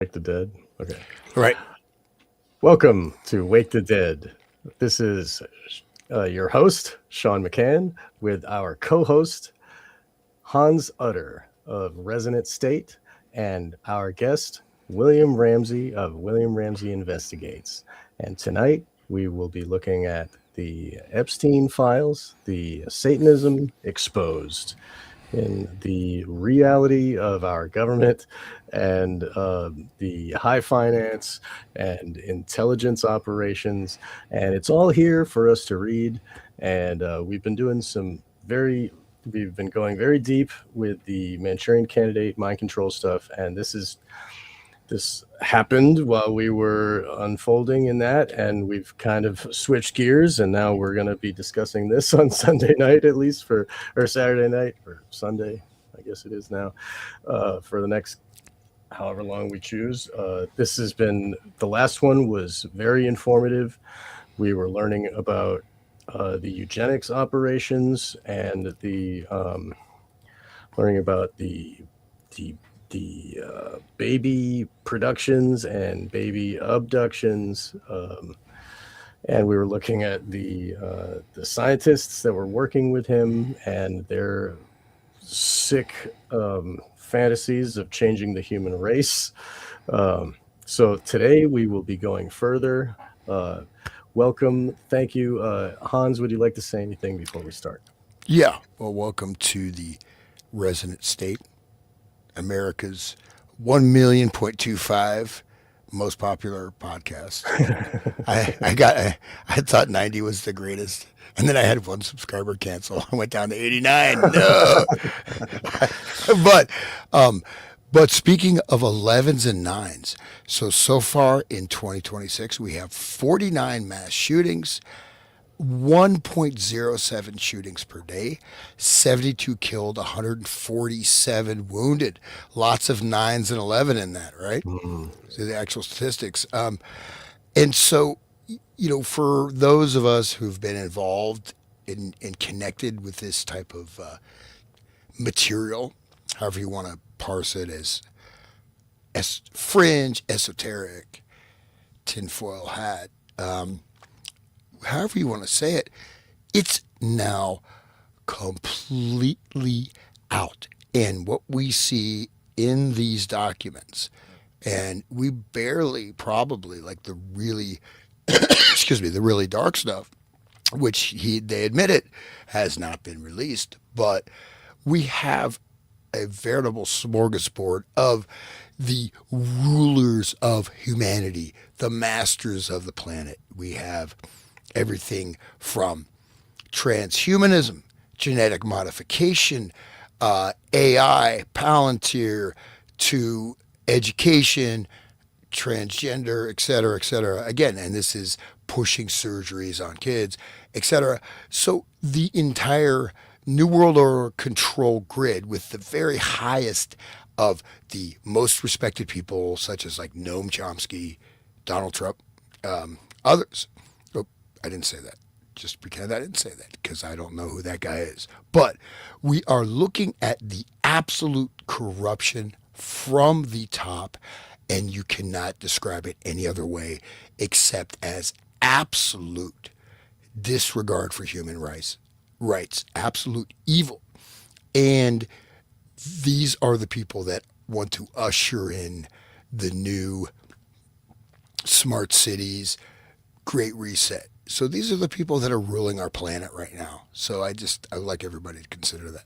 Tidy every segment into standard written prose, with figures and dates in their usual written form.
Wake the Dead. Okay. Right. Welcome to Wake the Dead. This is your host, Sean McCann, with our co host, Hans Utter of Resonant State, and our guest, William Ramsey of William Ramsey Investigates. And tonight we will be looking at the Epstein files, the Satanism exposed, in the reality of our government and the high finance and intelligence operations. And it's all here for us to read. And we've been going very deep with the Manchurian Candidate mind control stuff. And this happened while we were unfolding in that, and we've kind of switched gears, and now we're going to be discussing this on Sunday night, at least or Saturday night, or Sunday, I guess it is now, for the next however long we choose. This has been, the last one was very informative. We were learning about the eugenics operations and the learning about the baby productions and baby abductions, and we were looking at the scientists that were working with him and their sick fantasies of changing the human race. So today we will be going further. Welcome. Thank you. Hans, would you like to say anything before we start? Yeah. Well, welcome to the Resonant State, America's 1,000,000.25 most popular podcast. I thought 90 was the greatest, and then I had one subscriber cancel. I went down to 89. No. But speaking of 11s and 9s, so far in 2026 we have 49 mass shootings, 1.07 shootings per day, 72 killed, 147 wounded. Lots of 9s and 11 in that, right? Mm-hmm. So the actual statistics. And so, for those of us who've been involved and connected with this type of material, however you want to parse it, as fringe, esoteric, tinfoil hat, however you want to say it, it's now completely out. And what we see in these documents, and we barely probably like the really, the really dark stuff, which they admit it has not been released, but we have a veritable smorgasbord of the rulers of humanity, the masters of the planet. We have everything from transhumanism, genetic modification, AI, Palantir, to education, transgender, et cetera, et cetera. Again, and this is pushing surgeries on kids, et cetera. So the entire New World Order control grid, with the very highest of the most respected people, such as like Noam Chomsky, Donald Trump, others. Oh, I didn't say that. Just pretend I didn't say that, because I don't know who that guy is. But we are looking at the absolute corruption from the top, and you cannot describe it any other way except as absolute disregard for human rights, absolute evil. And these are the people that want to usher in the new smart cities, great reset. So these are the people that are ruling our planet right now. So I would like everybody to consider that.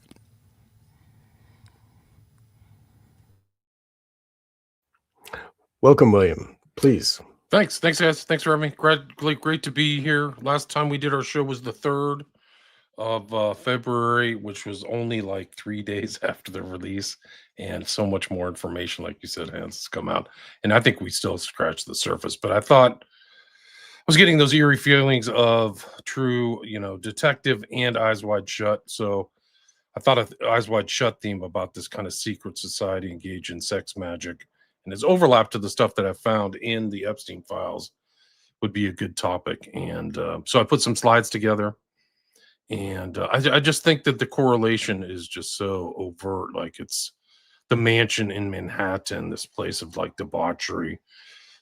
Welcome, William. Please. Thanks guys. Thanks for having me. Great to be here. Last time we did our show was the 3rd of February, which was only like 3 days after the release, and so much more information, like you said, has come out. And I think we still scratched the surface, but I thought I was getting those eerie feelings of true, detective and Eyes Wide Shut. So I thought an Eyes Wide Shut theme about this kind of secret society engaged in sex magic and its overlap to the stuff that I found in the Epstein files would be a good topic. And so I put some slides together. And I just think that the correlation is just so overt. Like, it's the mansion in Manhattan, this place of like debauchery.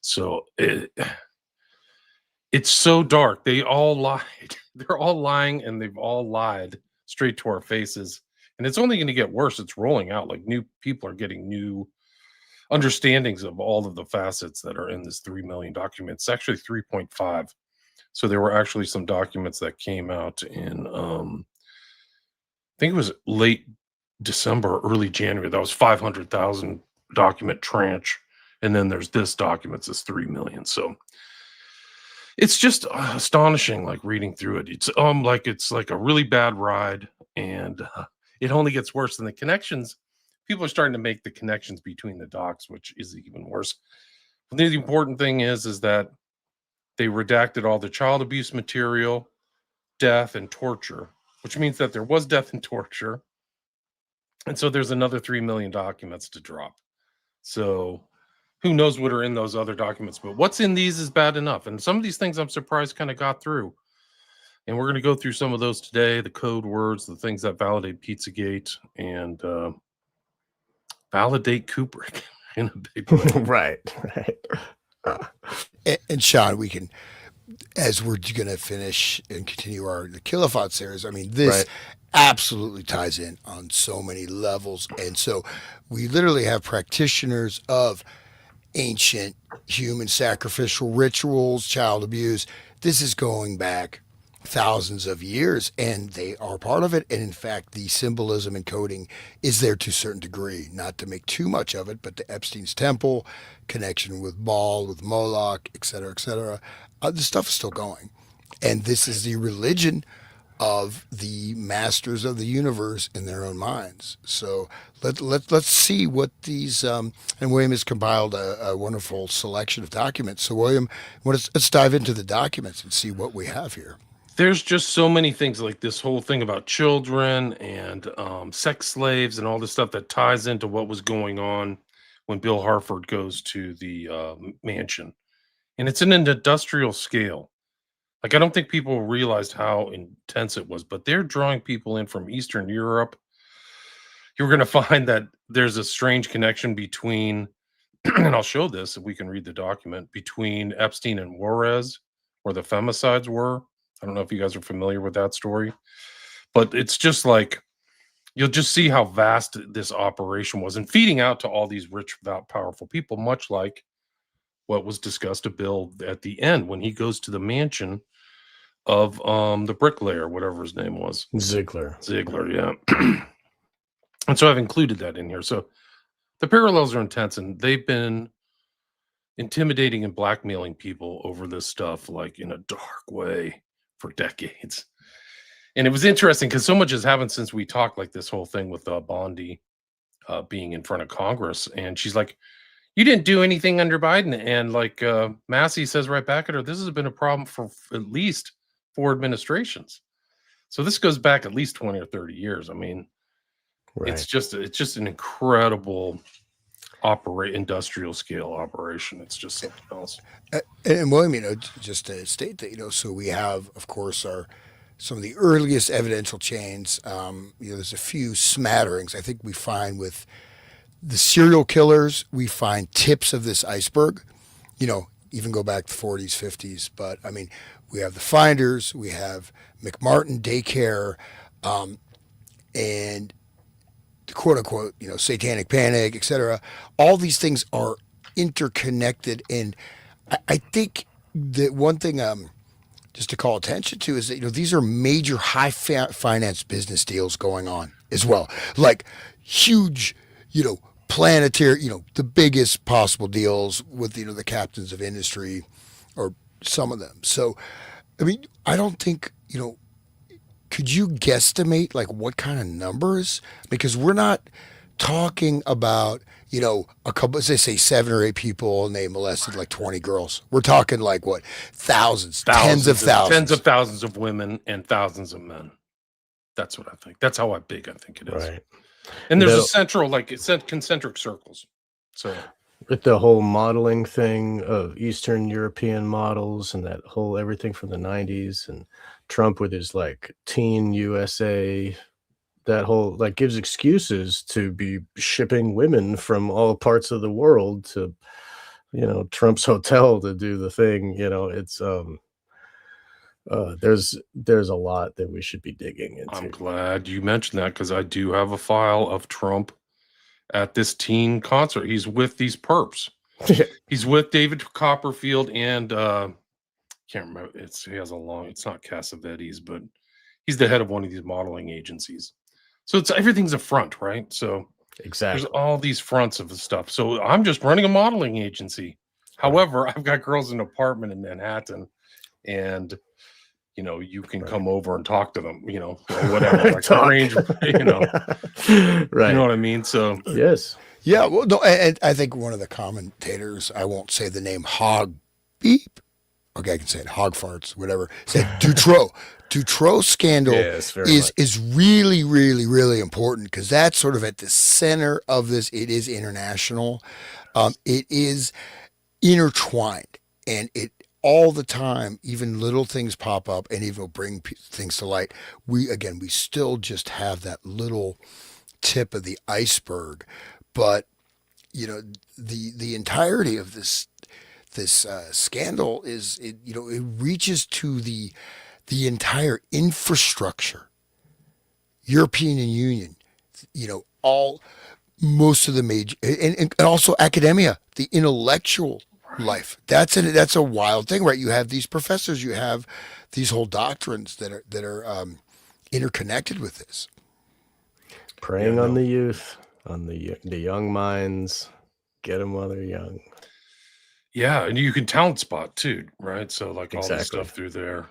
So it's so dark. They all lied. They're all lying, and they've all lied straight to our faces. And it's only going to get worse. It's rolling out. Like, new people are getting new understandings of all of the facets that are in this 3 million documents. It's actually 3.5. So there were actually some documents that came out in I think it was late December, early January. That was 500,000 document tranche. And then there's this document, this 3 million. So it's just astonishing, like reading through it. It's like a really bad ride, and it only gets worse. And the connections, people are starting to make the connections between the docs, which is even worse. But the important thing is that they redacted all the child abuse material, death, and torture, which means that there was death and torture. And so there's another 3 million documents to drop. So who knows what are in those other documents, but what's in these is bad enough. And some of these things I'm surprised kind of got through. And we're going to go through some of those today, the code words, the things that validate Pizzagate, and validate Kubrick in a big way. Right. And Sean, we can, as we're going to finish and continue the Kilophot series, I mean, this absolutely ties in on so many levels. And so we literally have practitioners of ancient human sacrificial rituals, child abuse. This is going back thousands of years, and they are part of it. And in fact, the symbolism and coding is there to a certain degree, not to make too much of it, but the Epstein's temple, connection with Baal, with Moloch, et cetera, the stuff is still going. And this is the religion of the masters of the universe in their own minds. So let's see what these and William has compiled a wonderful selection of documents. So William, let's dive into the documents and see what we have here. There's just so many things, like this whole thing about children and sex slaves and all this stuff that ties into what was going on when Bill Harford goes to the mansion. And it's in an industrial scale. Like, I don't think people realized how intense it was, but they're drawing people in from Eastern Europe. You're going to find that there's a strange connection between, and I'll show this if we can read the document, between Epstein and Juarez, where the femicides were. I don't know if you guys are familiar with that story, but it's just like, you'll just see how vast this operation was, and feeding out to all these rich, powerful people, much like what was discussed to Bill at the end when he goes to the mansion of the bricklayer, whatever his name was. Ziegler, yeah. And so I've included that in here. So the parallels are intense, and they've been intimidating and blackmailing people over this stuff, like in a dark way, for decades. And it was interesting because so much has happened since we talked, like this whole thing with Bondi being in front of Congress. And she's like, you didn't do anything under Biden. And like Massey says right back at her, this has been a problem for at least 4 administrations. So this goes back at least 20 or 30 years. I mean, it's just an incredible industrial scale operation. It's just something else. And William, just to state that, so we have, of course, some of the earliest evidential chains. There's a few smatterings I think we find with the serial killers. We find tips of this iceberg, even go back to the 40s, 50s. But I mean, we have the Finders, we have McMartin Daycare, and the quote unquote, satanic panic, etc. All these things are interconnected. And I think that one thing, just to call attention to, is that, these are major high finance business deals going on as well. Like huge, planetary, the biggest possible deals with, the captains of industry, or some of them. So, I mean, I don't think, could you guesstimate like what kind of numbers? Because we're not talking about, a couple, as they say, 7 or 8 people, and they molested like 20 girls. We're talking like what? Thousands, tens of thousands of women and thousands of men. That's what I think. That's how big I think it is. Right. And there's a central, like it's concentric circles. So with the whole modeling thing of Eastern European models and that whole everything from the 90s, and Trump with his like teen USA that whole like gives excuses to be shipping women from all parts of the world to, Trump's hotel to do the thing. It's there's a lot that we should be digging into. I'm glad you mentioned that because I do have a file of Trump at this teen concert. He's with these perps. He's with David Copperfield and can't remember. He has a long. It's not Cassavetes, but he's the head of one of these modeling agencies. So everything's a front, right? So Exactly. there's all these fronts of the stuff. So I'm just running a modeling agency. However, I've got girls in an apartment in Manhattan, and you can come over and talk to them, or whatever. Like arrange, Right. You know what I mean? So Yes. Yeah, well, no, and I think one of the commentators, I won't say the name, Hog Beep. Okay, I can say it, Hog Farts, whatever. Said Dutroux. Dutroux scandal Yes, is really, really, really important because that's sort of at the center of this. It is international. It is intertwined, and it all the time, even little things pop up and even bring things to light. We still just have that little tip of the iceberg, but the entirety of this scandal is it reaches to the entire infrastructure, European Union, most of the major and also academia, the intellectual life. That's a wild thing, right? You have these professors, you have these whole doctrines that are interconnected with this. Preying on the youth, on the young minds, get them while they're young. Yeah, and you can talent spot too, right? So like all this Exactly. stuff through there.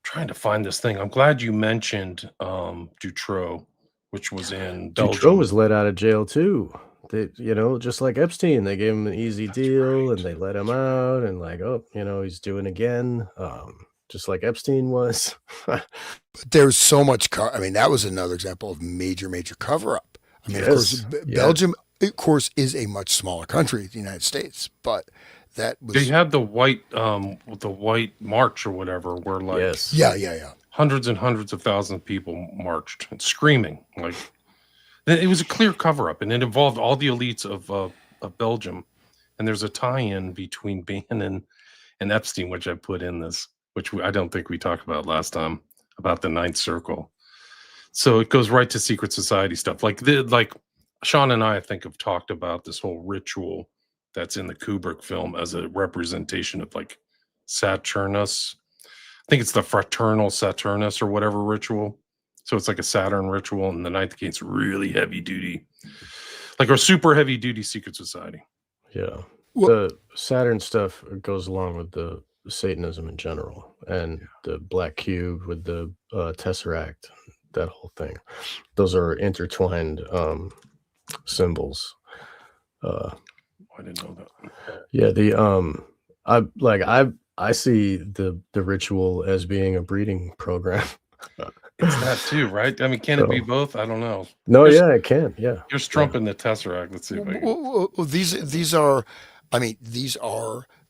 Trying to find this thing. I'm glad you mentioned Dutroux, which was in Belgium. Dutroux was let out of jail too. They, just like Epstein, they gave him an easy deal and they let him out and like, oh, he's doing again. Just like Epstein was. But there's so much. I mean, that was another example of major cover up. I mean, Yes. Of course, Belgium, of course, is a much smaller country than the United States, but that was. They had the white march or whatever, where like Yes. Yeah. hundreds and hundreds of thousands of people marched and screaming. Like it was a clear cover up, and it involved all the elites of Belgium. And there's a tie-in between Bannon and Epstein, which I put in this, which I don't think we talked about last time, about the Ninth Circle. So it goes right to secret society stuff. Like Sean and I think have talked about this whole ritual that's in the Kubrick film as a representation of like Saturnus. I think it's the fraternal Saturnus or whatever ritual. So it's like a Saturn ritual, and the ninth gate's really heavy duty, like a super heavy duty secret society. Yeah. The Saturn stuff goes along with the Satanism in general, and the black cube with the Tesseract, that whole thing. Those are intertwined symbols. I didn't know that. Yeah, I see the ritual as being a breeding program. It's that too, right? I mean, can it be both? I don't know. No, it can. Yeah, here's Trump in the Tesseract. Let's see if I can. Well, these are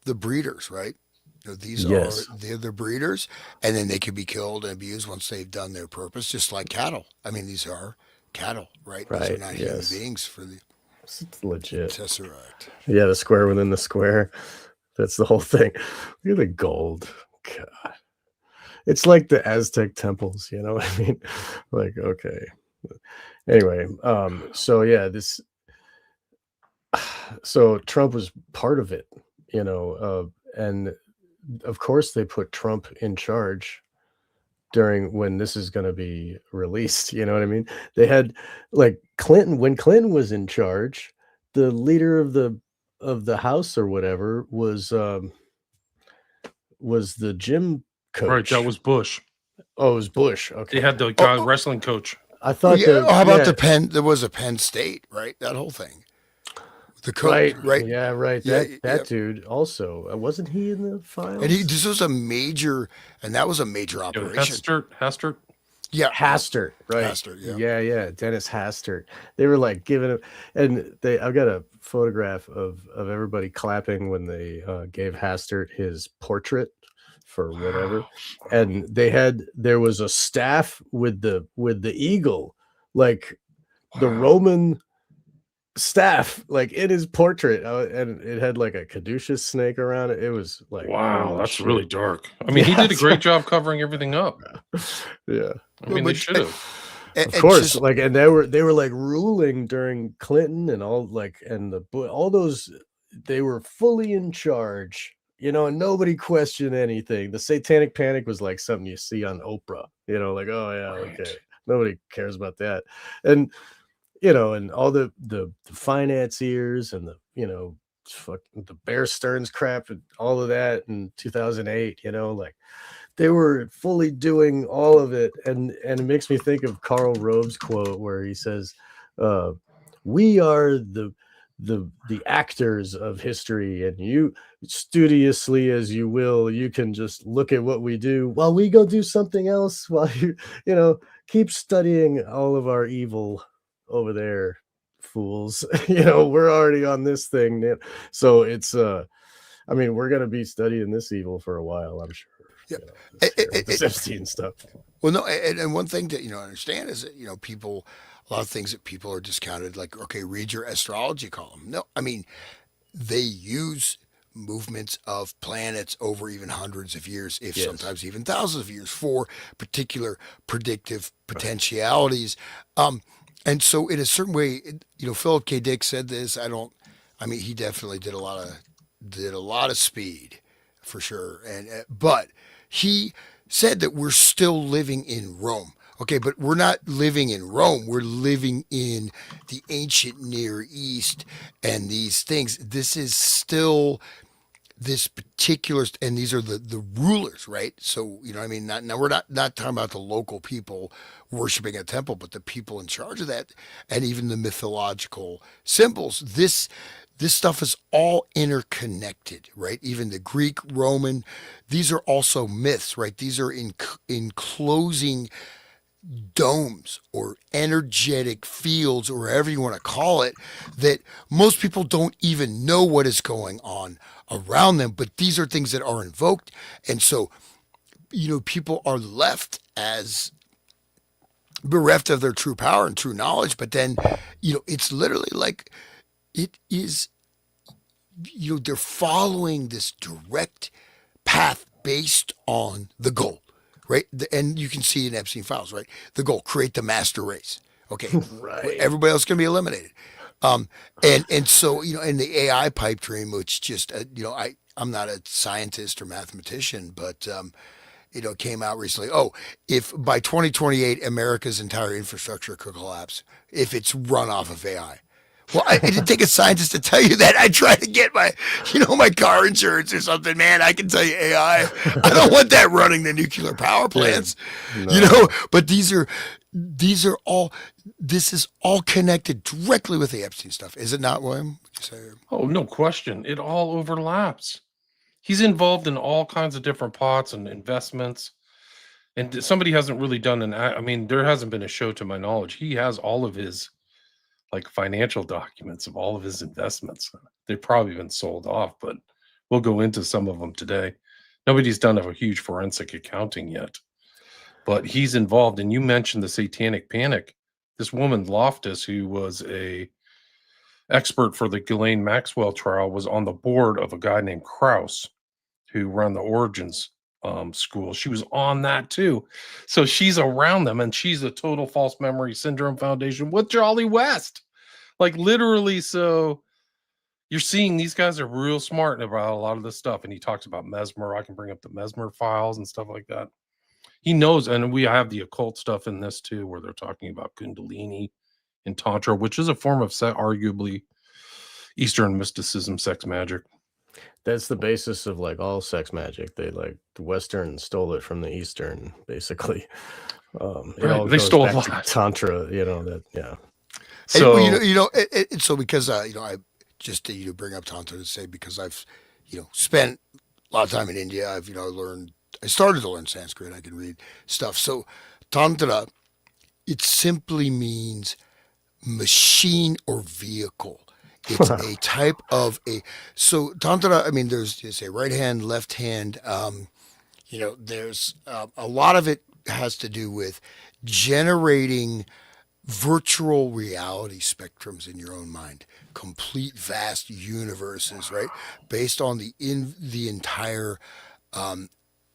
the breeders, right? They're the breeders, and then they can be killed and abused once they've done their purpose, just like cattle. I mean, these are cattle, right? These are not human beings for the. It's legit. Tesseract. Yeah, the square within the square. That's the whole thing. Look at the gold. God. It's like the Aztec temples, you know what I mean? Like, okay. Anyway, so Trump was part of it, and of course they put Trump in charge during when this is going to be released, you know what I mean? They had like Clinton, when Clinton was in charge, the leader of the house or whatever was the gym coach. Right, that was Bush. Oh, it was Bush. Okay. They had the guy wrestling coach. I thought how about the Penn? There was a Penn State, right? That whole thing. The coach, right? Yeah, right. That dude also wasn't he in the files? And this was a major, and that was a major operation. Hastert. Yeah, Hastert, right? Hastert, yeah. Dennis Hastert. They were like giving him, and I've got a photograph of everybody clapping when they gave Hastert his portrait for whatever. And there was a staff with the eagle, like the Roman staff, like in his portrait, and it had like a caduceus snake around it. It was like, wow, that's shit. really dark. I mean, he did a great job covering everything up. Yeah, I mean, they should have. of course. Like, and they were like ruling during Clinton and all, like, and all those, they were fully in charge, you know, and nobody questioned anything. The Satanic Panic was like something you see on Oprah, you know, like, oh yeah, Right. okay, nobody cares about that. And you know, and all the financiers and the, you know, the Bear Stearns crap and all of that in 2008, you know, like they were fully doing all of it. And it makes me think of Karl Rove's quote where he says, we are the actors of history, and you, studiously as you will, you can just look at what we do while we go do something else, while you know, keep studying all of our evil over there, fools. You know, we're already on this thing. So it's I mean, we're gonna be studying this evil for a while, I'm sure. Yeah. You know, this Epstein stuff. Well, no, and one thing to, you know, understand is that, you know, people, a lot of things that people are discounted, like, okay, read your astrology column. No, I mean, they use movements of planets over even hundreds of years, if sometimes even thousands of years, for particular predictive potentialities. And so in a certain way, you know, Philip K. Dick said this. I mean, he definitely did a lot of speed, for sure. But he said that we're still living in Rome. Okay, but we're not living in Rome. We're living in the ancient Near East and these things. This is still this particular, and these are the rulers, right? So, you know, I mean, now we're not talking about the local people worshiping a temple, but the people in charge of that, and even the mythological symbols. This stuff is all interconnected, right? Even the Greek, Roman, these are also myths, right? These are enclosing domes or energetic fields, or whatever you want to call it, that most people don't even know what is going on around them. But these are things that are invoked. And so, you know, people are left as bereft of their true power and true knowledge. But then, you know, it's literally like, it is, you know, they're following this direct path based on the goal, right? And you can see in Epstein files, right? The goal, create the master race. Okay. Right. Everybody else is going to be eliminated. And so, you know, in the AI pipe dream, which just, you know, I'm not a scientist or mathematician, but, you know, came out recently. Oh, if by 2028, America's entire infrastructure could collapse if it's run off of AI. Well, I didn't take a scientist to tell you that. I tried to get my, you know, my car insurance or something. Man, I can tell you AI. I don't want that running the nuclear power plants, you know. But these are all. This is all connected directly with the Epstein stuff, is it not, William? Would you say? Oh, no question. It all overlaps. He's involved in all kinds of different pots and investments. And somebody hasn't really done I mean, there hasn't been a show to my knowledge. He has all of his like financial documents of all of his investments. They've probably been sold off, but we'll go into some of them today. Nobody's done a huge forensic accounting yet, but he's involved. And you mentioned the Satanic Panic. This woman Loftus, who was a expert for the Ghislaine Maxwell trial, was on the board of a guy named Krauss, who ran the Origins school. She was on that too. So she's around them, and she's a total false memory syndrome foundation with Jolly West. Like literally, so you're seeing these guys are real smart about a lot of this stuff. And he talks about Mesmer. I can bring up the Mesmer files and stuff like that. He knows, and we have the occult stuff in this too, where they're talking about Kundalini and Tantra, which is a form of arguably Eastern mysticism, sex magic. That's the basis of like all sex magic. They like the Western stole it from the Eastern, basically. It all They goes stole a back lot. to Tantra, you know, that, yeah. So, so because, you know, I just to, you know, bring up Tantra to say, because I've, you know, spent a lot of time in India. I've, you know, I started to learn Sanskrit. I can read stuff. So Tantra, it simply means machine or vehicle. It's a type of so Tantra, I mean, there's a right hand, left hand, there's a lot of it has to do with generating virtual reality spectrums in your own mind, complete vast universes, right? Based on the entire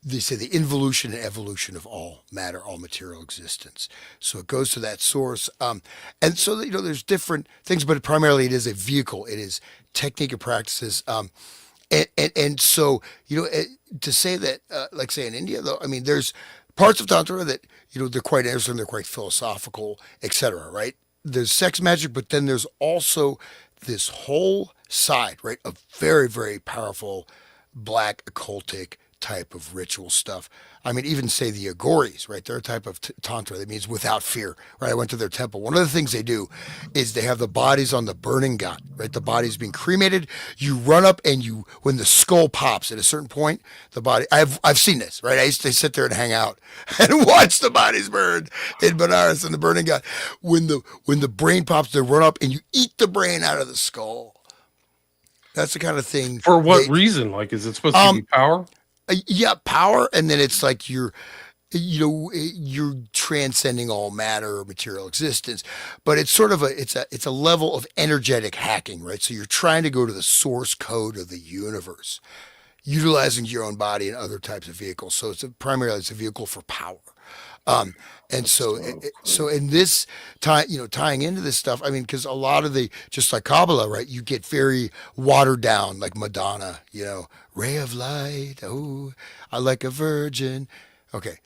they say the involution and evolution of all matter, all material existence. So it goes to that source, and so there's different things, but primarily it is a vehicle. It is technique and practices, and so to say that, like say in India, though, I mean, there's parts of Tantra that they're quite interesting, they're quite philosophical, etc. Right? There's sex magic, but then there's also this whole side, right, of very very powerful black occultic type of ritual stuff. I mean, even say the Agoris, right? They're a type of tantra that means without fear, right? I went to their temple. One of the things they do is they have the bodies on the burning ghat, right? The body's being cremated. You run up and when the skull pops at a certain point, the body. I've seen this, right? I used to sit there and hang out and watch the bodies burn in Benares in the burning ghat. When the brain pops, they run up and you eat the brain out of the skull. That's the kind of thing. For what reason? Like, is it supposed to be power? Yeah, power, and then it's like you're transcending all matter or material existence, but it's sort of it's a level of energetic hacking, right? So you're trying to go to the source code of the universe, utilizing your own body and other types of vehicles. So primarily it's a vehicle for power. And so in this time, tying into this stuff, I mean, because a lot of just like Kabbalah, right? You get very watered down, like Madonna, ray of light. Oh, I like a virgin. Okay.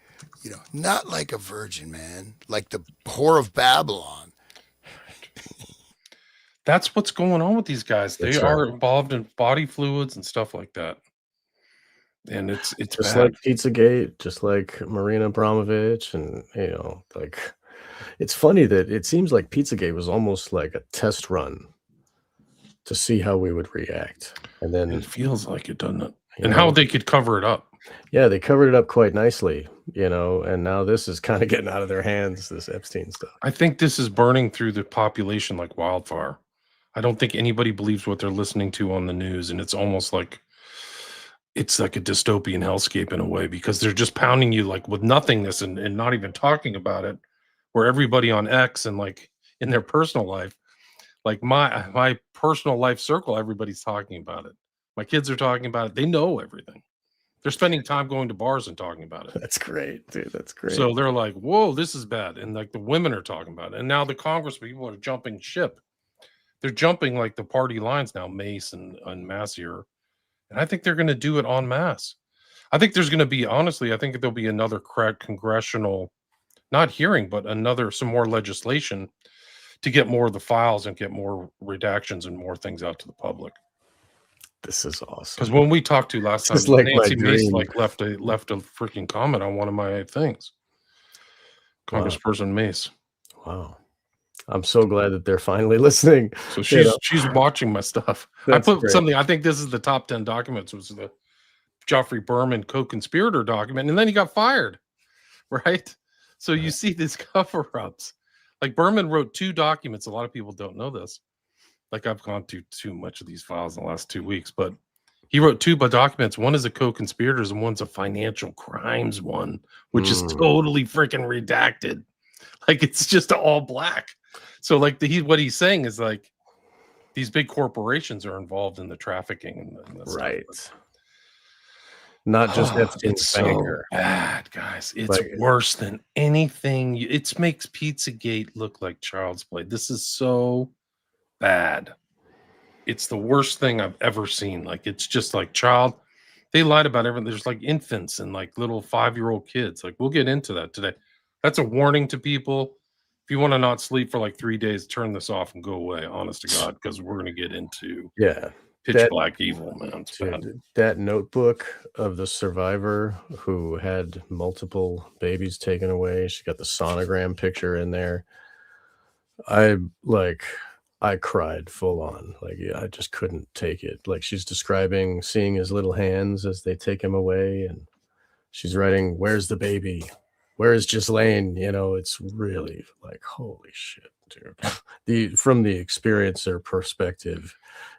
Not like a virgin, man, like the whore of Babylon. That's what's going on with these guys. They That's are right. involved in body fluids and stuff like that. And it's Just bad. like Pizzagate, just like Marina Abramovich, and like it's funny that it seems like Pizzagate was almost like a test run to see how we would react, and then It feels like it, doesn't it? And how they could cover it up. Yeah, they covered it up quite nicely, and now this is kind of getting out of their hands, this Epstein stuff. I think this is burning through the population like wildfire. I don't think anybody believes what they're listening to on the news, and it's almost like it's like a dystopian hellscape in a way, because they're just pounding you like with nothingness and not even talking about it, where everybody on X and like in their personal life, like my personal life circle, everybody's talking about it. My kids are talking about it. They know everything. They're spending time going to bars and talking about it. That's great, dude. That's great. So they're like, whoa, this is bad. And like the women are talking about it. And now the Congress people are jumping ship. They're jumping like the party lines now, Mace and Massier. And I think they're going to do it en masse. I think there's going to be, honestly, I think there'll be another congressional, not hearing, but some more legislation to get more of the files and get more redactions and more things out to the public. This is awesome. Because when we talked to last time, like Nancy Mace left a freaking comment on one of my things. Congressperson Mace. Wow. I'm so glad that they're finally listening. So she's watching my stuff. That's I put great. something. I think this is the top 10 documents. Was the Geoffrey Berman co-conspirator document, and then he got fired, right? So you see these cover-ups. Like Berman wrote 2 documents. A lot of people don't know this. Like I've gone through too much of these files in the last 2 weeks, but he wrote 2 documents. One is a co-conspirators and one's a financial crimes one, which is totally freaking redacted. Like it's just all black. So like what he's saying is like these big corporations are involved in the trafficking and right. Stuff. Not just Epstein's so bad, guys. It's worse than anything. It makes Pizzagate look like child's play. This is so bad. It's the worst thing I've ever seen. Like it's just like they lied about everything. There's like infants and like little 5-year-old kids. Like we'll get into that today. That's a warning to people. If you want to not sleep for like 3 days, turn this off and go away, honest to God, because we're going to get into pitch black evil, man. That notebook of the survivor who had multiple babies taken away. She got the sonogram picture in there. I cried full on. Like, I just couldn't take it. Like she's describing seeing his little hands as they take him away. And she's writing, "Where's the baby? Where is Ghislaine?" It's really like, holy shit, dude. From the experiencer perspective,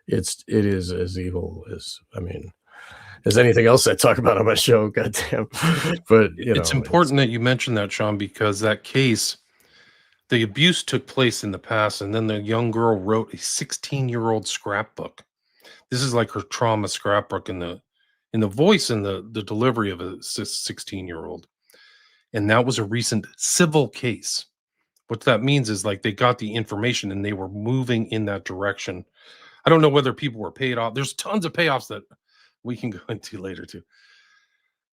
it is as evil as, there's anything else I talk about on my show. Goddamn. But it's important that you mention that, Sean, because that case, the abuse took place in the past, and then the young girl wrote a 16-year-old scrapbook. This is like her trauma scrapbook in the voice and the delivery of a 16-year-old. And that was a recent civil case. What that means is like they got the information and they were moving in that direction. I don't know whether people were paid off. There's tons of payoffs that we can go into later too.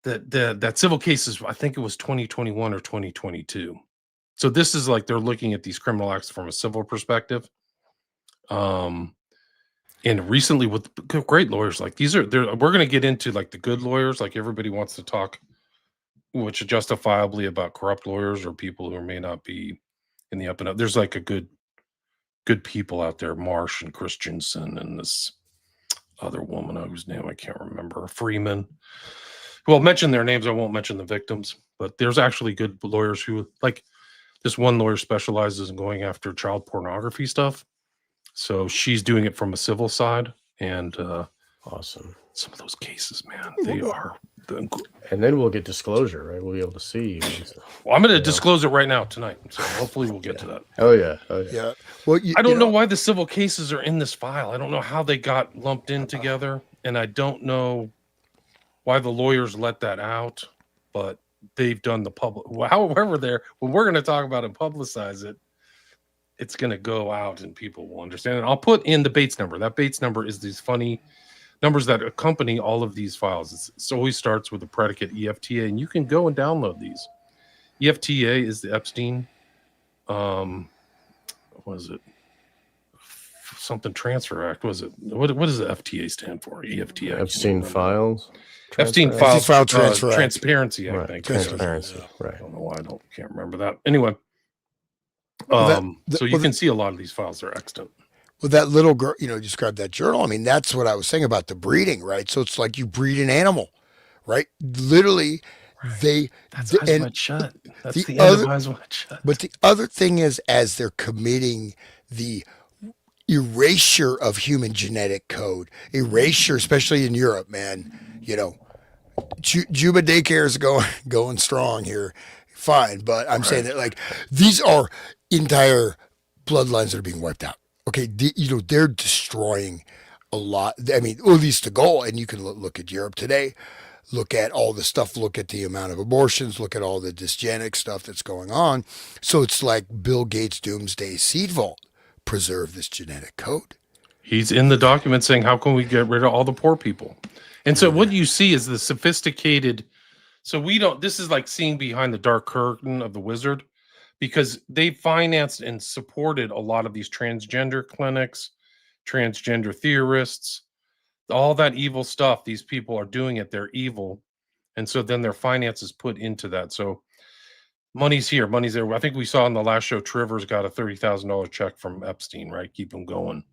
That civil case is, I think it was 2021 or 2022. So this is like they're looking at these criminal acts from a civil perspective. And recently with great lawyers, like we're going to get into like the good lawyers, like everybody wants to talk, which is justifiably about corrupt lawyers or people who may not be in the up and up. There's like a good people out there, Marsh and Christensen and this other woman whose name I can't remember, Freeman. Well, mention their names. I won't mention the victims, but there's actually good lawyers who, like this one lawyer specializes in going after child pornography stuff. So she's doing it from a civil side, and awesome. Some of those cases, man, they are. And then we'll get disclosure, right? We'll be able to see. Well, I'm going to disclose it right now tonight. So hopefully we'll get to that. Oh yeah. Yeah. Well, I don't know why the civil cases are in this file. I don't know how they got lumped in together, and I don't know why the lawyers let that out. But they've done the public. However, when we're going to talk about and publicize it, it's going to go out and people will understand. And I'll put in the Bates number. That Bates number is these funny numbers that accompany all of these files. It always starts with the predicate EFTA, and you can go and download these. EFTA is the Epstein, what is it? Something Transfer Act. Was it? What does the FTA stand for? EFTA. Epstein files. Epstein File Transfer Transparency, I right. think. Transparency. Right. I don't know why can't remember that. Anyway, so you can see a lot of these files are extant. Well, that little girl, you described that journal. I mean, that's what I was saying about the breeding, right? So it's like you breed an animal, right? Literally, right. That's Eyes Wide Shut. That's the end of Eyes Wide Shut. But the other thing is, as they're committing the erasure of human genetic code, especially in Europe, man, Juba daycare is going strong here. Fine. But I'm saying that like these are entire bloodlines that are being wiped out. Okay, they're destroying a lot. I mean, at least the goal. And you can look at Europe today, look at all the stuff, look at the amount of abortions, look at all the dysgenic stuff that's going on. So it's like Bill Gates' doomsday seed vault. Preserve this genetic code. He's in the document saying, how can we get rid of all the poor people? And so what you see is the sophisticated. So this is like seeing behind the dark curtain of the wizard. Because they financed and supported a lot of these transgender clinics, transgender theorists, all that evil stuff. These people are doing it. They're evil. And so then their finances put into that. So money's here, money's there. I think we saw in the last show, Trivers got a $30,000 check from Epstein, right? Keep them going.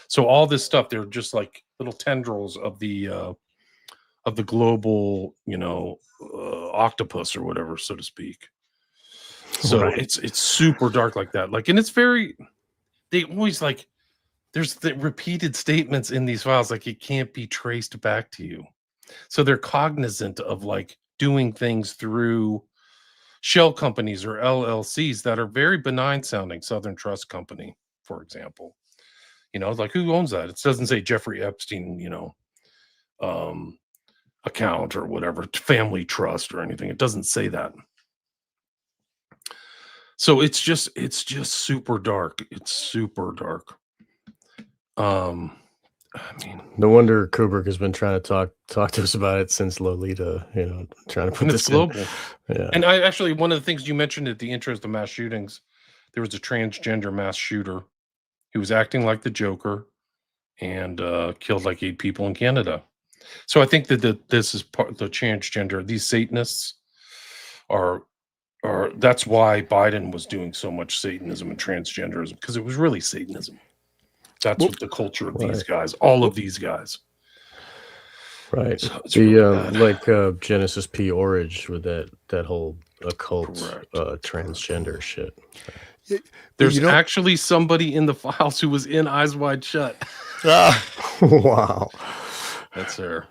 So all this stuff, they're just like little tendrils of the global, octopus or whatever, so to speak. So right. It's super dark like that. Like, and it's they always like, there's the repeated statements in these files, like it can't be traced back to you. So they're cognizant of like doing things through shell companies or LLCs that are very benign sounding. Southern Trust Company, for example, like who owns that? It doesn't say Jeffrey Epstein, account or whatever, family trust or anything. It doesn't say that. So it's just super dark. It's super dark. I mean, no wonder Kubrick has been trying to talk to us about it since Lolita. Trying to put this global. Yeah. And I actually, one of the things you mentioned at the intro is the mass shootings. There was a transgender mass shooter who was acting like the Joker and killed like 8 people in Canada. So I think that this is part of the transgender. These Satanists are that's why Biden was doing so much Satanism and transgenderism, because it was really Satanism. That's what the culture of these guys, all of these guys. Right. So like Genesis P. Orridge with that whole occult transgender shit. There's actually somebody in the files who was in Eyes Wide Shut. Wow. That's her.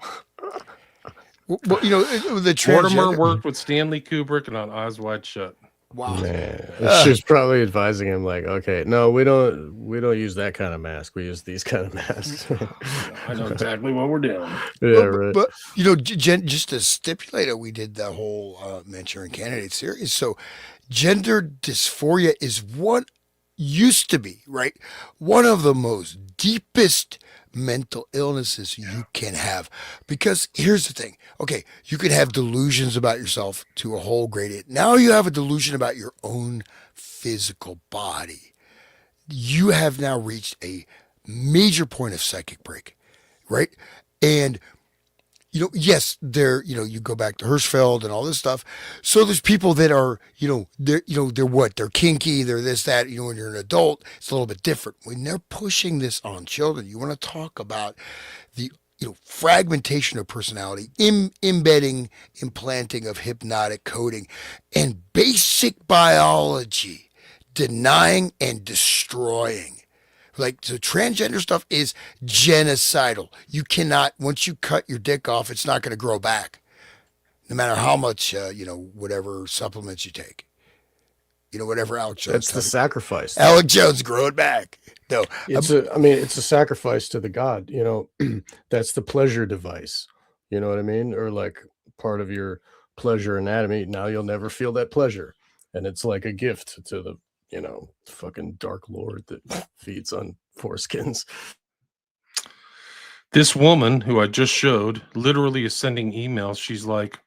Well, the Mortimer transgender. worked with Stanley Kubrick and on Eyes Wide Shut. Wow. Man, she was probably advising him like, okay, no, we don't use that kind of mask. We use these kind of masks. I know exactly what we're doing. Yeah, right. But just to stipulate it, we did the whole Manchurian Candidate series. So gender dysphoria is what used to be, right, one of the most deepest mental illnesses you can have. Because here's the thing. Okay, you could have delusions about yourself to a whole grade. Now you have a delusion about your own physical body. You have now reached a major point of psychic break, right? And yes, you go back to Hirschfeld and all this stuff. So there's people that are, they're what? They're kinky, they're this, that, when you're an adult, it's a little bit different. When they're pushing this on children, you want to talk about the, fragmentation of personality, embedding, implanting of hypnotic coding, and basic biology, denying and destroying. Like, the transgender stuff is genocidal. You cannot, once you cut your dick off, it's not going to grow back. No matter how much, whatever supplements you take. Whatever Alex Jones. That's the sacrifice. Alex Jones, grow it back. No. It's a sacrifice to the god, that's the pleasure device. You know what I mean? Or like part of your pleasure anatomy. Now you'll never feel that pleasure. And it's like a gift to the fucking dark lord that feeds on foreskins. This woman who I just showed literally is sending emails. She's like,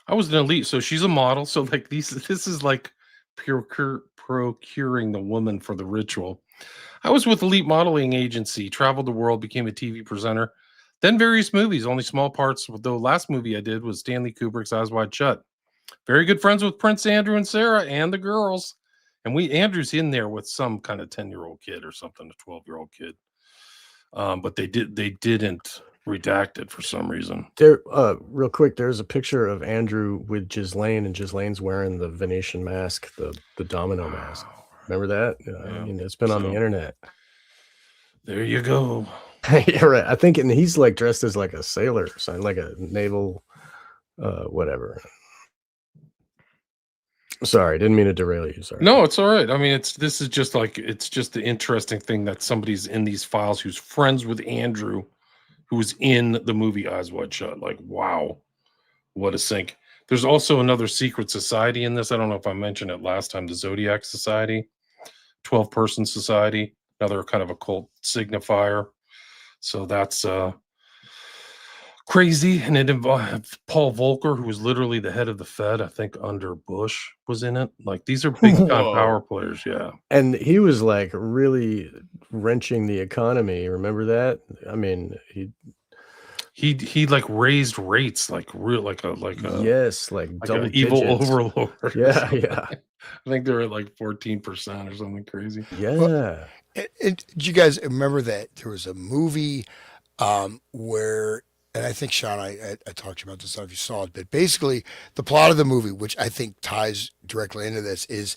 I was an elite. So she's a model. So like this is like procuring the woman for the ritual. I was with elite modeling agency, traveled the world, became a TV presenter, then various movies, only small parts. The last movie I did was Stanley Kubrick's Eyes Wide Shut. Very good friends with Prince Andrew and Sarah and the girls. And Andrew's in there with some kind of 10-year-old kid or something, a 12-year-old kid. But they didn't redact it for some reason. There, real quick, there's a picture of Andrew with Ghislaine, and Ghislaine's wearing the Venetian mask, the domino mask. Remember that? I mean, it's been on the internet. There you go. Yeah, right. I think, and he's like dressed as like a sailor, like a naval, whatever. Sorry, didn't mean to derail you. Sorry. No, it's all right. I mean, it's just the interesting thing that somebody's in these files who's friends with Andrew, who's in the movie Eyes Wide Shut. Like, wow, what a sync. There's also another secret society in this. I don't know if I mentioned it last time, the Zodiac Society, 12-person society, another kind of occult signifier. So that's crazy. And it involved Paul Volcker, who was literally the head of the Fed, I think under Bush was in it. Like, these are big time power players. Yeah. And he was like really wrenching the economy. Remember that? I mean, he like raised rates like real like a yes, like double evil digits. overlord. Yeah. I think they're at like 14% or something crazy. Yeah. Well, do you guys remember that there was a movie where, and I think Sean, I talked to you about this, I don't know if you saw it, but basically the plot of the movie, which I think ties directly into this, is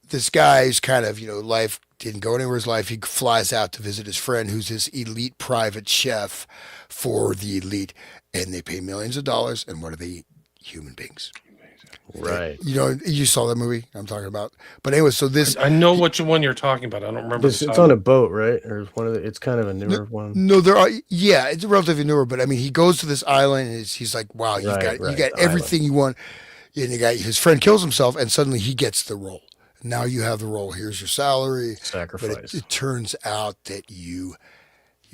this guy's kind of, life didn't go anywhere in his life. He flies out to visit his friend who's this elite private chef for the elite, and they pay millions of dollars. And what are they? Human beings. Right. You saw that movie I'm talking about. But anyway, so this, I know which one you're talking about. I don't remember. It's on a boat, right? Or one of it's kind of a newer one. No, it's a relatively newer, but I mean, he goes to this island and he's like, wow, you got everything you want. And his friend kills himself, and suddenly he gets the role. Now you have the role. Here's your salary. Sacrifice. But it turns out that you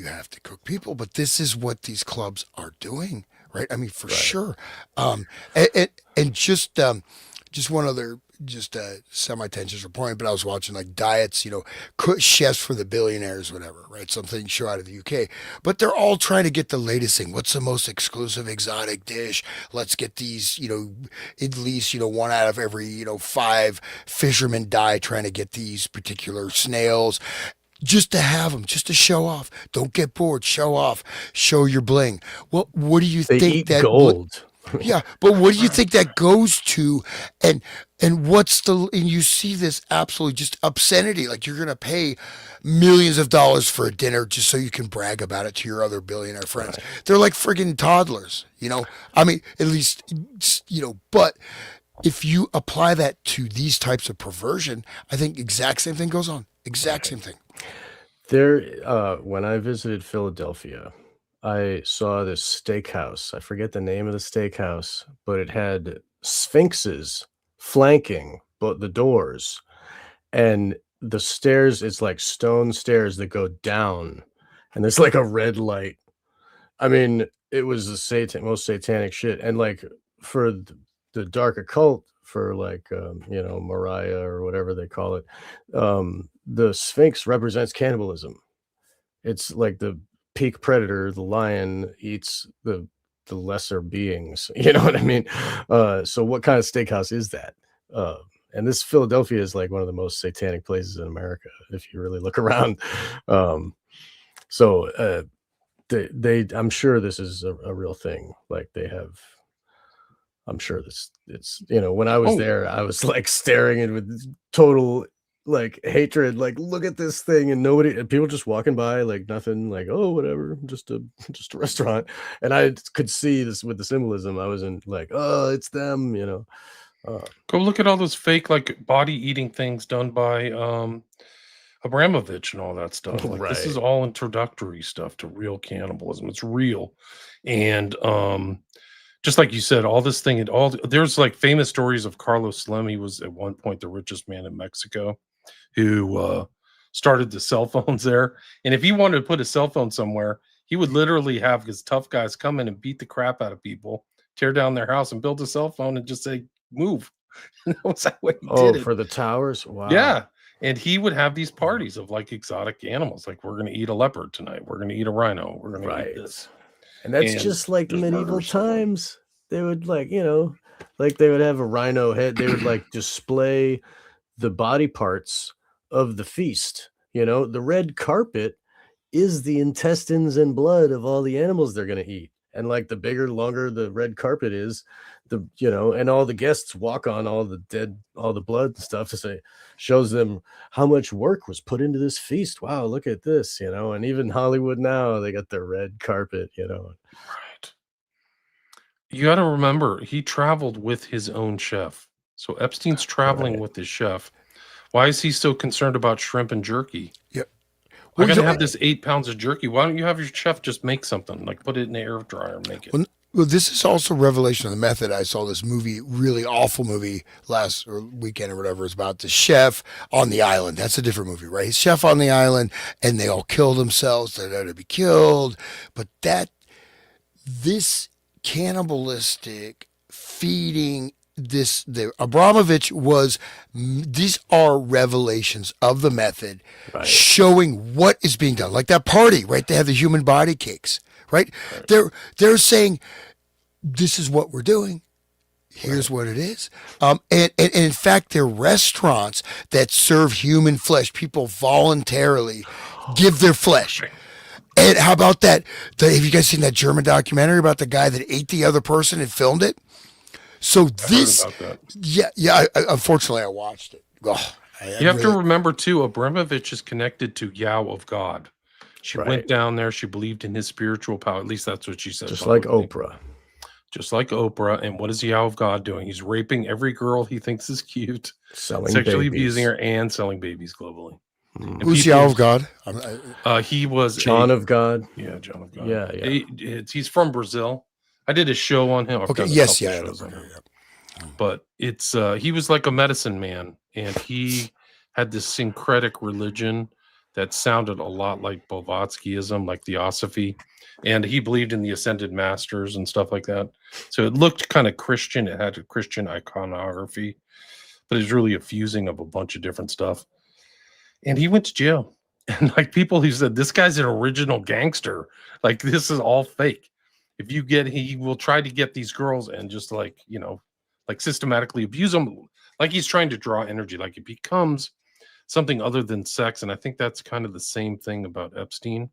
have to cook people. But this is what these clubs are doing, right? I mean, for sure. And just one other semi-tangential point, but I was watching like diets, chefs for the billionaires, whatever, right? Something show out of the UK, but they're all trying to get the latest thing. What's the most exclusive exotic dish? Let's get these, at least, one out of every, 5 fishermen die trying to get these particular snails. Just to have them, just to show off. Don't get bored. Show off. Show your bling. Well, what do you think eat that gold? Yeah, but what do you think that goes to? And what's and you see this absolutely just obscenity. Like, you're going to pay millions of dollars for a dinner just so you can brag about it to your other billionaire friends. Right. They're like friggin' toddlers, I mean, at least, but if you apply that to these types of perversion, I think exact same thing goes on. Exact same thing. There, when I visited Philadelphia, I saw this steakhouse. I forget the name of the steakhouse, but it had sphinxes flanking the doors, and the stairs. It's like stone stairs that go down, and there's like a red light. I mean, it was the most satanic shit, and like for the dark occult, for like Mariah or whatever they call it, the Sphinx represents cannibalism. It's like the peak predator. The lion eats the lesser beings. You know what I mean? So what kind of steakhouse is that? And this Philadelphia is like one of the most satanic places in America, if you really look around. So I'm sure this is a real thing. Like they have. I'm sure it's when I was there, I was like staring at with total like hatred, like look at this thing, and people just walking by like nothing, like oh whatever, just a restaurant, and I could see this with the symbolism. I wasn't like oh it's them, Go look at all those fake like body eating things done by Abramovich and all that stuff. Like this is Right. all introductory stuff to real cannibalism. It's real, and just like you said, all this thing and all there's like famous stories of Carlos Slim. He was at one point the richest man in Mexico, who started the cell phones there. And if he wanted to put a cell phone somewhere, he would literally have his tough guys come in and beat the crap out of people, tear down their house, and build a cell phone and just say move. That was that way he did it. For the towers. Wow. Yeah. And he would have these parties of like exotic animals, like we're going to eat a leopard tonight, we're going to eat a rhino, we're going to eat this. And that's And just like just medieval murder someone. times. They would like, like they would have a rhino head. They would like display the body parts of the feast. The red carpet is the intestines and blood of all the animals they're going to eat. And like the bigger, longer the red carpet is, and all the guests walk on all the blood and stuff to say, shows them how much work was put into this feast. Wow, look at this, and even Hollywood now, they got their red carpet, Right. You got to remember, he traveled with his own chef. So Epstein's traveling Right. with his chef. Why is he so concerned about shrimp and jerky? Yep. I got to have this 8 pounds of jerky. Why don't you have your chef just make something? Like put it in the air dryer and make it. Well, this is also revelation of the method. I saw this movie, really awful movie last weekend or whatever. It's about the chef on the island. That's a different movie, right? He's chef on the island, and they all kill themselves. They're there to be killed. But this cannibalistic feeding, the Abramovich these are revelations of the method, Right. showing what is being done. Like that party, right? They have the human body cakes. Right? They're saying this is what we're doing. Here's what it is. And in fact, they're restaurants that serve human flesh. People voluntarily give their flesh. And how about that? Have you guys seen that German documentary about the guy that ate the other person and filmed it? So this, I heard about that. yeah. Unfortunately, I watched it. Oh, You have to remember too, Abramovich is connected to Yao of God. She Right. went down there. She believed in his spiritual power. At least that's what she said. Just like publicly. Oprah. Just like Oprah. And what is Yao of God doing? He's raping every girl he thinks is cute, Selling sexually babies. abusing her, and selling babies globally. Mhm. Who's Yao of God? He was John of God. Yeah, John of God. Yeah. He's from Brazil. I did a show on him. I've Okay. done a Yes. couple Yeah. shows on him. But it's he was like a medicine man, and he had this syncretic religion that sounded a lot like Blavatskyism, like Theosophy, and he believed in the ascended masters and stuff like that. So it looked kind of Christian. It had a Christian iconography, but it's really a fusing of a bunch of different stuff. And he went to jail, and like people who said this guy's an original gangster, like this is all fake. If you get, he will try to get these girls and just like like systematically abuse them, like he's trying to draw energy, like it becomes something other than sex. And I think that's kind of the same thing about Epstein.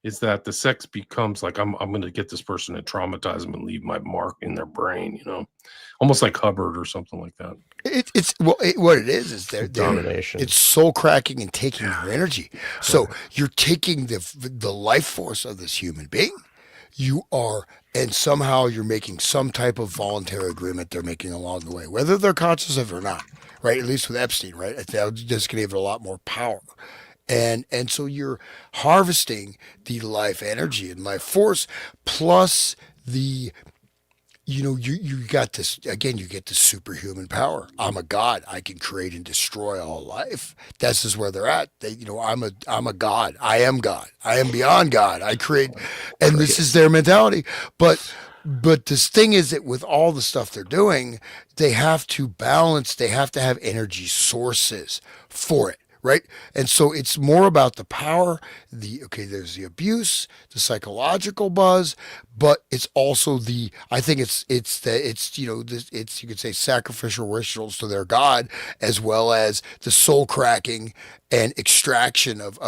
is that the sex becomes like I'm going to get this person and traumatize them and leave my mark in their brain, almost like Hubbard or something like that. What it is they're domination. It's soul cracking and taking your energy. So you're taking the life force of this human being. You are, and somehow you're making some type of voluntary agreement they're making along the way, whether they're conscious of it or not, right? At least with Epstein, right? That just gave it a lot more power. And so you're harvesting the life energy and life force plus the you got this again. You get this superhuman power. I'm a god. I can create and destroy all life. This is where they're at. I'm a god. I am God. I am beyond God. I create, and this is their mentality. But this thing is that with all the stuff they're doing, they have to balance. They have to have energy sources for it. Right. And so it's more about the power, there's the abuse, the psychological buzz, but it's also I think you could say sacrificial rituals to their God, as well as the soul cracking and extraction of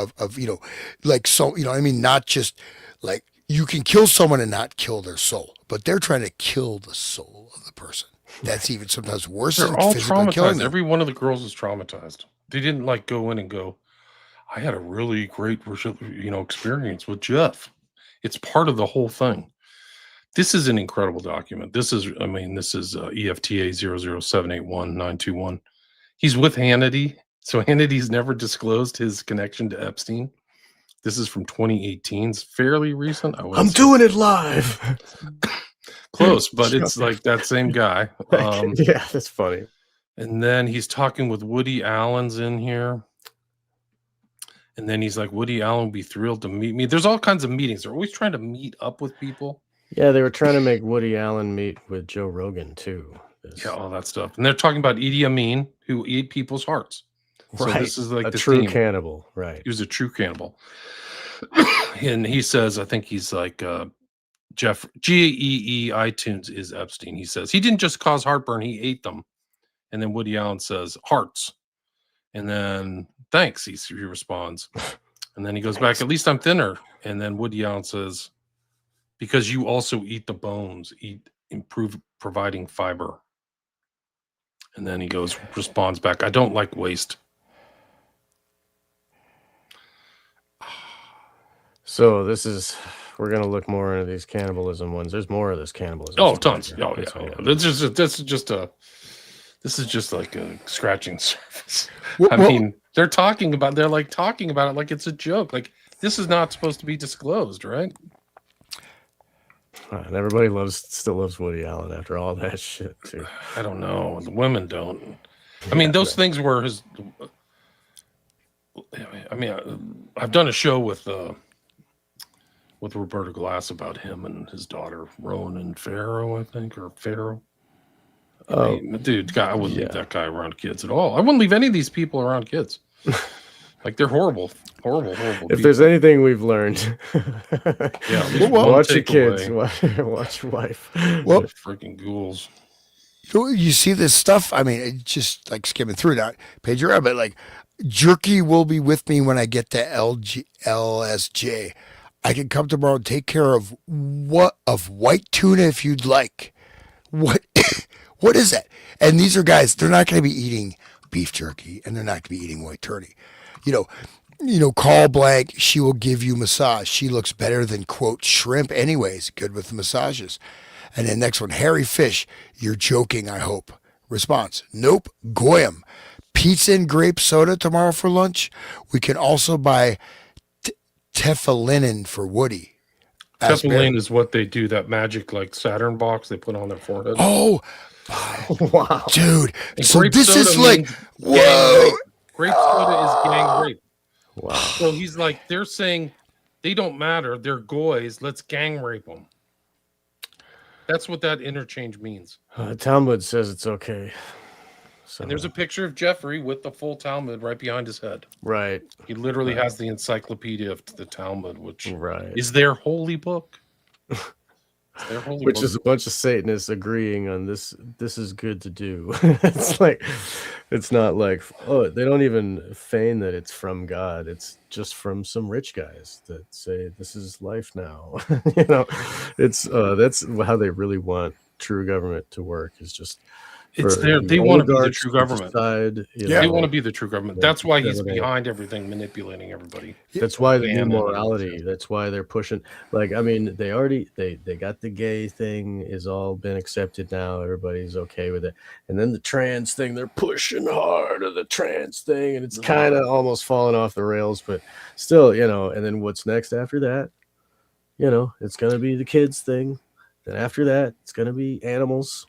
not just like you can kill someone and not kill their soul, but they're trying to kill the soul of the person. That's even sometimes worse than all physically killing them. Every one of the girls is traumatized. They didn't like go in and go, I had a really great, experience with Jeff. It's part of the whole thing. This is an incredible document. This is EFTA 00781-921. He's with Hannity. So Hannity's never disclosed his connection to Epstein. This is from 2018. It's fairly recent. I'm doing it live. Close, but it's like that same guy. Yeah, that's funny. And then he's talking with Woody Allen's in here. And then he's like, Woody Allen would be thrilled to meet me. There's all kinds of meetings. They're always trying to meet up with people. Yeah, they were trying to make Woody Allen meet with Joe Rogan, too. Yeah, all that stuff. And they're talking about Idi Amin, who ate people's hearts. So right. This is like a the true theme. Cannibal, right. He was a true cannibal. And he says, I think he's like... Jeff GEE iTunes is Epstein. He says he didn't just cause heartburn, he ate them. And then Woody Allen says hearts. And then thanks, he responds. And then he goes back, at least I'm thinner. And then Woody Allen says, because you also eat the bones, improve providing fiber. And then he responds back, I don't like waste. So we're going to look more into these cannibalism ones. There's more of this cannibalism. Oh, tons. Oh, yeah. This is just like a scratching surface. They're talking about it like it's a joke. Like this is not supposed to be disclosed, right? And everybody still loves Woody Allen after all that shit, too. I don't know. The women don't. I mean, those things were his. I've done a show with Roberta Glass about him and his daughter Ronan Farrow, I think, or Farrow. Oh, dude, I wouldn't leave that guy around kids at all. I wouldn't leave any of these people around kids. Like they're horrible. If there's anything we've learned, watch your kids, watch your wife. Well, freaking ghouls. You see this stuff. I mean, it's just like skimming through that page around, but like jerky will be with me when I get to LSJ. I can come tomorrow and take care of white tuna if you'd like. What is that? And these are guys, they're not going to be eating beef jerky and they're not going to be eating white turkey. Call blank, she will give you massage. She looks better than, quote, shrimp anyways. Good with the massages. And then next one, hairy fish. You're joking, I hope. Response, nope, goyim. Pizza and grape soda tomorrow for lunch. We can also buy tefillin for Woody. Tefillin is what they do, that magic like Saturn box they put on their forehead. Oh, wow. Dude. So this is like, whoa. Grape soda is gang rape. Wow. So he's like, they're saying they don't matter. They're goys. Let's gang rape them. That's what that interchange means. Talmud says it's okay. So. And there's a picture of Jeffrey with the full Talmud right behind his head. Right. He literally has the encyclopedia of the Talmud, which is their holy book. They're holy which book. is a bunch of Satanists agreeing on this. This is good to do. It's like, it's not like, oh, they don't even feign that it's from God. It's just from some rich guys that say this is life now. You know, it's that's how they really want true government to work. Is just It's for there. the They want to be the oligarchs true to government. decide, you Yeah. They know, want to be the true government. yeah, That's why he's yeah. behind everything, manipulating everybody. That's why the new Bannon and morality. That's why they're pushing. Like, I mean, they already they got the gay thing is all been accepted now. Everybody's okay with it. And then the trans thing, they're pushing hard of the trans thing, and it's kind of almost falling off the rails, but still, you know. And then what's next after that? You know, it's gonna be the kids thing. Then after that, it's gonna be animals.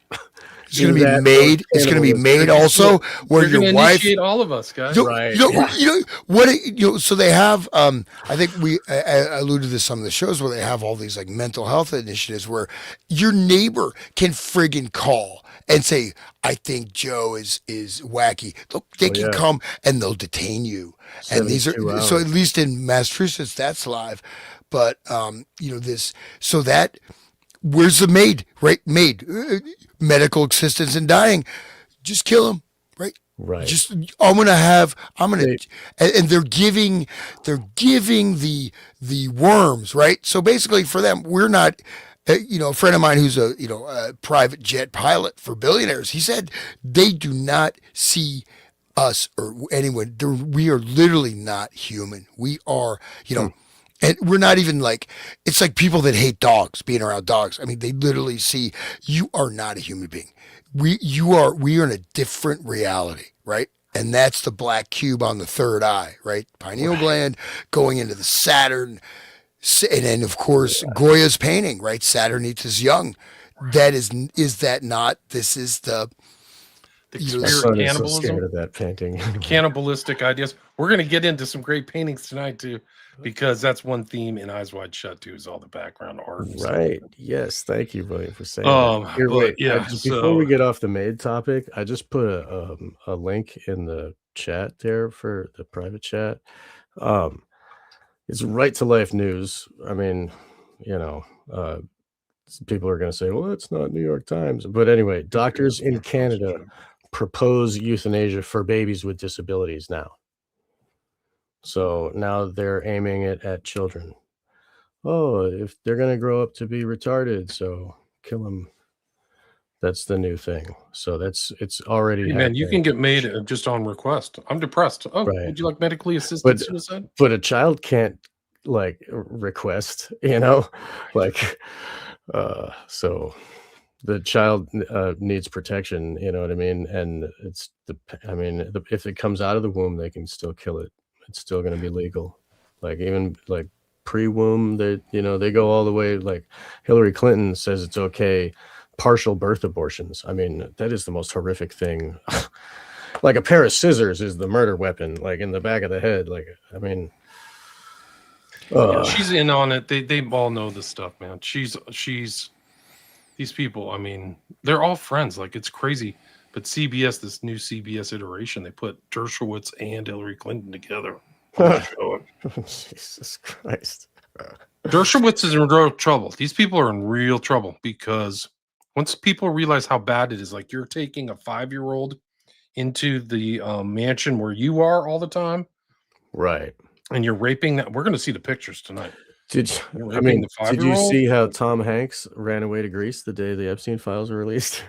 It's going to be made. It's going to be made also where They're your gonna wife. initiate all of us, guys. Right. You know what? So they have. I think I alluded to this some of the shows where they have all these like mental health initiatives where your neighbor can friggin' call and say, "I think Joe is wacky." They can come and they'll detain you. And these are 72 hours. so at least in Massachusetts that's live, but you know this so that. Where's the maid? Right, maid, medical assistance in dying. Just kill him, right? Right. Just I'm gonna, and they're giving the worms, right? So basically, for them, we're not. You know, a friend of mine who's a private jet pilot for billionaires. He said they do not see us or anyone. We are literally not human. We are, and we're not even like, it's like people that hate dogs, being around dogs. I mean, they literally see you are not a human being. We are in a different reality, right? And that's the black cube on the third eye, right? Pineal gland going into the Saturn. And then, of course, Goya's painting, right? Saturn eats his young. That is that not? This is the spirit cannibalism. So scared of that painting. Cannibalistic ideas. We're going to get into some great paintings tonight too, because that's one theme in Eyes Wide Shut too, is all the background art. Right. Yes. Thank you, William, for saying that. Here, wait. Before we get off the maid topic, I just put a link in the chat there for the private chat. It's Right to Life News. I mean, people are going to say, well, it's not New York Times. But anyway, doctors in Canada propose euthanasia for babies with disabilities now. So now they're aiming it at children. Oh, if they're going to grow up to be retarded, so kill them. That's the new thing. So it's already. Man, you can get made just on request. I'm depressed. Oh, right. Would you like medically assisted suicide? But a child can't like request, like, so the child needs protection. You know what I mean? And if it comes out of the womb, they can still kill it. It's still going to be legal. Like even like pre-womb, they go all the way. Like Hillary Clinton says it's okay. Partial birth abortions. I mean, that is the most horrific thing. Like a pair of scissors is the murder weapon, like in the back of the head. Like, I mean, she's in on it. They all know this stuff, man. She's these people. I mean, they're all friends. Like, it's crazy. But CBS, this new CBS iteration, they put Dershowitz and Hillary Clinton together. Jesus Christ. Dershowitz is in real trouble. These people are in real trouble because once people realize how bad it is, like you're taking a 5-year-old into the mansion where you are all the time, right? And you're raping that. We're going to see the pictures tonight. Did you see how Tom Hanks ran away to Greece the day the Epstein files were released?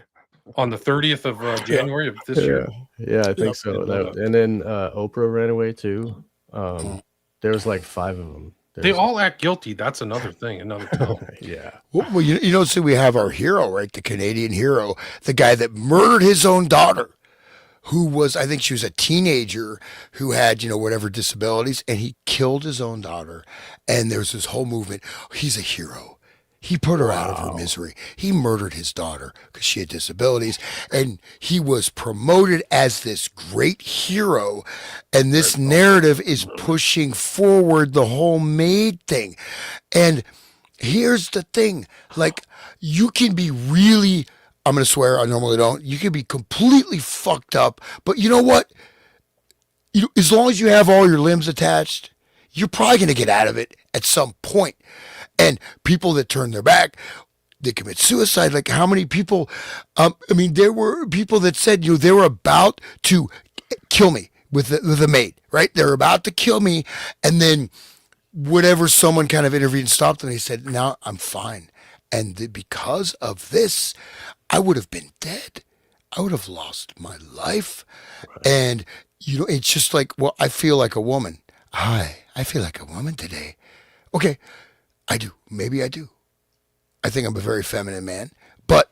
On the 30th of January of this year? Yeah, I think so. And then Oprah ran away too. There was like 5 of them. They all act guilty. That's another thing. Another tell. Yeah. Well, so we have our hero, right? The Canadian hero, the guy that murdered his own daughter, who was, I think she was a teenager who had, whatever disabilities, and he killed his own daughter. And there's this whole movement. He's a hero. He put her out of her misery. He murdered his daughter because she had disabilities, and he was promoted as this great hero. And this narrative is pushing forward the whole maid thing. And here's the thing, like, you can be really, I'm going to swear, I normally don't. You can be completely fucked up, but you know what? As long as you have all your limbs attached, you're probably going to get out of it at some point. And people that turn their back, they commit suicide. Like how many people, I mean, there were people that said, they were about to kill me with a mate, right? They're about to kill me. And then whatever, someone kind of intervened and stopped them. He said, "Now I'm fine." And because of this, I would have been dead. I would have lost my life. Right. And, it's just like, well, I feel like a woman. Hi, I feel like a woman today. Okay, I do. Maybe I do. I think I'm a very feminine man. But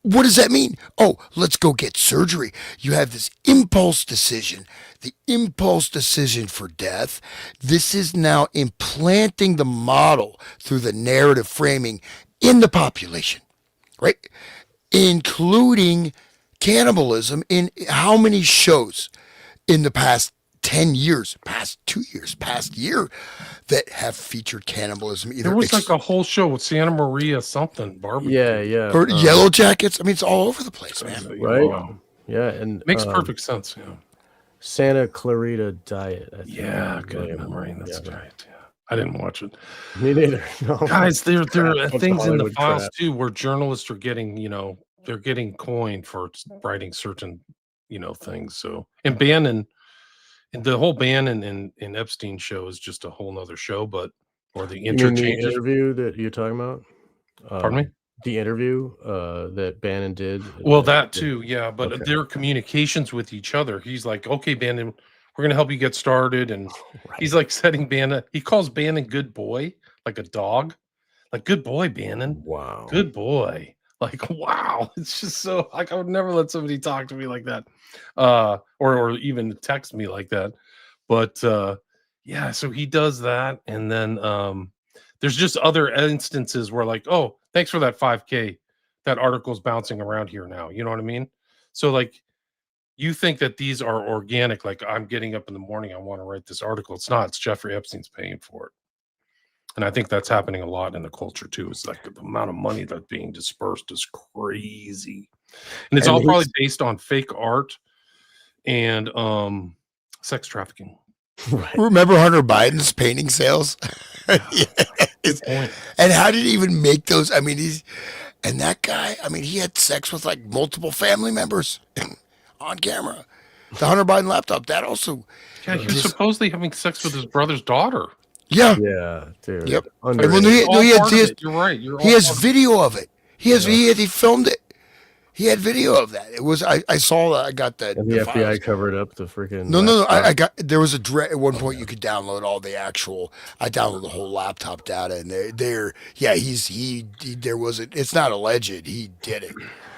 what does that mean? Oh, let's go get surgery. You have this impulse decision, the impulse decision for death. This is now implanting the model through the narrative framing in the population, right? Including cannibalism in how many shows in the past 10 years, past 2 years, past year that have featured cannibalism. Either There was like a whole show with Santa Maria something barbecue. Yeah. or Yellow Jackets. I mean, it's all over the place, man. Right. Wow. Yeah. And Makes perfect sense. Yeah. Santa Clarita Diet. I think. Yeah. Good memory. That's right. Yeah. I didn't watch it. Me neither. No. Guys, there are Of things in the Hollywood files crap. too where journalists are getting, they're getting coined for writing certain, things. So, and Bannon, and the whole Bannon and Epstein show is just a whole nother show, or the You mean the interchanges. interview that you're talking about? Pardon me? The interview that Bannon did. Well, that too, yeah. But Okay. their communications with each other. He's like, "Okay, Bannon, we're gonna help you get started," and Right. he's like setting Bannon. He calls Bannon "good boy," like a dog, like "good boy, Bannon, Wow. good boy." Like, wow, it's just so like I would never let somebody talk to me like that, or even text me like that. But yeah, so he does that, and then there's just other instances where like, oh, thanks for that 5K. That article's bouncing around here now. You know what I mean? So like, you think that these are organic? Like, I'm getting up in the morning, I want to write this article. It's not. It's Jeffrey Epstein's paying for it. And I think that's happening a lot in the culture too. It's like the amount of money that's being dispersed is crazy. And it's And all probably he's- based on fake art and sex trafficking. Right. Remember Hunter Biden's painting sales? Good point. And how did he even make those? I mean, and that guy, I mean, he had sex with like multiple family members on camera. The Hunter Biden laptop, that also. Yeah, he was supposedly having sex with his brother's daughter. Yeah. Yeah, dude. Yep. Underage. And when he has, You're right. he has video of it. He filmed it. He had video of that. It was I saw that. I got that. And the FBI files. covered up the freaking. No. I got there was at one point you could download all the actual. I downloaded the whole laptop data, and there. Yeah, he there wasn't. It's not alleged. He did it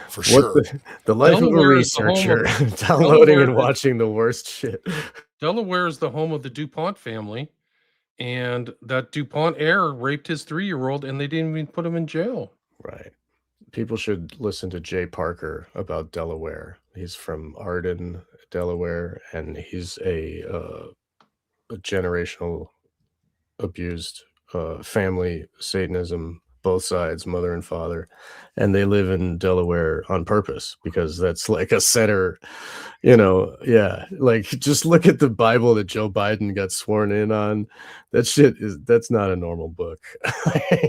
for sure. The life Delaware of a is the home researcher, of- downloading Delaware and is- watching the worst shit. Delaware is the home of the DuPont family, and that DuPont heir raped his 3-year-old, and they didn't even put him in jail. Right. People should listen to Jay Parker about Delaware. He's from Arden, Delaware, and he's a generational abused family, Satanism, both sides, mother and father, and they live in Delaware on purpose because that's like a center, yeah, like just look at the Bible that Joe Biden got sworn in on. That's not a normal book.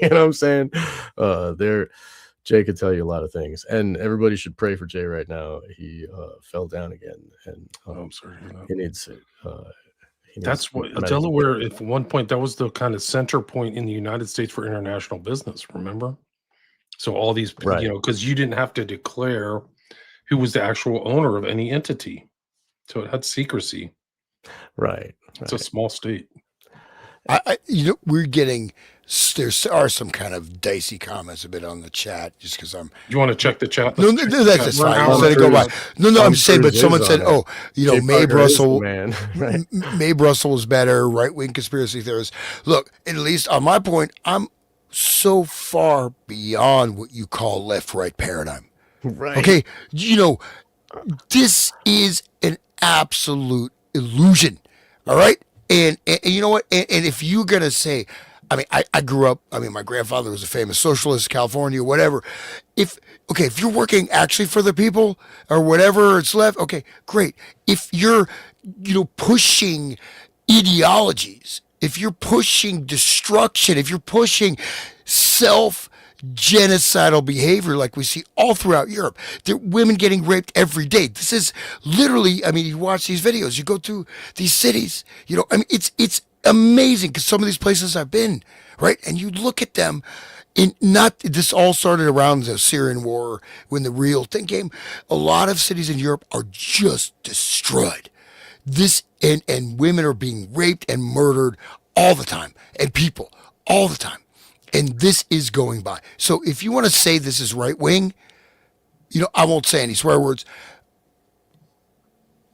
You know what I'm saying? Jay could tell you a lot of things, and everybody should pray for Jay right now. He fell down again, and I'm sorry. to hear that. he needs That's what medical Delaware. care. At one point, that was the kind of center point in the United States for international business. Remember? So all these, Right. because you didn't have to declare who was the actual owner of any entity, so it had secrecy. Right. It's a small state. We're getting. There are some kind of dicey comments a bit on the chat, just because I'm. You want to check the chat? No, Let's check the that's chat. just We're an fine. hour Just let it through. go by. No, Tom I'm saying, but Cruise someone is said, on it. Mae Jay Parker is the Russell, man. Right. Mae Russell was better. Right wing conspiracy theorists. Look, at least on my point, I'm so far beyond what you call left-right paradigm. Right. Okay, this is an absolute illusion. All right, and you know what? And if you're gonna say, I mean, I grew up. I mean, my grandfather was a famous socialist, California, whatever. If you're working actually for the people or whatever it's left, okay, great. If you're, pushing ideologies, if you're pushing destruction, if you're pushing self, genocidal behavior like we see all throughout Europe. There are women getting raped every day. This is literally, I mean, you watch these videos, you go through these cities, you know, I mean, it's amazing because some of these places I've been, right? And you look at them, in not this all started around the Syrian war when the real thing came. A lot of cities in Europe are just destroyed. This and women are being raped and murdered all the time, and people all the time. And this is going by. So if you want to say this is right wing, you know, I won't say any swear words.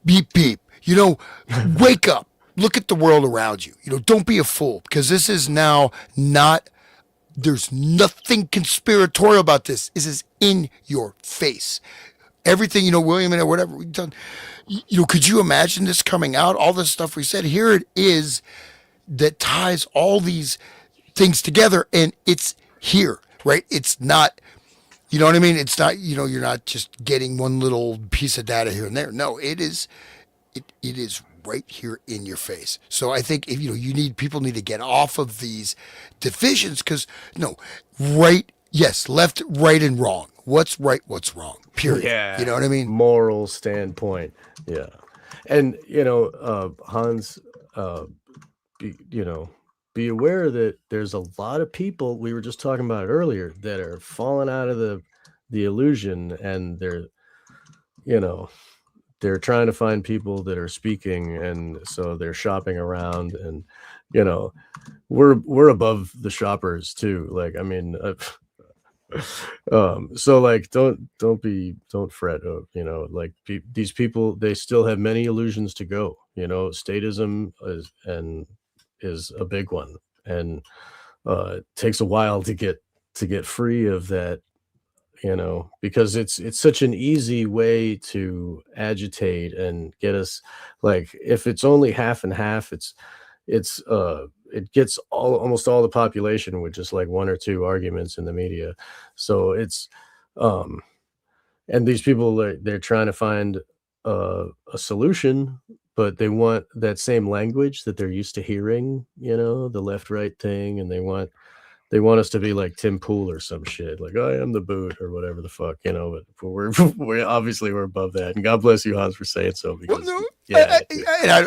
Beep beep. You know, wake up. Look at the world around you. You know, don't be a fool, because this is now not. There's nothing conspiratorial about this. This is in your face. Everything, you know, William and whatever we've done. You know, could you imagine this coming out? All this stuff we said. Here it is that ties all these things together, and it's here, right? It's not, you know what I mean? It's not, you know, you're not just getting one little piece of data here and there. No, it is right here in your face. So I think if, you know, people need to get off of these divisions, because no, right, yes, left, right, and wrong. What's right, what's wrong, period. Yeah. You know what I mean? Moral standpoint. Yeah. And, you know, Hans, be aware that there's a lot of people, we were just talking about it earlier, that are falling out of the illusion, and they're, you know, they're trying to find people that are speaking, and so they're shopping around, and, you know, we're above the shoppers too. Like, I mean, so like, don't fret, you know, like these people, they still have many illusions to go, you know. Statism is a big one, and it takes a while to get free of that, you know, because it's such an easy way to agitate and get us. Like, if it's only half and half, it gets almost all the population with just like one or two arguments in the media. So it's and these people, they're trying to find a solution, but they want that same language that they're used to hearing, you know, the left right thing, and they want us to be like Tim Pool or some shit, like I am the boot or whatever the fuck, you know. But we're obviously we're above that, and God bless you, Hans, for saying so. Because Well, no, yeah,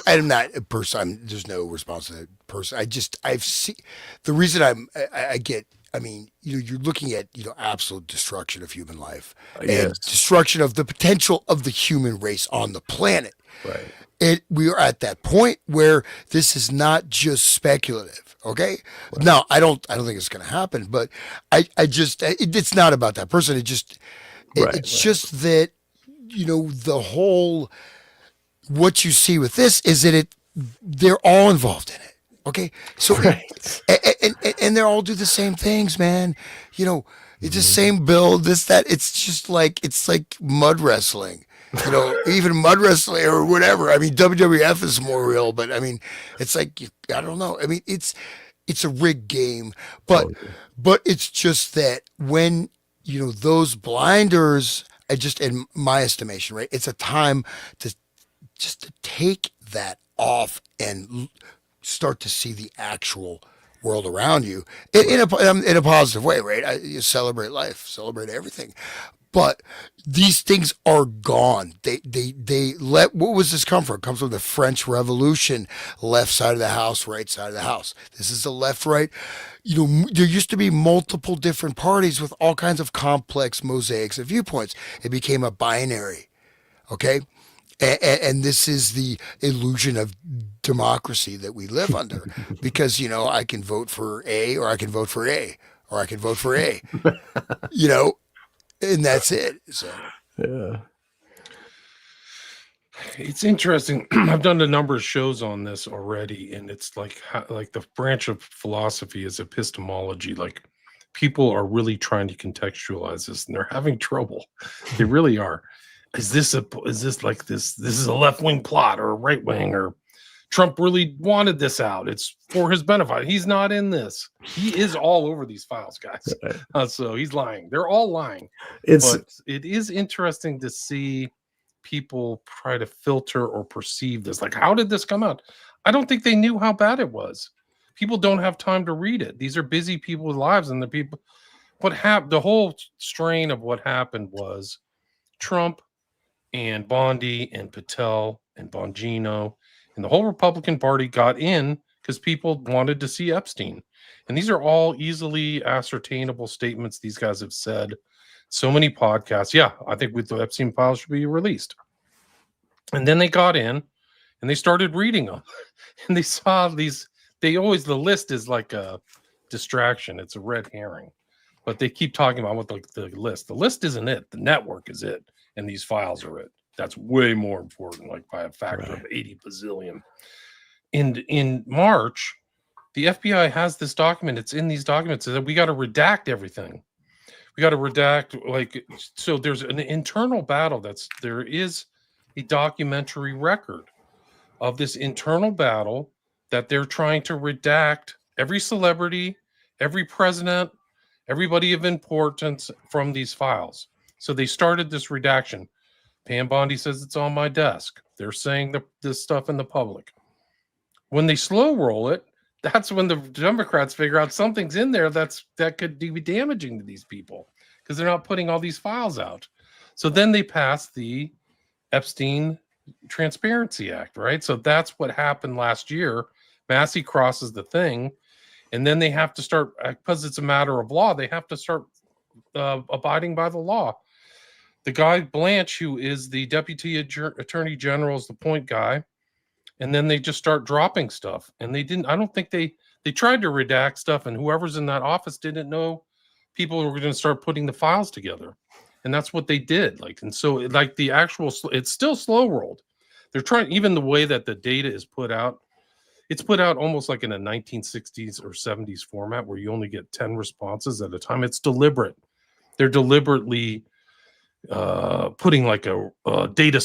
I'm not a person. There's no response to that person. I've seen the reason I get. I mean, you know, you're looking at, you know, absolute destruction of human life and yes, destruction of the potential of the human race on the planet. right, We are at that point where this is not just speculative. Okay. right, Now, I don't think it's going to happen, but it's not about that person. It's right, just that, you know, the whole, what you see with this is that they're all involved in it. Okay. So, right. and they all do the same things, man. You know, it's the same build, this, that. It's like mud wrestling. You know, even mud wrestling or whatever. I mean, WWF is more real, but I mean, it's like, I don't know. I mean, it's a rigged game, but it's just that when, you know, those blinders, in my estimation, right, it's a time to just to take that off and start to see the actual world around you in a positive way, right? You celebrate life, celebrate everything. But these things are gone. They let, what was this come from? It comes from the French Revolution, left side of the house, right side of the house. This is the left, right. You know, there used to be multiple different parties with all kinds of complex mosaics of viewpoints. It became a binary. Okay. And this is the illusion of democracy that we live under, because, you know, I can vote for A, or I can vote for A, or I can vote for A, you know, and that's it. So Yeah. It's interesting. I've done a number of shows on this already, and it's like the branch of philosophy is epistemology. Like, people are really trying to contextualize this, and they're having trouble. They really are. Is this like this? This is a left wing plot or a right wing, or Trump really wanted this out? It's for his benefit. He's not in this. He is all over these files, guys. So he's lying. They're all lying. But it is interesting to see people try to filter or perceive this. Like, how did this come out? I don't think they knew how bad it was. People don't have time to read it. These are busy people with lives, and the what happened, the whole strain of what happened was Trump and Bondi and Patel and Bongino and the whole Republican Party got in because people wanted to see Epstein. And these are all easily ascertainable statements these guys have said. So many podcasts. Yeah, I think the Epstein files should be released. And then they got in and they started reading them. And they saw these, the list is like a distraction. It's a red herring. But they keep talking about what the list. The list isn't it. The network is it. And these files are it. That's way more important, like by a factor of 80 bazillion. In March, the FBI has this document. It's in these documents that we got to redact everything. We got to redact, like, so there's an internal battle there is a documentary record of this internal battle that they're trying to redact every celebrity, every president, everybody of importance from these files. So they started this redaction. Pam Bondi says it's on my desk. They're saying this stuff in the public. When they slow roll it, that's when the Democrats figure out something's in there that could be damaging to these people because they're not putting all these files out. So then they pass the Epstein Transparency Act, right? So that's what happened last year. Massey crosses the thing, and then they have to start, because it's a matter of law, they have to start abiding by the law. The guy Blanche, who is the Deputy Attorney General, is the point guy. And then they just start dropping stuff. And they didn't, I don't think they tried to redact stuff, and whoever's in that office didn't know people were going to start putting the files together. And that's what they did. Like, and so like the actual, it's still slow rolled. They're trying, even the way that the data is put out, it's put out almost like in a 1960s or 70s format where you only get 10 responses at a time. It's deliberate. They're deliberately putting like a data,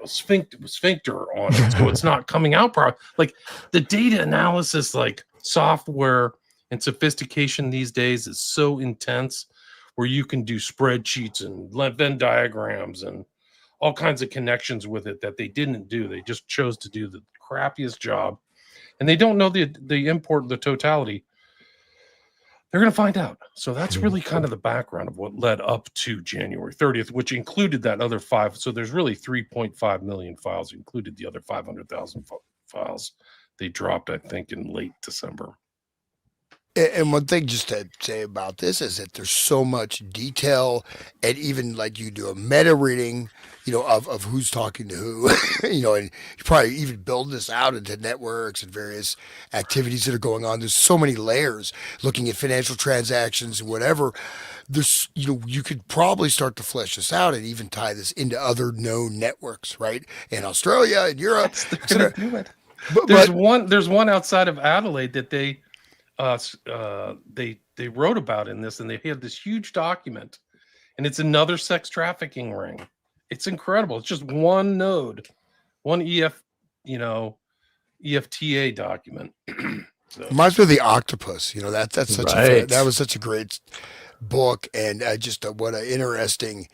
sphincter on it, so it's not coming out properly. Like the data analysis, like software and sophistication these days is so intense, where you can do spreadsheets and Venn diagrams and all kinds of connections with it that they didn't do. They just chose to do the crappiest job, and they don't know the import, the totality. They're going to find out. So that's really kind of the background of what led up to January 30th, which included that other 5. So there's really 3.5 million files, included the other 500,000 files they dropped, I think, in late December. And one thing just to say about this is that there's so much detail, and even like you do a meta reading, of who's talking to who, and you probably even build this out into networks and various activities that are going on. There's so many layers looking at financial transactions and whatever. There's, you could probably start to flesh this out and even tie this into other known networks, right? In Australia, in Europe. They're gonna do it. There's one outside of Adelaide that they wrote about in this, and they had this huge document, and it's another sex trafficking ring. It's incredible. It's just one node, one EFTA document. So. Reminds me of the octopus. That's such that was such a great book, and just what an interesting,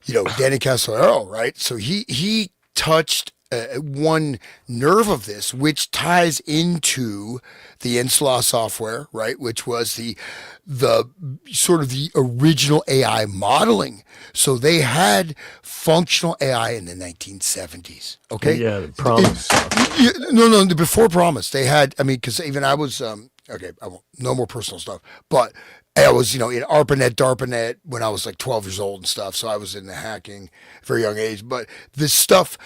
Danny Casolaro, right? So he touched one nerve of this, which ties into the NSLAW software, right? Which was the sort of the original AI modeling. So they had functional AI in the 1970s. Okay. Yeah. The Promise. No, before Promise, they had, because even I was, okay, I won't, no more personal stuff, but I was, in ARPANET, DARPANET when I was like 12 years old and stuff. So I was in the hacking at a very young age, but this stuff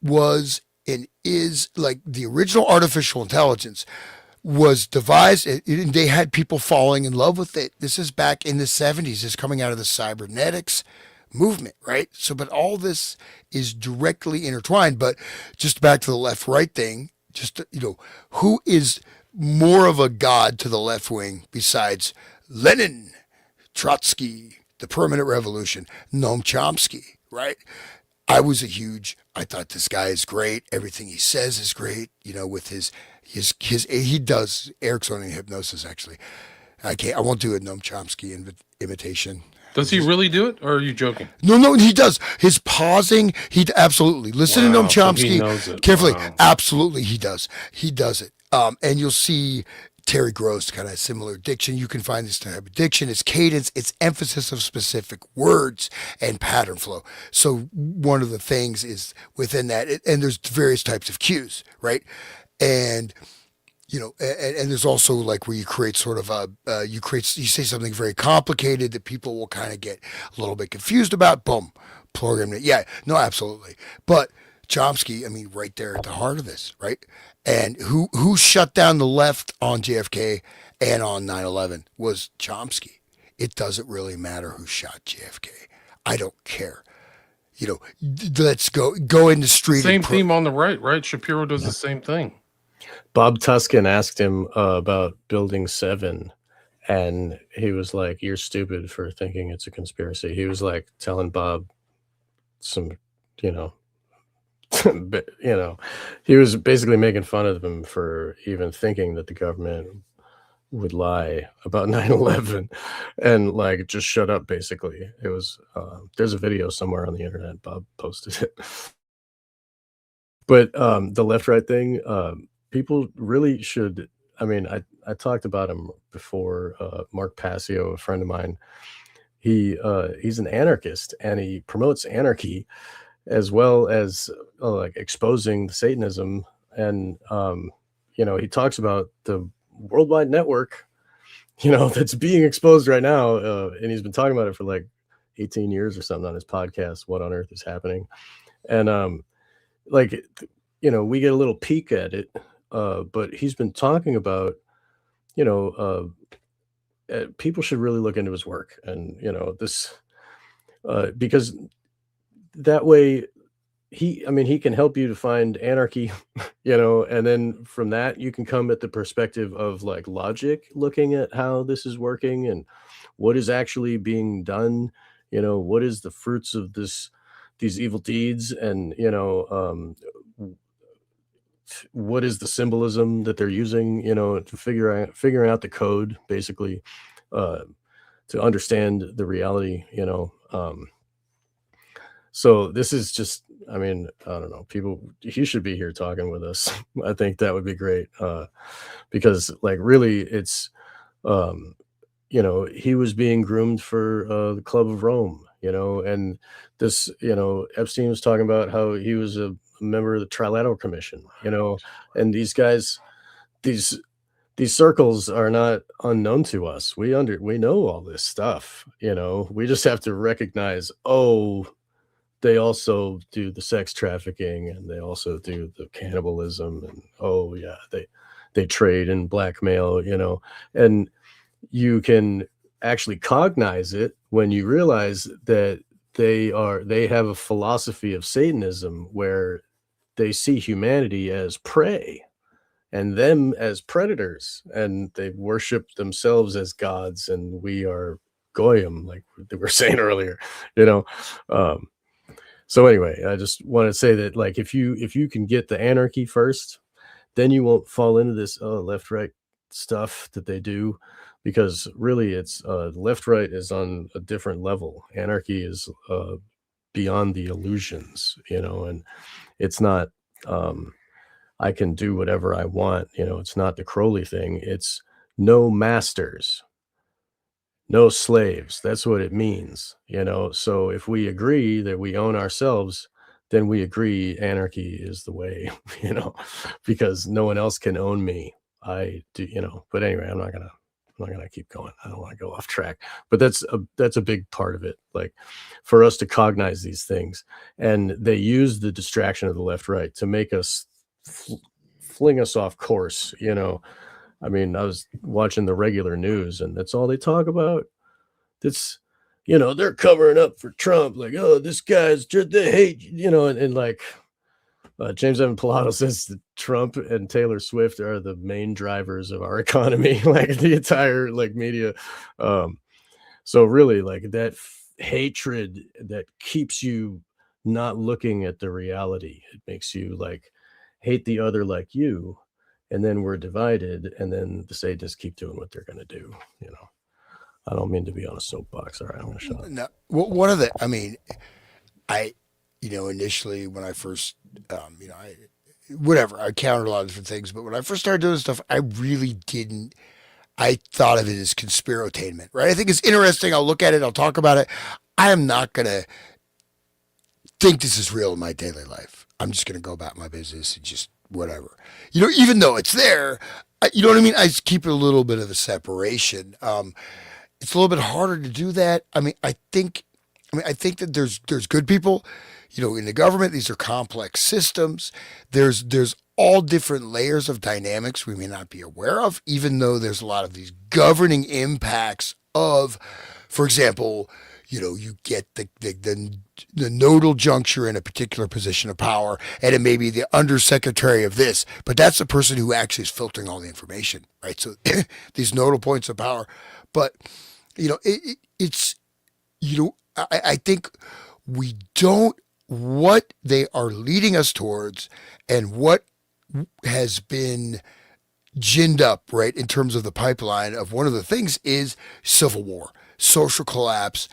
was and is like the original artificial intelligence was devised, and they had people falling in love with it. This is back in the 70s. It's coming out of the cybernetics movement, right? So, but all this is directly intertwined. But just back to the left-right thing, just, who is more of a god to the left wing besides Lenin, Trotsky, the Permanent Revolution, Noam Chomsky, right? I thought this guy is great. Everything he says is great, with he does Ericksonian hypnosis, actually. I won't do a Noam Chomsky imitation. Does he really do it, or are you joking? No, he does. His pausing, he absolutely. Listen to Noam Chomsky carefully. Wow. Absolutely, he does. He does it. And you'll see Terry Gross kind of similar diction. You can find this type of diction. It's cadence, it's emphasis of specific words and pattern flow. So one of the things is within that, and there's various types of cues, right? And and there's also like where you create sort of you say something very complicated that people will kind of get a little bit confused about. Boom, program it. Yeah, no, absolutely. But Chomsky, I mean, right there at the heart of this, right? And who shut down the left on JFK and on 9/11 was Chomsky. It doesn't really matter who shot JFK. I don't care. Let's go in the street. Same theme on the right? Shapiro does the same thing. Bob Tuskin asked him about Building 7, and he was like, "You're stupid for thinking it's a conspiracy." He was like telling Bob some, he was basically making fun of him for even thinking that the government would lie about 9/11 and like just shut up. Basically, it was there's a video somewhere on the internet. Bob posted it. But the left-right thing, people really should. I mean, I talked about him before. Mark Passio, a friend of mine, he's an anarchist and he promotes anarchy as well as like exposing Satanism. And he talks about the worldwide network, that's being exposed right now, and he's been talking about it for like 18 years or something on his podcast, What on Earth is Happening. And we get a little peek at it, but he's been talking about, people should really look into his work, and this, because that way he can help you to find anarchy, and then from that you can come at the perspective of like logic, looking at how this is working and what is actually being done, what is the fruits of these evil deeds, and what is the symbolism that they're using, to figuring out the code, basically, to understand the reality, so this is just, I mean, I don't know, he should be here talking with us. I think that would be great, because like really it's, he was being groomed for the Club of Rome, and this, Epstein was talking about how he was a member of the Trilateral Commission, and these guys, these circles are not unknown to us. We know all this stuff, we just have to recognize, they also do the sex trafficking and they also do the cannibalism, and they trade and blackmail, and you can actually cognize it when you realize that they have a philosophy of Satanism where they see humanity as prey and them as predators, and they worship themselves as gods, and we are goyim, like we were saying earlier, so anyway, I just want to say that like if you can get the anarchy first, then you won't fall into this left right stuff that they do, because really it's left right is on a different level. Anarchy is beyond the illusions, and it's not I can do whatever I want, it's not the Crowley thing. It's no masters, no slaves. That's what it means, so if we agree that we own ourselves, then we agree anarchy is the way, because no one else can own me. I do, but anyway, I'm not gonna keep going. I don't want to go off track, but that's a big part of it, like for us to cognize these things. And they use the distraction of the left right to make us fling us off course. I mean, I was watching the regular news and that's all they talk about. That's, they're covering up for Trump. Like, this guy's just, they hate, and like James Evan Pilato says that Trump and Taylor Swift are the main drivers of our economy, like the entire like media. So really like that hatred that keeps you not looking at the reality. It makes you like hate the other like you. And then we're divided, and then the Satanists keep doing what they're going to do. I don't mean to be on a soapbox. All right, I'm going to shut up. No, one of the, I mean, I, initially when I first, whatever. I counted a lot of different things, but when I first started doing stuff, I really didn't. I thought of it as conspirotainment, right? I think it's interesting. I'll look at it. I'll talk about it. I am not going to think this is real in my daily life. I'm just going to go about my business and just whatever. Even though it's there, you know what I mean? I just keep a little bit of a separation. It's a little bit harder to do that. I think that there's good people, in the government. These are complex systems. There's all different layers of dynamics we may not be aware of, even though there's a lot of these governing impacts of, for example, you get the nodal juncture in a particular position of power, and it may be the undersecretary of this, but that's the person who actually is filtering all the information, right? So these nodal points of power, but it's I think we don't what they are leading us towards and what has been ginned up, right, in terms of the pipeline of one of the things is civil war, social collapse,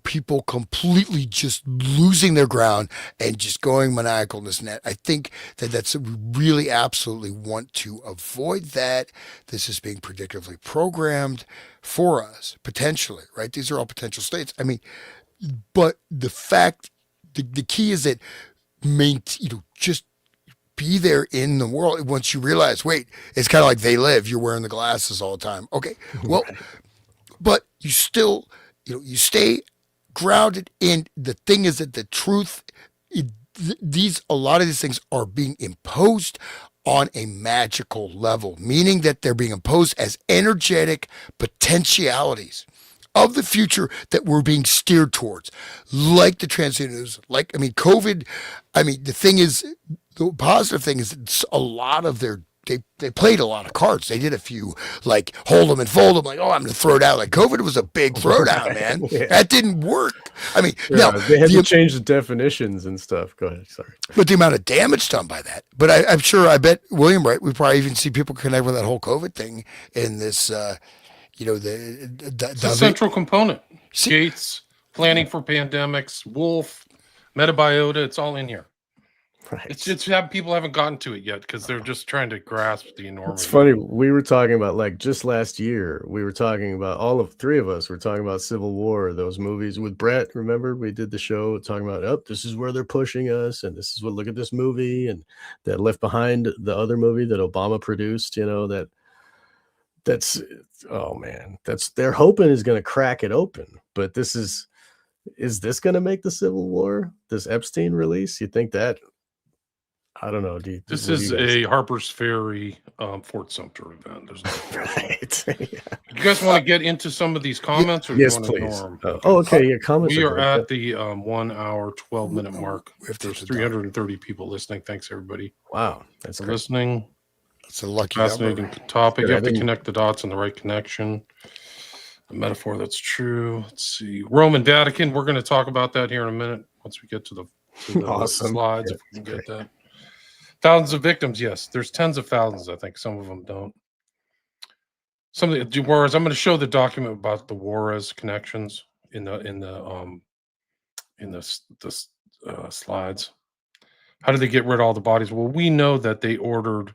people completely just losing their ground and just going maniacal in this net. I think that's we really absolutely want to avoid that. This is being predictively programmed for us, potentially, right? These are all potential states. I mean, but the fact, the key is that just be there in the world. Once you realize, wait, it's kind of like They Live. You're wearing the glasses all the time. Okay, well, but you still, you stay grounded in the thing is that the truth, a lot of these things are being imposed on a magical level, meaning that they're being imposed as energetic potentialities of the future that we're being steered towards, like the transhumanists, COVID. The thing is, the positive thing is it's a lot of they played a lot of cards. They did a few like hold them and fold them. Like, oh, I'm going to throw it out. Like COVID was a big throwdown, man. Yeah. That didn't work. Now they had to change the definitions and stuff. Go ahead. Sorry. But the amount of damage done by that. But I bet William, right? We probably even see people connect with that whole COVID thing in this. The central component. Gates, planning for pandemics, Wolf, metabiota. It's all in here. Right. It's people haven't gotten to it yet because they're just trying to grasp the enormity. It's funny. We were talking about just last year. We were talking about three of us were talking about Civil War, those movies with Brett. Remember, we did the show talking about this is where they're pushing us, and this is what look at this movie and that Left Behind, the other movie that Obama produced. That's oh man, they're hoping is going to crack it open. But is this going to make the Civil War? This Epstein release? You think that? I don't know. This is a Harper's Ferry Fort Sumter event. There's no right. Yeah. You guys want to get into some of these comments? Or yes, do you want please. To ignore them? Okay. Your comments. We are at the 1 hour, 12-minute mark. There's 330 people listening. Thanks, everybody. Wow. That's for listening. That's a lucky fascinating number. Topic. You have to connect the dots in the right connection. A metaphor that's true. Let's see. Roman Vatican. We're going to talk about that here in a minute once we get to the awesome. Slides. Yeah, if we can get that. Thousands of victims. Yes, there's tens of thousands. I think some of them don't. Some of the Juarez. I'm going to show the document about the Juarez connections in the slides. How did they get rid of all the bodies? Well, we know that they ordered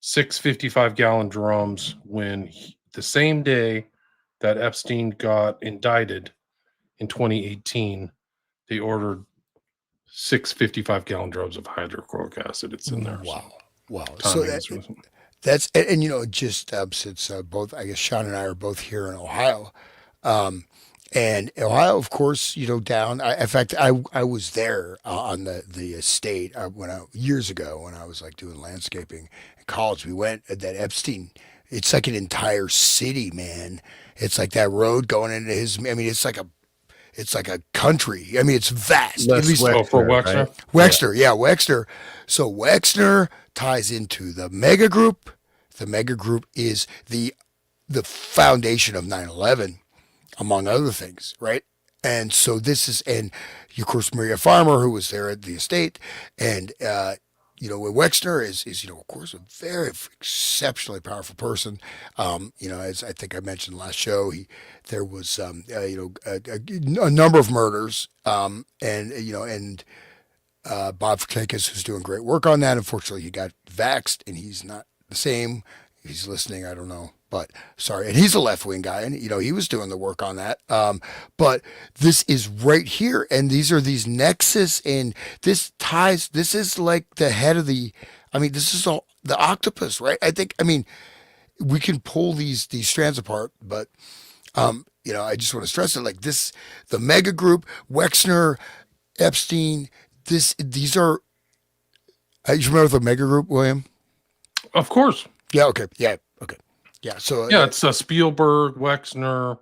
6 55-gallon drums the same day that Epstein got indicted in 2018. They ordered 6 55-gallon drums of hydrochloric acid. It's in there. Wow. So that's just since both, I guess Sean and I are both here in Ohio, and Ohio, of course, down. In fact, I was there on the estate years ago when I was like doing landscaping in college. We went at that Epstein. It's like an entire city, man. It's like that road going into his. It's like a country. It's vast. At least for Wexner. Right? Wexner, yeah, Wexner. So Wexner ties into the mega group. The mega group is the foundation of 9/11, among other things, right? And so this is, and of course Maria Farmer, who was there at the estate, and Wexner is of course a very exceptionally powerful person. As I think I mentioned last show, there was a number of murders, and Bob Fakakis, who's doing great work on that. Unfortunately, he got vaxxed, and he's not the same. He's listening, I don't know, but sorry. And he's a left wing guy, and he was doing the work on that. But this is right here, and these are these nexus, and this ties. This is like the head of the. I mean, this is all the octopus, right? I think. I mean, we can pull these strands apart, but I just want to stress it like this: the mega group, Wexner, Epstein. These are. You remember the mega group, William? Of course. Yeah. Okay. Yeah. Okay. Yeah. So it's Spielberg, Wexner,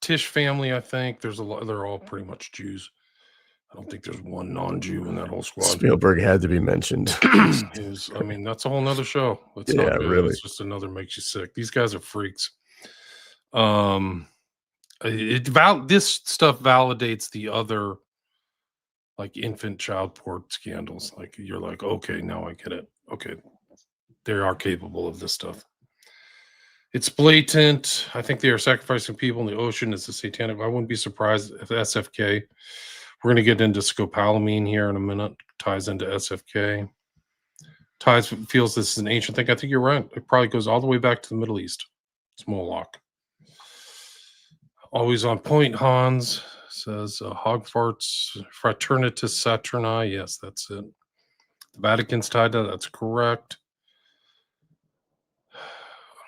Tisch family. I think there's a lot. They're all pretty much Jews. I don't think there's one non-Jew in that whole squad. Spielberg had to be mentioned. I mean, that's a whole nother show. It's not good. Really. It's just another makes you sick. These guys are freaks. This stuff validates the other, like infant child porn scandals. Like you're like, okay, now I get it. Okay, they are capable of this stuff. It's blatant. I think they are sacrificing people in the ocean as a satanic. I wouldn't be surprised if SFK. We're going to get into scopolamine here in a minute. Ties into SFK. Feels this is an ancient thing. I think you're right. It probably goes all the way back to the Middle East. It's Moloch. Always on point, Hans says hog farts, fraternitas Saturni. Yes, that's it. The Vatican's tied to that. That's correct. I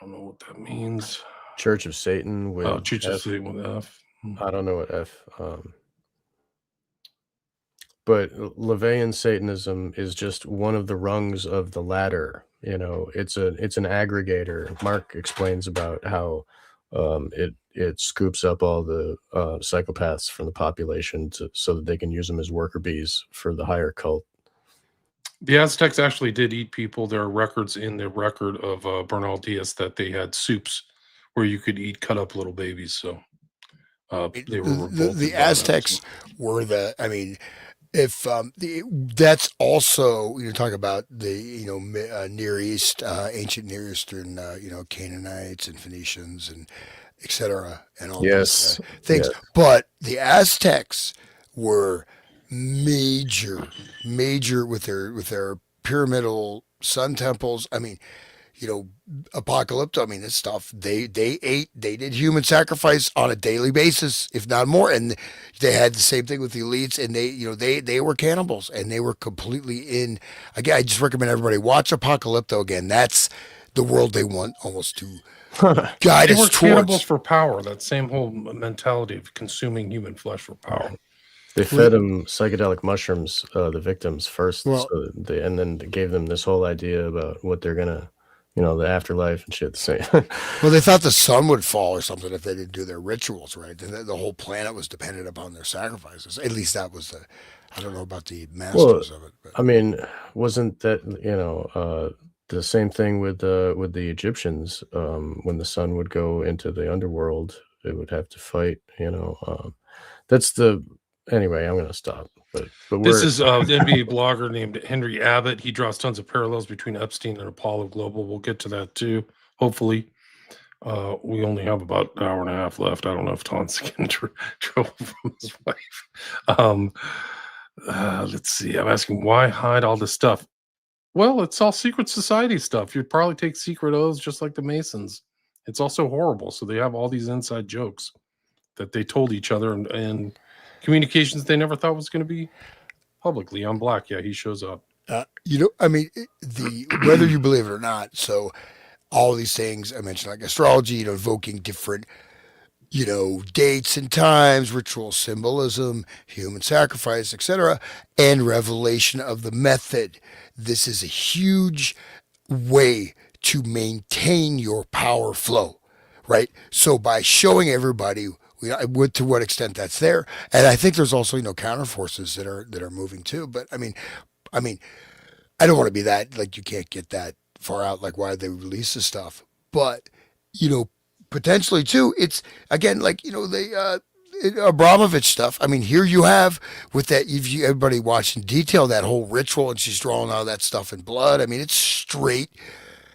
don't know what that means. Church of Satan with Church of Satan with F. I don't know what F. But LaVeyan Satanism is just one of the rungs of the ladder. It's an aggregator. Mark explains about how it scoops up all the psychopaths from the population so that they can use them as worker bees for the higher cult. The Aztecs actually did eat people. There are records in the record of Bernal Diaz that they had soups where you could eat cut up little babies. So they were the Aztecs were the. I mean, if that's also talk about the Near East, ancient Near Eastern Canaanites and Phoenicians and etc. and all these things. Yes. But the Aztecs were major with their pyramidal sun temples. I mean, Apocalypto. I mean, this stuff they did human sacrifice on a daily basis, if not more. And they had the same thing with the elites, and they were cannibals, and they were completely in. Again, I just recommend everybody watch Apocalypto again. That's the world they want almost to guide us towards. Cannibals for power. That same whole mentality of consuming human flesh for power. They fed them psychedelic mushrooms, the victims first, and then gave them this whole idea about what they're gonna. The afterlife and shit. Well, they thought the sun would fall or something if they didn't do their rituals right. The whole planet was dependent upon their sacrifices. At least that was I don't know about the masters of it. But. I mean, wasn't that the same thing with the Egyptians? When the sun would go into the underworld, it would have to fight. That's the. Anyway, I'm gonna stop. But this is an NBA blogger named Henry Abbott. He draws tons of parallels between Epstein and Apollo Global. We'll get to that too, hopefully. We only have about an hour and a half left. I don't know if Tom's getting trouble from his wife. Let's see. I'm asking, why hide all this stuff? Well, it's all secret society stuff. You'd probably take secret oaths just like the Masons. It's also horrible. So they have all these inside jokes that they told each other and communications they never thought was going to be publicly on Black. Yeah, he shows up. I mean, whether you believe it or not. So all these things I mentioned, like astrology, evoking different, dates and times, ritual symbolism, human sacrifice, etc., and revelation of the method. This is a huge way to maintain your power flow, right? So by showing everybody to what extent that's there, and I think there's also counter forces that are moving too. But I mean, I don't want to be that like you can't get that far out like why they release this stuff. But potentially too, it's again like the Abramovich stuff. I mean, here you have with that everybody watched in detail that whole ritual, and she's drawing all that stuff in blood. I mean, it's straight,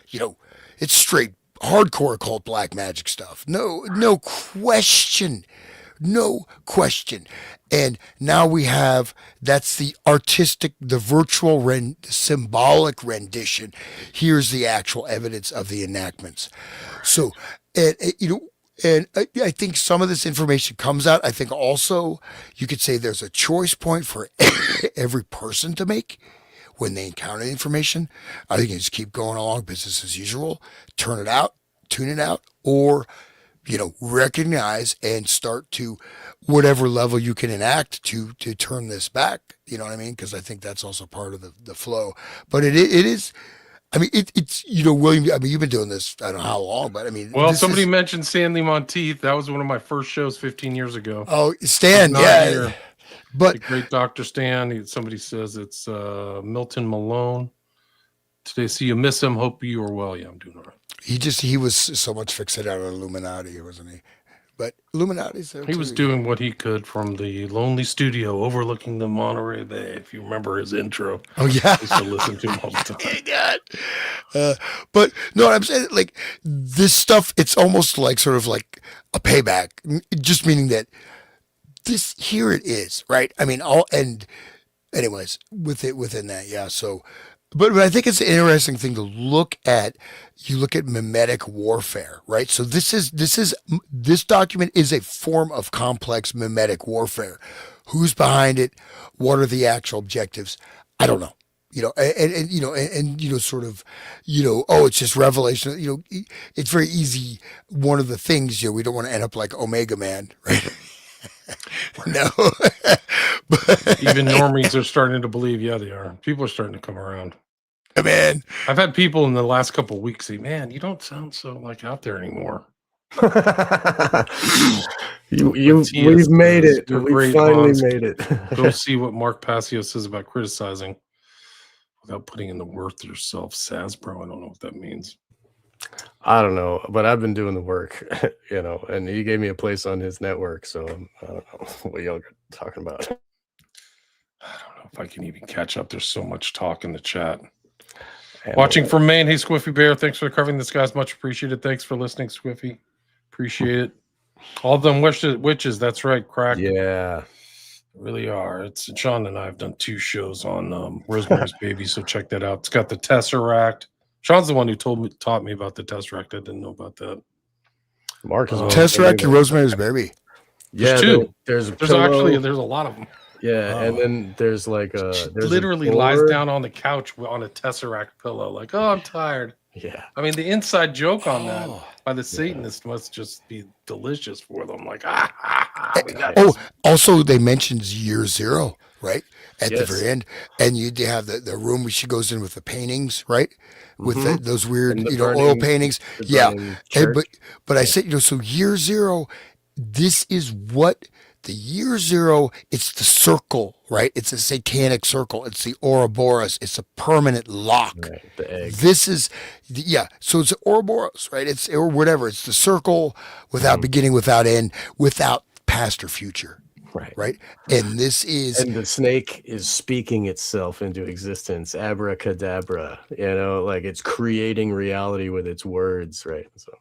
it's straight hardcore occult black magic stuff. No question. no question. And now we have, that's the artistic, the virtual symbolic rendition. Here's the actual evidence of the enactments. So, and I think some of this information comes out. I think also you could say there's a choice point for every person to make when they encounter information. I think you just keep going along, business as usual, turn it out, tune it out, or recognize and start to whatever level you can enact to turn this back. You know what I mean? Because I think that's also part of the flow. But it is. I mean, it's William. I mean, you've been doing this. I don't know how long, but I mean. Well, somebody mentioned Stanley Monteith. That was one of my first shows 15 years ago. Oh, Stan, yeah. Here. But the great Dr. Stan. Somebody says it's Milton Malone. Today, see you miss him. Hope you are well. Yeah, I'm doing all right. He was so much fixated on Illuminati, wasn't he? But Illuminati's there. He was doing what he could from the lonely studio overlooking the Monterey Bay. If you remember his intro. Oh yeah, I used to listen to him all the time. But no, I'm saying like this stuff. It's almost like sort of like a payback, just meaning that this here it is, right? I mean, anyways, within that, yeah. So. But I think it's an interesting thing to look at. You look at mimetic warfare, right? So this document is a form of complex mimetic warfare. Who's behind it? What are the actual objectives? I don't know. Sort of, oh, it's just revelation. It's very easy. One of the things, we don't want to end up like Omega Man, right? No. But even normies are starting to believe, yeah, they are. People are starting to come around. Man, I've had people in the last couple of weeks say, "Man, you don't sound so like out there anymore." We've made it. We finally made it. Go see what Mark Passio says about criticizing without putting in the worth yourself. Sasbro, I don't know what that means. I don't know, but I've been doing the work, and he gave me a place on his network, so I don't know what y'all are talking about. I don't know if I can even catch up. There's so much talk in the chat. Watching from Maine. Hey, Squiffy Bear. Thanks for covering this, guys. Much appreciated. Thanks for listening, Squiffy. Appreciate it. All of them witches. That's right, Crack. Yeah. Really are. It's Sean and I have done 2 shows on Rosemary's Baby, so check that out. It's got the Tesseract. Sean's the one who taught me about the Tesseract. I didn't know about that. Mark is Tesseract and Rosemary's Baby. There's 2. There's a lot of them. Yeah, and then there's like literally lies down on the couch on a Tesseract pillow, like, oh, I'm tired. Yeah. I mean, the inside joke on that by the Satanist must just be delicious for them. Like, also they mentioned year 0, right? At the very end. And you have the room where she goes in with the paintings, right? With those weird, oil paintings. Yeah. But I said, so year 0, this is what the year 0, it's the circle, right? It's a satanic circle. It's the Ouroboros. It's a permanent lock. Right, the egg. This is, so it's Ouroboros, right? It's, or whatever. It's the circle without beginning, without end, without past or future. Right. And this is. And the snake is speaking itself into existence. Abracadabra, like it's creating reality with its words, right? So.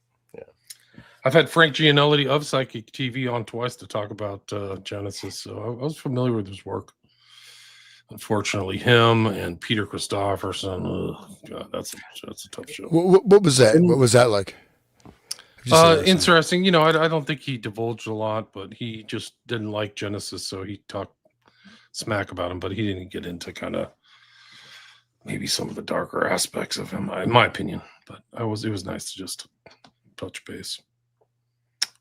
I've had Frank Gianelli of Psychic TV on twice to talk about Genesis, so I was familiar with his work. Unfortunately, him and Peter Christopherson, God, that's a tough show. What was that? What was that like? Interesting. I don't think he divulged a lot, but he just didn't like Genesis, so he talked smack about him, but he didn't get into kind of maybe some of the darker aspects of him, in my opinion. But it was nice to just touch base.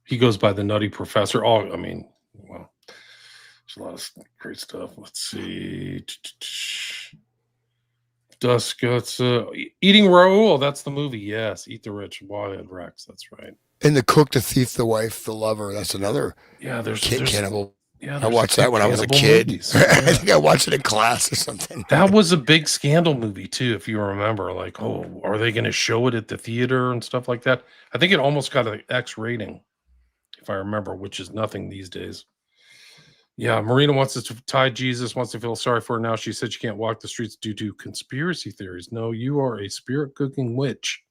He goes by the Nutty Professor. There's a lot of great stuff. Let's see. Dust Guts. Eating Raoul. That's the movie. Yes. Eat the Rich. Wild Rex. That's right. And The Cook, the Thief, the Wife, the Lover. That's another there's cannibal. Yeah, I watched that when I was a kid. I think I watched it in class or something. That was a big scandal movie too, if you remember. Like, are they going to show it at the theater and stuff like that? I think it almost got an X rating, if I remember, which is nothing these days. Yeah, Marina wants us to tie Jesus, wants to feel sorry for her now. She said she can't walk the streets due to conspiracy theories. No, you are a spirit cooking witch.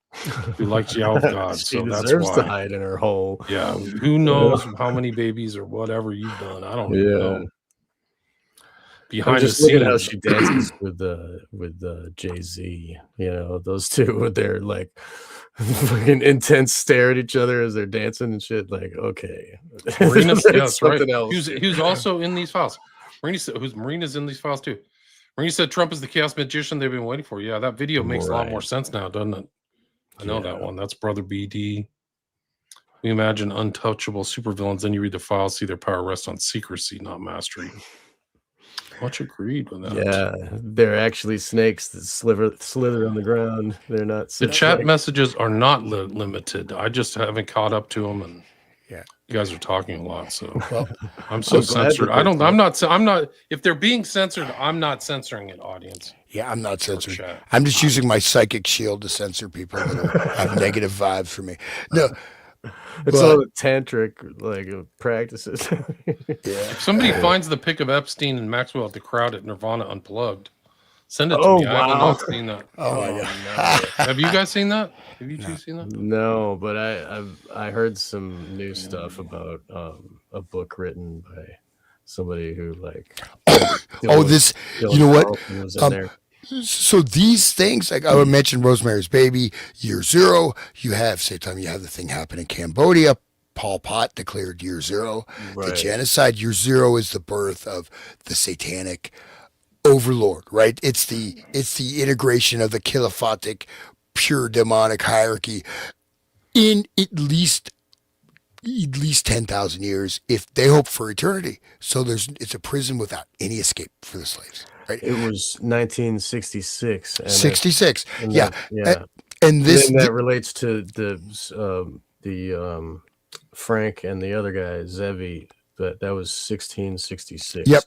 who likes Yao of God. She So that's deserves to why. hide in her hole. Yeah, who knows how many babies or whatever you've done? I don't even know. I'm Behind the just looking at how scenes, she dances with Jay-Z. You know, those two with their like fucking intense stare at each other as they're dancing and shit. Like, okay, Marina's, yeah, That's that's right. something else. Who's also in these files? Marina's in these files too. Marina said Trump is the chaos magician they've been waiting for. Yeah, that video makes a lot more Right. sense now, doesn't it? I know Yeah. that one. That's Brother BD. We imagine untouchable supervillains, then you read the files, see their power rests on secrecy, not mastery. Much agreed with that. Yeah, they're actually snakes that slither on the ground. They're not. The chat messages are not limited. I just haven't caught up to them, and Yeah. you guys are talking a lot. So Well, I'm so I'm glad censored. that I don't. they're I'm not. If they're being censored, I'm not censoring it, audience. yeah, I'm not Or censored. chat. I'm just using my psychic shield to censor people that have negative vibes for me. No, It's but- all the tantric like practices. yeah. If somebody finds the pic of Epstein and Maxwell at the crowd at Nirvana Unplugged, send it to Oh, me. I haven't wow. not seen that. Oh my god. no. Have you guys seen that? Have you two seen that? No, but I heard some new stuff about a book written by somebody who like Oh, this. You know what? Carlson was in there. So these things, like I mentioned, Rosemary's Baby, Year Zero. You have same time you have the thing happen in Cambodia. Pol Pot declared Year Zero, the Right. genocide. Year Zero is the birth of the satanic overlord, right? It's the integration of the caliphatic, pure demonic hierarchy in at least 10,000 years, if they hope for eternity. So it's a prison without any escape for the slaves, right? It was 1966. And 66. Yeah. yeah. And this, then that relates to the Frank and the other guy Zevi. That was 1666. yep.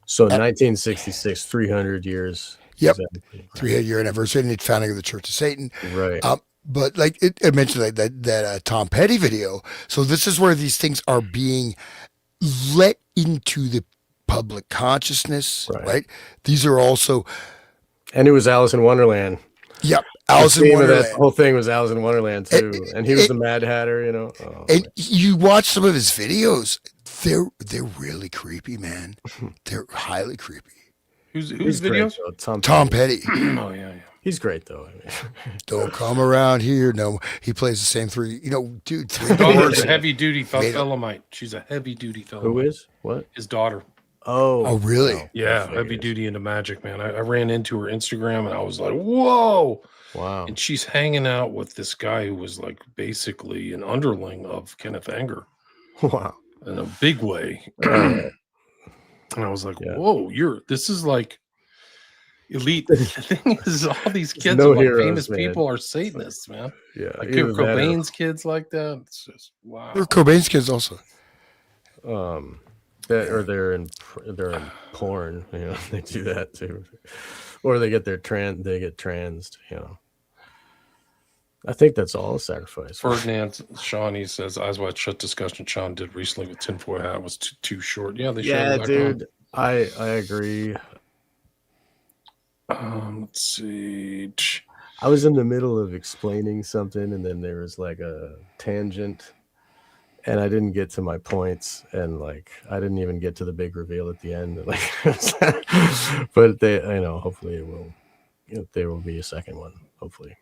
So 1966, 300 years. Yep. Exactly. 300-year anniversary and the founding of the Church of Satan. Right. But like I mentioned, like that Tom Petty video. So this is where these things are being let into the public consciousness, right? These are also, and it was Alice in Wonderland. yep, Alice in The theme of Wonderland. that whole thing was Alice in Wonderland too, and he was the Mad Hatter, you know. Oh, And you watch some of his videos; they're really creepy, man. They're highly creepy. Who's he's great, videos? though. Tom Petty, Oh yeah. He's great though. I mean, don't come around here. No, he plays the same three. You know, dude. His daughter's a Three heavy duty Made up. Thelamite. She's a heavy duty Thelamite. who is what? His daughter? Oh, really? wow. Yeah, I heavy figured. duty into magic, man. I ran into her Instagram and I was like, whoa. Wow. And she's hanging out with this guy who was like basically an underling of Kenneth Anger Wow. in a big way. And I was like, Yeah. whoa, this is like elite. The thing is, all these kids no are like heroes, famous man. people are Satanists, man. Yeah. Like either Kurt that or- Cobain's kids like that. It's just wow. Kurt Cobain's kids also. That or they're in porn, you know. They do that too, or they get transed, you know. I think that's all a sacrifice. Ferdinand Shawnee says eyes wide shut discussion Sean did recently with tinfoil hat was too short. Yeah, they showed Yeah, it back dude. I agree. on. Let's see. I was in the middle of explaining something, and then there was like a tangent, and I didn't get to my points, and like I didn't even get to the big reveal at the end. Like, but hopefully it will. There will be a second one. Hopefully.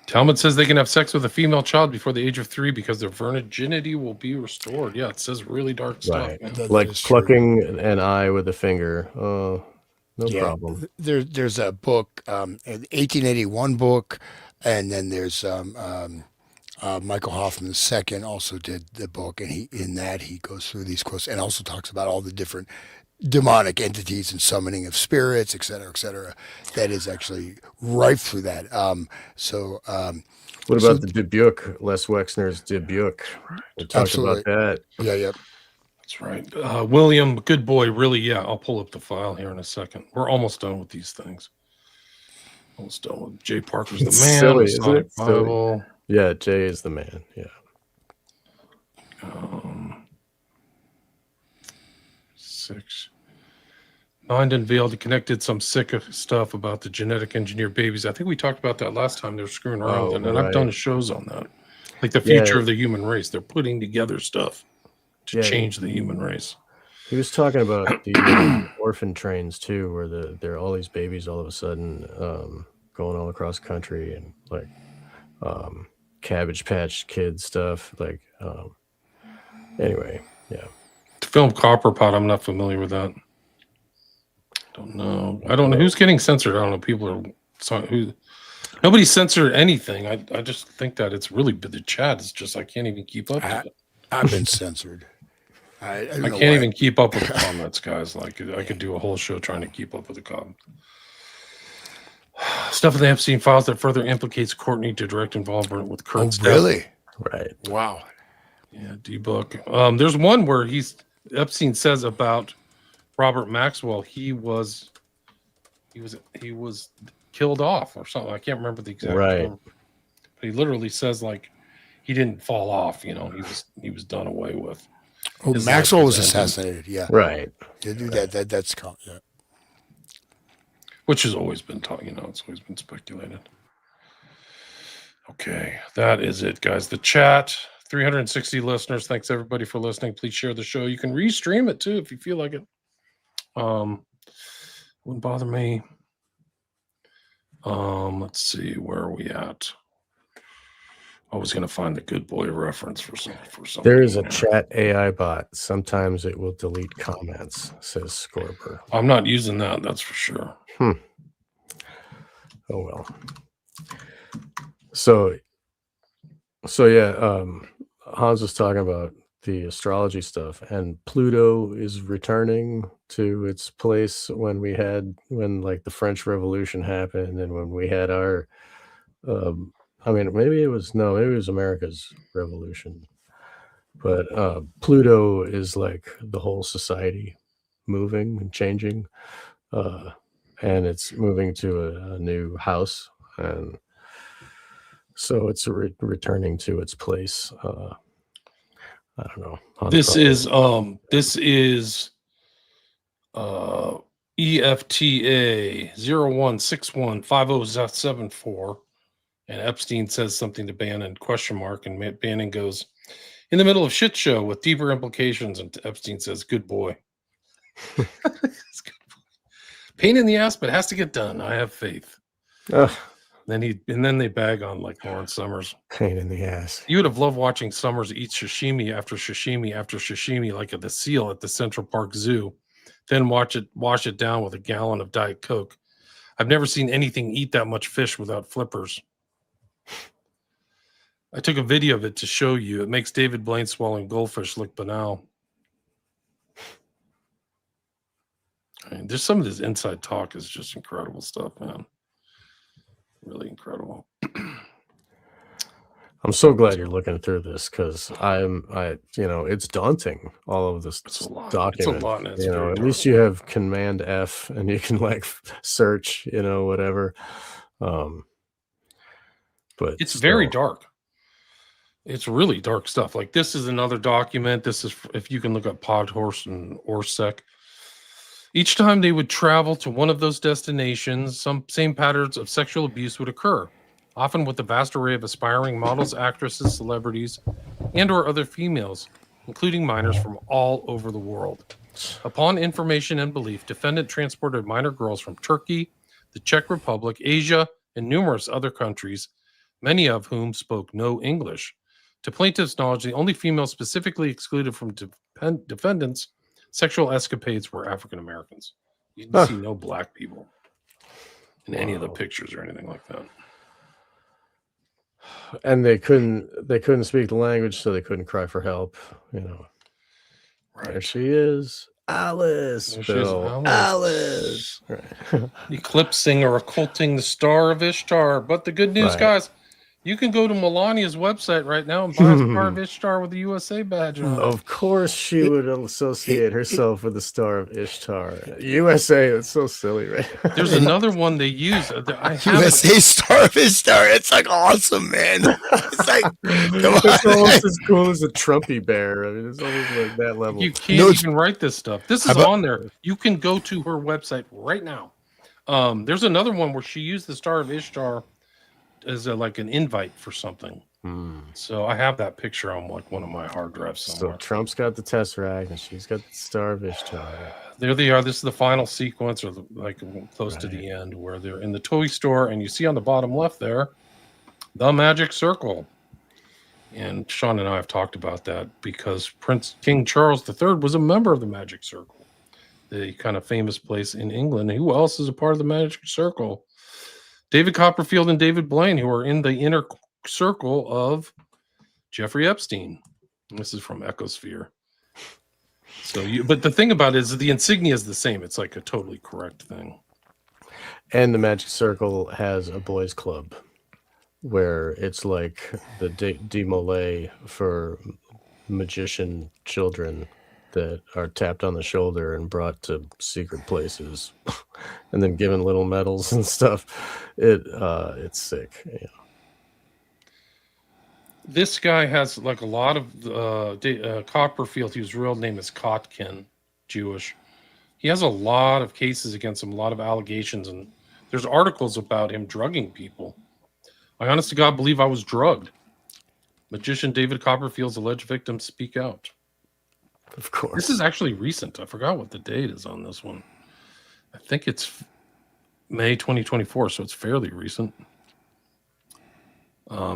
Talmud says they can have sex with a female child before the age of 3 because their virginity will be restored. Yeah, it says really dark stuff. Right. Man. That Like is true. plucking an eye with a finger. Oh, no problem. There's a book, an 1881 book, and then there's Michael Hoffman II also did the book, and he goes through these quotes and also talks about all the different demonic entities and summoning of spirits, et cetera, that is actually rife through that. What about the Dubuque, Les Wexner's Dubuque? We'll talk Absolutely. about that. Yeah. That's right. William, good boy. Really, yeah. I'll pull up the file here in a second. We're almost done with these things. Almost done with Jay Parker's the It's man. silly, Masonic isn't it? Silly. Bible. Yeah, Jay is the man. Yeah. 6, Behind Unveiled, he connected some sick stuff about the genetic engineered babies. I think we talked about that last time. They were screwing around with it, and I've done shows on that. Like the future of the human race. They're putting together stuff to change the human race. He was talking about the orphan trains too, where there are all these babies all of a sudden going all across the country, and like Cabbage Patch Kid stuff. Like anyway, yeah. The film Copperpot, I'm not familiar with that. Don't know. I don't know who's getting censored. I don't know. People are nobody censored anything. I just think that it's really the chat is just I can't even keep up with it. I've been censored. I can't even keep up with the comments, guys. Like I could do a whole show trying to keep up with the comments. Stuff in the Epstein files that further implicates Courtney to direct involvement with Kurt's death. Really? Right. Wow. Yeah, D-Book. There's one where Epstein says about Robert Maxwell, he was killed off or something. I can't remember the exact term. But he literally says like he didn't fall off, he was done away with. Oh, Maxwell was assassinated, yeah. Right. To do that's yeah. Which has always been taught, it's always been speculated. Okay, that is it, guys. The chat, 360 listeners. Thanks everybody for listening. Please share the show. You can restream it too if you feel like it. Wouldn't bother me. Let's see, where are we at? I was going to find the Good Boy reference for something. There is a chat AI bot. Sometimes it will delete comments, says Scorber. I'm not using that, that's for sure. Oh, well. So yeah, Hans was talking about the astrology stuff, and Pluto is returning to its place when like the French Revolution happened, and when we had our maybe it was America's revolution, but Pluto is like the whole society moving and changing, and it's moving to a new house, and so it's returning to its place. I don't know. This is EFTA 01615074. And Epstein says something to Bannon, ? And Bannon goes, in the middle of shit show with deeper implications. And Epstein says, good boy. Pain in the ass, but has to get done. I have faith. Then they bag on like Lawrence Summers. Pain in the ass. You would have loved watching Summers eat sashimi after sashimi after sashimi, like at the seal at the Central Park Zoo. Then wash it down with a gallon of Diet Coke. I've never seen anything eat that much fish without flippers. I took a video of it to show you. It makes David Blaine swallowing goldfish look banal. There's some of this inside talk is just incredible stuff, man. Really incredible. I'm so glad you're looking through this, because it's daunting, all of this document. It's a lot. At least you have Command F and you can like search, whatever. But it's very dark. It's really dark stuff. Like this is another document. This is if you can look up Podhorse and Orsec. Each time they would travel to one of those destinations, some same patterns of sexual abuse would occur, often with a vast array of aspiring models, actresses, celebrities, and or other females, including minors from all over the world. Upon information and belief, defendant transported minor girls from Turkey, the Czech Republic, Asia, and numerous other countries, many of whom spoke no English. To plaintiff's knowledge, the only females specifically excluded from defendants' sexual escapades were African Americans. You can see no black people in any of the pictures or anything like that. And they couldn't speak the language, so they couldn't cry for help. Right. There she is, Alice. Alice. Right. Eclipsing or occulting the star of Ishtar. But the good news, guys, You can go to Melania's website right now and buy a Star of Ishtar with the USA badge on it. Of course, she would associate herself with the Star of Ishtar. USA, it's so silly, right? There's another one they use. I have USA Star of Ishtar. It's like awesome, man. It's like, come on. It's almost as cool as a Trumpy bear. I mean, it's almost like that level. You can't even write this stuff. This is on there. You can go to her website right now. There's another one where she used the Star of Ishtar as like an invite for something. So I have that picture on like one of my hard drives somewhere. So Trump's got the Tesseract and she's got the Star of Ishtar. There they are. This is the final sequence, or like close to the end, where they're in the toy store, and you see on the bottom left there the magic circle. And Sean and I have talked about that because King Charles III was a member of the Magic Circle, the kind of famous place in England. Who else is a part of the Magic Circle? David Copperfield and David Blaine, who are in the inner circle of Jeffrey Epstein. This is from Ecosphere. So, but the thing about it is the insignia is the same. It's like a totally correct thing. And the Magic Circle has a boys' club where it's like the demole for magician children that are tapped on the shoulder and brought to secret places and then given little medals and stuff. It's sick. Yeah. This guy has like a lot of Copperfield, whose real name is Kotkin, Jewish. He has a lot of cases against him, a lot of allegations, and there's articles about him drugging people. I honest to God believe I was drugged. Magician David Copperfield's alleged victims speak out. Of course. This is actually recent. I forgot what the date is on this one. I think it's May 2024, so it's fairly recent.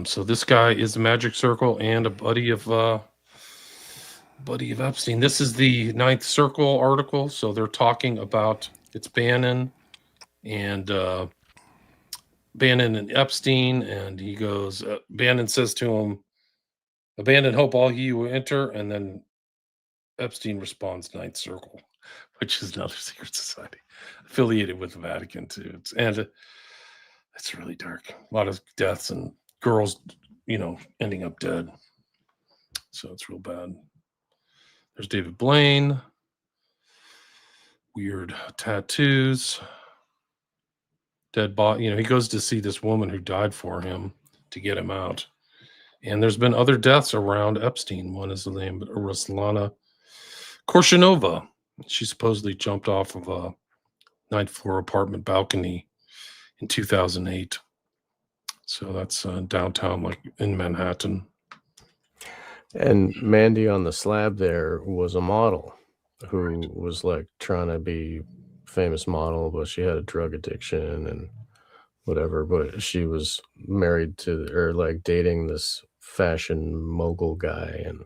So this guy is the Magic Circle and a buddy of Epstein. This is the Ninth Circle article. So they're talking about it's Bannon and Epstein, and he goes. Bannon says to him, "Abandon hope, all ye who enter," and then Epstein responds, Ninth Circle, which is another secret society affiliated with the Vatican too. It's really dark. A lot of deaths and girls, ending up dead. So it's real bad. There's David Blaine. Weird tattoos. Dead body. He goes to see this woman who died for him to get him out. And there's been other deaths around Epstein. One is the name of Ruslana Korshinova. She supposedly jumped off of a 9th floor apartment balcony in 2008. So that's downtown, like in Manhattan. And Mandy on the slab there was a model who was like trying to be famous model, but she had a drug addiction and whatever. But she was married to or like dating this fashion mogul guy, and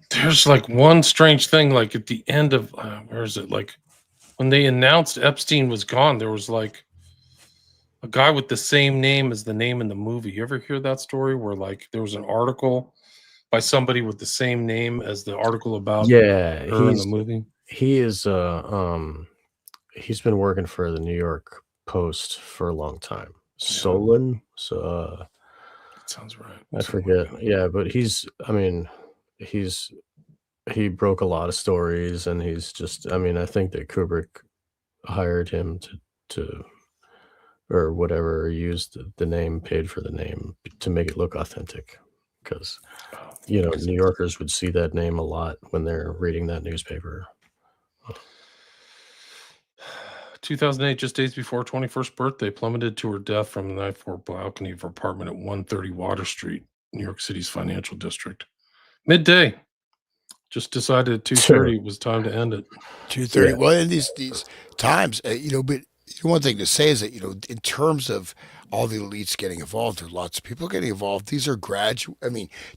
there's like one strange thing, like at the end of where is it? Like when they announced Epstein was gone, there was like a guy with the same name as the name in the movie. You ever hear that story where like there was an article by somebody with the same name as the article about her in the movie? He is he's been working for the New York Post for a long time. Solon. So that sounds right. I forget. Yeah, but he broke a lot of stories, and he's just I think that Kubrick hired him to or whatever, used the name, paid for the name to make it look authentic, because New Yorkers would see that name a lot when they're reading that newspaper. 2008, just days before her 21st birthday, plummeted to her death from the 9th floor balcony of her apartment at 130 Water Street, New York City's financial district. Midday. Just decided at 2:30 it was time to end it. 2:30. Yeah. Well, in these times, but one thing to say is that, in terms of all the elites getting involved, there are lots of people getting involved. These are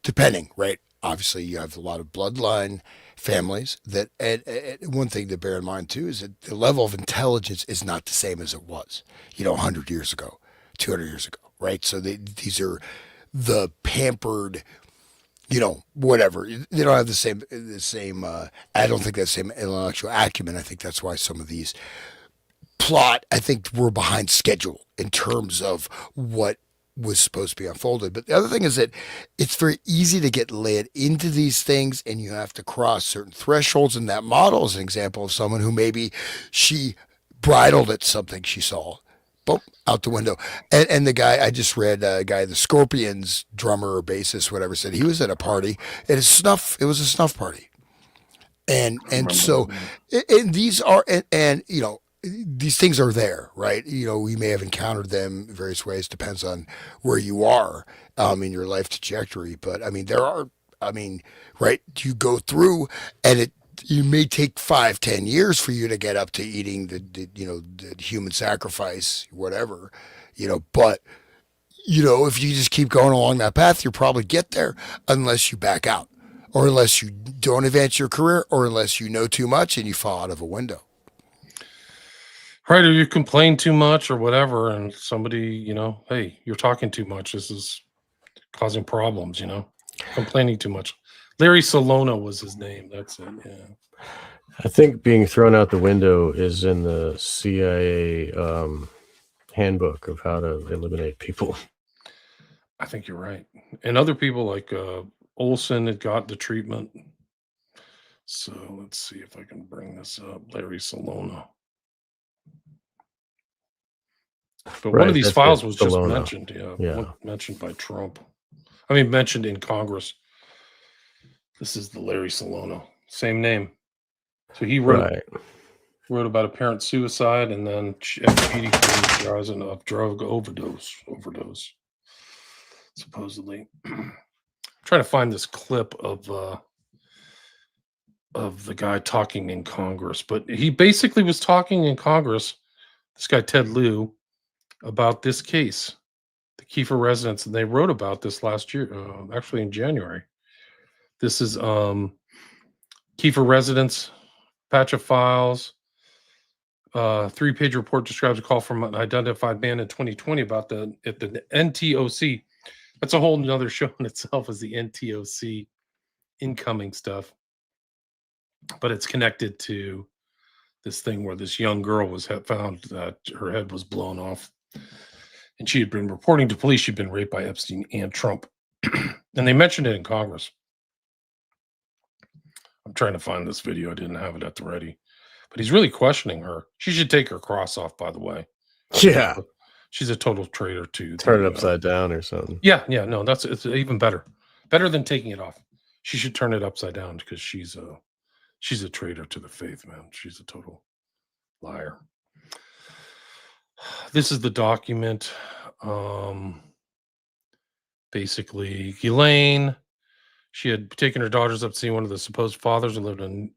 depending, right? Obviously, you have a lot of bloodline families that, and one thing to bear in mind too is that the level of intelligence is not the same as it was, 100 years ago, 200 years ago, right? So these are the pampered, whatever. They don't have the same. I don't think that same intellectual acumen. I think that's why some of these plot, I think we're behind schedule in terms of what was supposed to be unfolded. But the other thing is that it's very easy to get led into these things, and you have to cross certain thresholds. And that model is an example of someone who maybe she bridled at something she saw, boom, out the window. And the guy I just read, the Scorpions drummer or bassist, whatever, said he was at a party and it was a snuff party. And so and these are and you know, these things are there, right? You know, we may have encountered them in various ways, depends on where you are in your life trajectory. But I mean, right? You go through, and you may take 5-10 years for you to get up to eating the human sacrifice, whatever, but if you just keep going along that path, you'll probably get there unless you back out, or unless you don't advance your career, or unless you know too much and you fall out of a window. Right, or you complain too much or whatever, and somebody, hey, you're talking too much. This is causing problems, complaining too much. Larry Solona was his name. That's it, yeah. I think being thrown out the window is in the CIA handbook of how to eliminate people. I think you're right. And other people like Olson had got the treatment. So let's see if I can bring this up. Larry Solona. But one of these files was just mentioned, mentioned by Trump. I mean, mentioned in Congress. This is the Larry Solona, same name. So he wrote about apparent suicide, and then FGD of drug overdose, supposedly. I'm trying to find this clip of the guy talking in Congress, but he basically was talking in Congress. This guy Ted Lieu, about this case, the Kiefer residents, and they wrote about this last year, actually in January. This is Kiefer residents, patch of files. 3-page report describes a call from an identified man in 2020 about the NTOC. That's a whole nother show in itself, is the NTOC incoming stuff. But it's connected to this thing where this young girl was found that her head was blown off. And she had been reporting to police she'd been raped by Epstein and Trump. And they mentioned it in Congress. I'm trying to find this video. I didn't have it at the ready. But he's really questioning her. She should take her cross off, by the way. Yeah. She's a total traitor to... Turn it upside down or something. Yeah, no, it's even better. Better than taking it off. She should turn it upside down because she's a traitor to the faith, man. She's a total liar. This is the document. Basically, Elaine, she had taken her daughters up to see one of the supposed fathers who lived in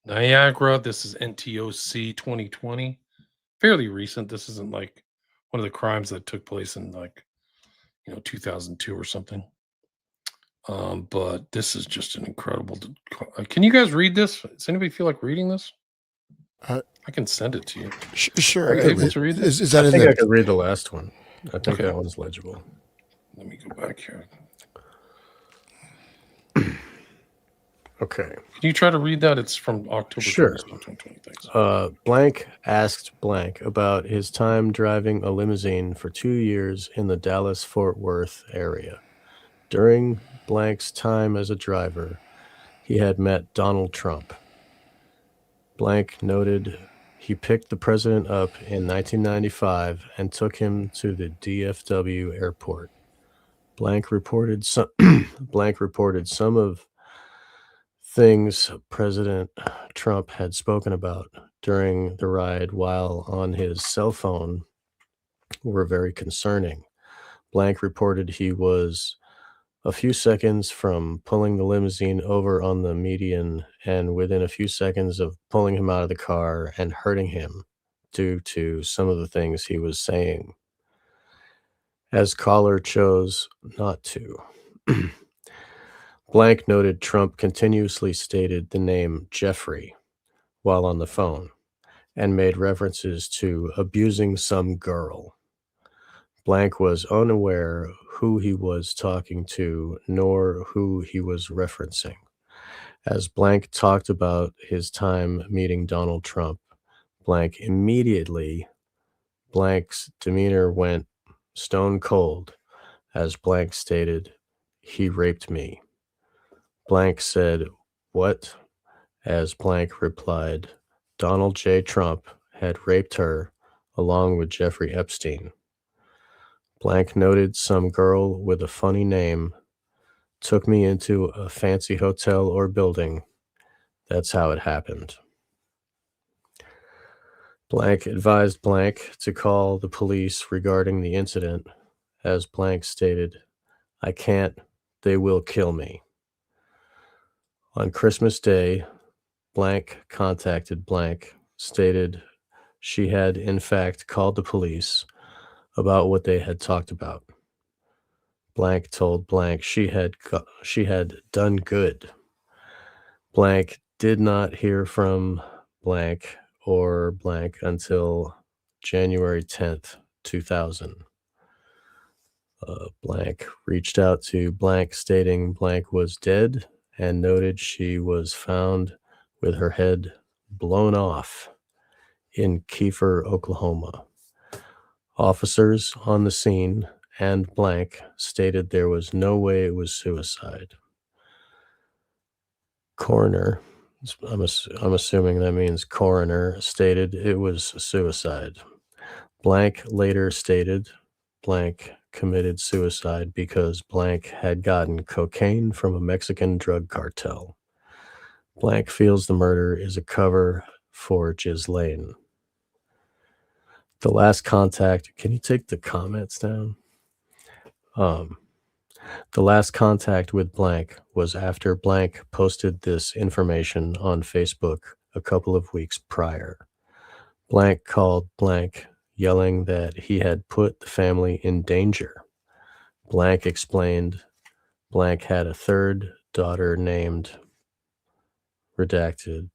Niagara. This is NTOC 2020. Fairly recent. This isn't like one of the crimes that took place in 2002 or something. But this is just an incredible... Can you guys read this? Does anybody feel like reading this? I can send it to you. Sure. Are you able to read this? Is that I think I could read the last one. I think Okay. that one's legible. Let me go back here. Okay. Can you try to read that? It's from October. Sure. 2020. Thanks. Blank asked Blank about his time driving a limousine for 2 years in the Dallas-Fort Worth area. During Blank's time as a driver, he had met Donald Trump. Blank noted he picked the president up in 1995 and took him to the DFW airport. Blank reported some of things President Trump had spoken about during the ride while on his cell phone were very concerning. Blank reported he was a few seconds from pulling the limousine over on the median and within a few seconds of pulling him out of the car and hurting him due to some of the things he was saying, as caller chose not to. Blank noted Trump continuously stated the name Jeffrey while on the phone and made references to abusing some girl. Blank was unaware who he was talking to nor who he was referencing. As Blank talked about his time meeting Donald Trump, blank immediately, blank's demeanor went stone cold as blank stated, "He raped me." Blank said, "What?" As blank replied, "Donald J. Trump had raped her along with Jeffrey Epstein." Blank noted some girl with a funny name took me into a fancy hotel or building. That's how it happened. Blank advised blank to call the police regarding the incident. As blank stated, "I can't, they will kill me." On Christmas Day, blank contacted blank, stated she had in fact called the police about what they had talked about. Blank told blank she had done good. Blank did not hear from blank or blank until January 10th, 2000. Blank reached out to blank stating blank was dead and noted she was found with her head blown off in Kiefer, Oklahoma. Officers on the scene and blank stated there was no way it was suicide. Coroner, I'm assuming that means coroner, stated it was suicide. Blank later stated blank committed suicide because blank had gotten cocaine from a Mexican drug cartel. Blank feels the murder is a cover for Ghislaine. The last contact, can you take the comments down? The last contact with blank was after blank posted this information on Facebook a couple of weeks prior. Blank called blank, yelling that he had put the family in danger. Blank explained blank had a third daughter named redacted.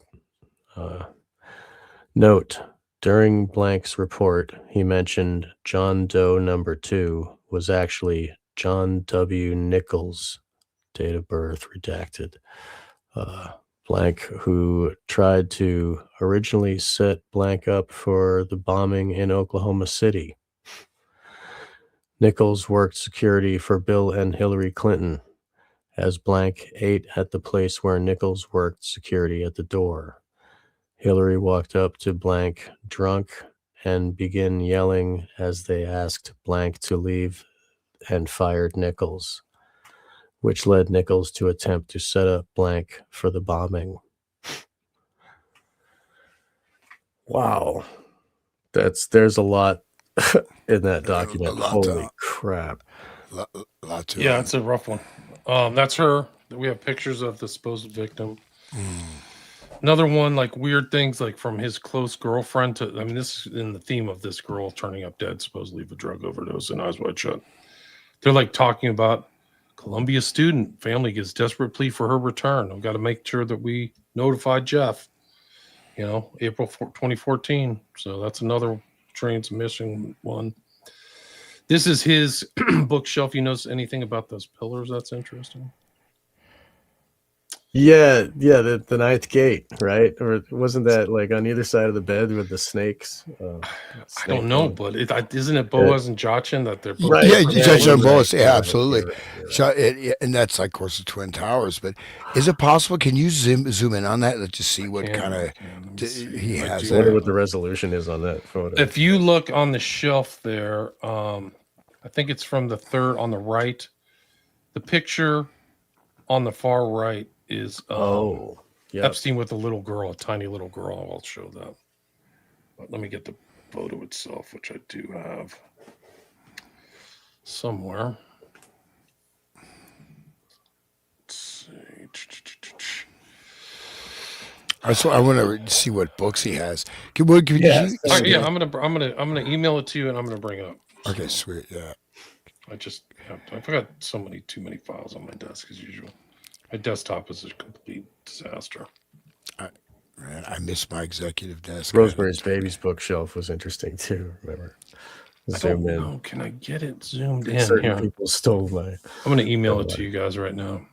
Note, during blank's report, he mentioned John Doe number 2 was actually John W. Nichols, date of birth redacted. Blank, who tried to originally set blank up for the bombing in Oklahoma City. Nichols worked security for Bill and Hillary Clinton, as blank ate at the place where Nichols worked security at the door. Hillary walked up to blank drunk and began yelling as they asked blank to leave and fired Nichols, which led Nichols to attempt to set up blank for the bombing. Wow. There's a lot in that document. Holy crap. Lot to Yeah, it's a rough one. That's her. We have pictures of the supposed victim. Another one, like weird things like from his close girlfriend to, I mean, this is in the theme of this girl turning up dead, supposedly of a drug overdose and eyes wide shut. They're like talking about Columbia student family gives desperate plea for her return. I've got to make sure that we notify Jeff, April 2014. So that's another transmission one. This is his bookshelf. You notice anything about those pillars that's interesting? Yeah, the ninth gate, right? Or wasn't that like on either side of the bed with the snakes? I don't know, but isn't it Boaz and Jachin that they're both? Right. Yeah, Jachin and Boaz. Yeah, right, absolutely. right. So, and that's like, of course, the Twin Towers. But is it possible? Can you zoom in on that? Let's just see what kind of he has. I wonder what the resolution is on that photo. If you look on the shelf there, I think it's from the third on the right. The picture on the far right is Epstein with a little girl, a tiny little girl. I'll show that. But let me get the photo itself, which I do have somewhere. Let's see. So I want to see what books he has. I'm gonna email it to you, and I'm gonna bring it up. Okay, sweet. Yeah. I've got too many files on my desk as usual. My desktop is a complete disaster. I miss my executive desk. Rosemary's Baby's bookshelf was interesting too. Remember? Zoom in. Oh, can I get it zoomed in? Certain people stole my. I'm going to email it to you guys right now.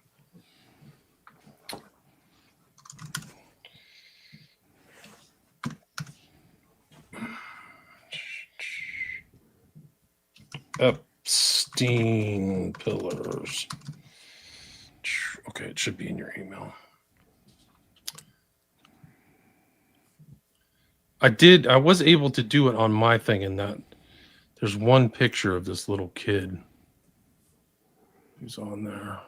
Epstein pillars. Okay, it should be in your email. I was able to do it on my thing, in that there's one picture of this little kid who's on there.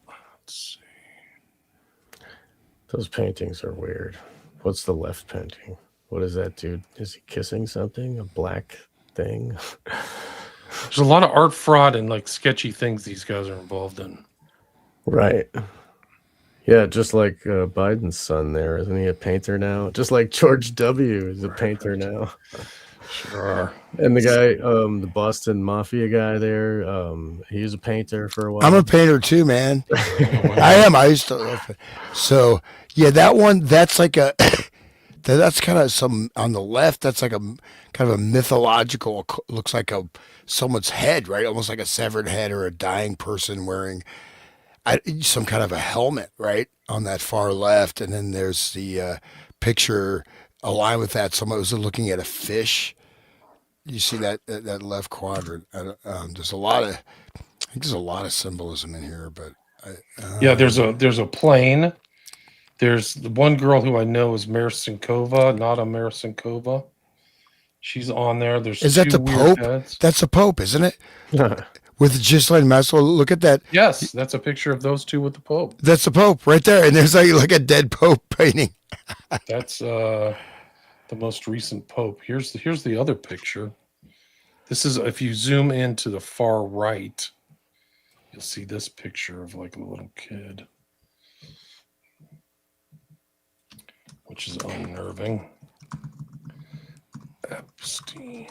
Let's see. Those paintings are weird. What's the left painting? What is that dude? Is he kissing something? A black thing? There's a lot of art fraud and like sketchy things these guys are involved in. Right. Yeah, just like Biden's son there. Isn't he a painter now? Just like George W. is a painter now. Sure. And the guy, the Boston Mafia guy there, he was a painter for a while. I'm a painter too, man. I am. I used to love it. So, yeah, that one, that's like a, that's kind of some, on the left, that's like a kind of a mythological, looks like someone's head, right? Almost like a severed head or a dying person wearing some kind of a helmet, right, on that far left. And then there's the picture aligned with that. Someone was looking at a fish. You see that left quadrant. There's a lot of, I think there's a lot of symbolism in here, but yeah, there's a plane. There's the one girl who I know is Marcinkova, not a Marcinkova. She's on there. Is that the Pope? Heads. That's the Pope, isn't it? With Ghislaine Maxwell. Look at that. Yes, that's a picture of those two with the Pope. That's the Pope right there. And there's like a dead Pope painting. That's the most recent Pope. Here's the other picture. This is, if you zoom into the far right, you'll see this picture of like a little kid, which is unnerving. Epstein.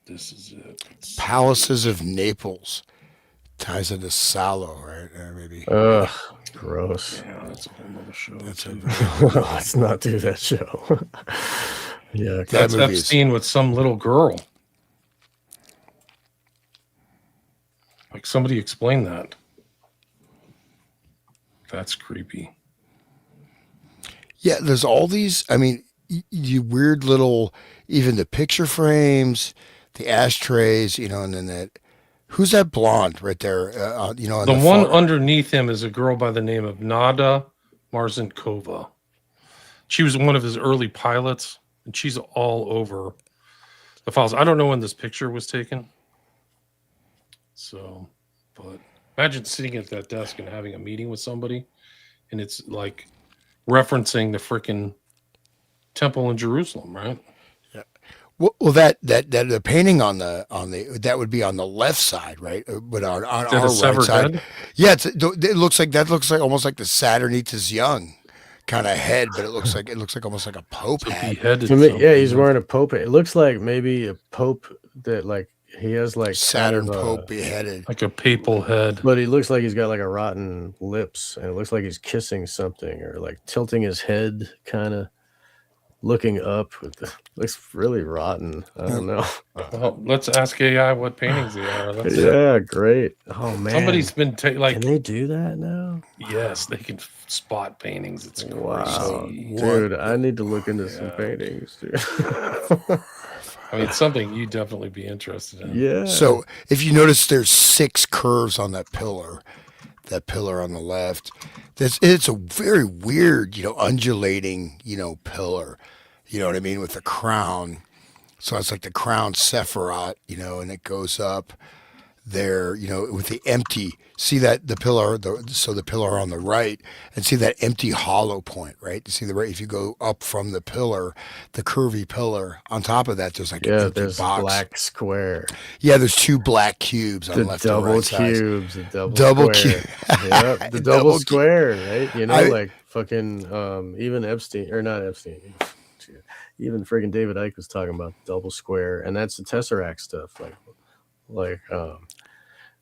This is it. Palaces of Naples. Ties into Salo, right? Maybe. Ugh, gross. Yeah, that's a whole other show. Let's not do that show. Yeah, that's Epstein with some little girl. Like, somebody explain that. That's creepy. Yeah, there's all these. I mean, you weird little, even the picture frames, the ashtrays, and then that. Who's that blonde right there? The one underneath him is a girl by the name of Nada Marcinkova. She was one of his early pilots, and she's all over the files. I don't know when this picture was taken. So, but imagine sitting at that desk and having a meeting with somebody, and it's like referencing the freaking temple in Jerusalem, right? Yeah. Well, that the painting on the that would be on the left side, right? But on our right side, head? Yeah, it looks like almost like the Saturn eats his young kind of head, but it looks like almost like a Pope head. To me, yeah, he's wearing a Pope. It looks like maybe a Pope that like he has like Saturn Pope beheaded, like a papal head. But he looks like he's got like a rotten lips, and it looks like he's kissing something or like tilting his head, kind of looking up. Looks really rotten. I don't know. Well, let's ask AI what paintings they are. Yeah, great. Oh man, somebody's been like. Can they do that now? Yes, they can spot paintings. It's wow, dude. I need to look into some paintings, dude. I mean, it's something you'd definitely be interested in. Yeah. So if you notice, there's 6 curves on that pillar on the left. It's a very weird, undulating, pillar. You know what I mean? With the crown. So it's like the crown Sephiroth, and it goes up there, with the empty. See that the pillar, the pillar on the right, and see that empty hollow point, right? You see the right. If you go up from the pillar, the curvy pillar on top of that, there's like an empty there's box. Black square. Yeah, there's 2 black cubes on the left and right side. The double cube. Yep, the double square, right? Like fucking even Epstein, or not Epstein. Even friggin' David Icke was talking about double square, and that's the Tesseract stuff. Like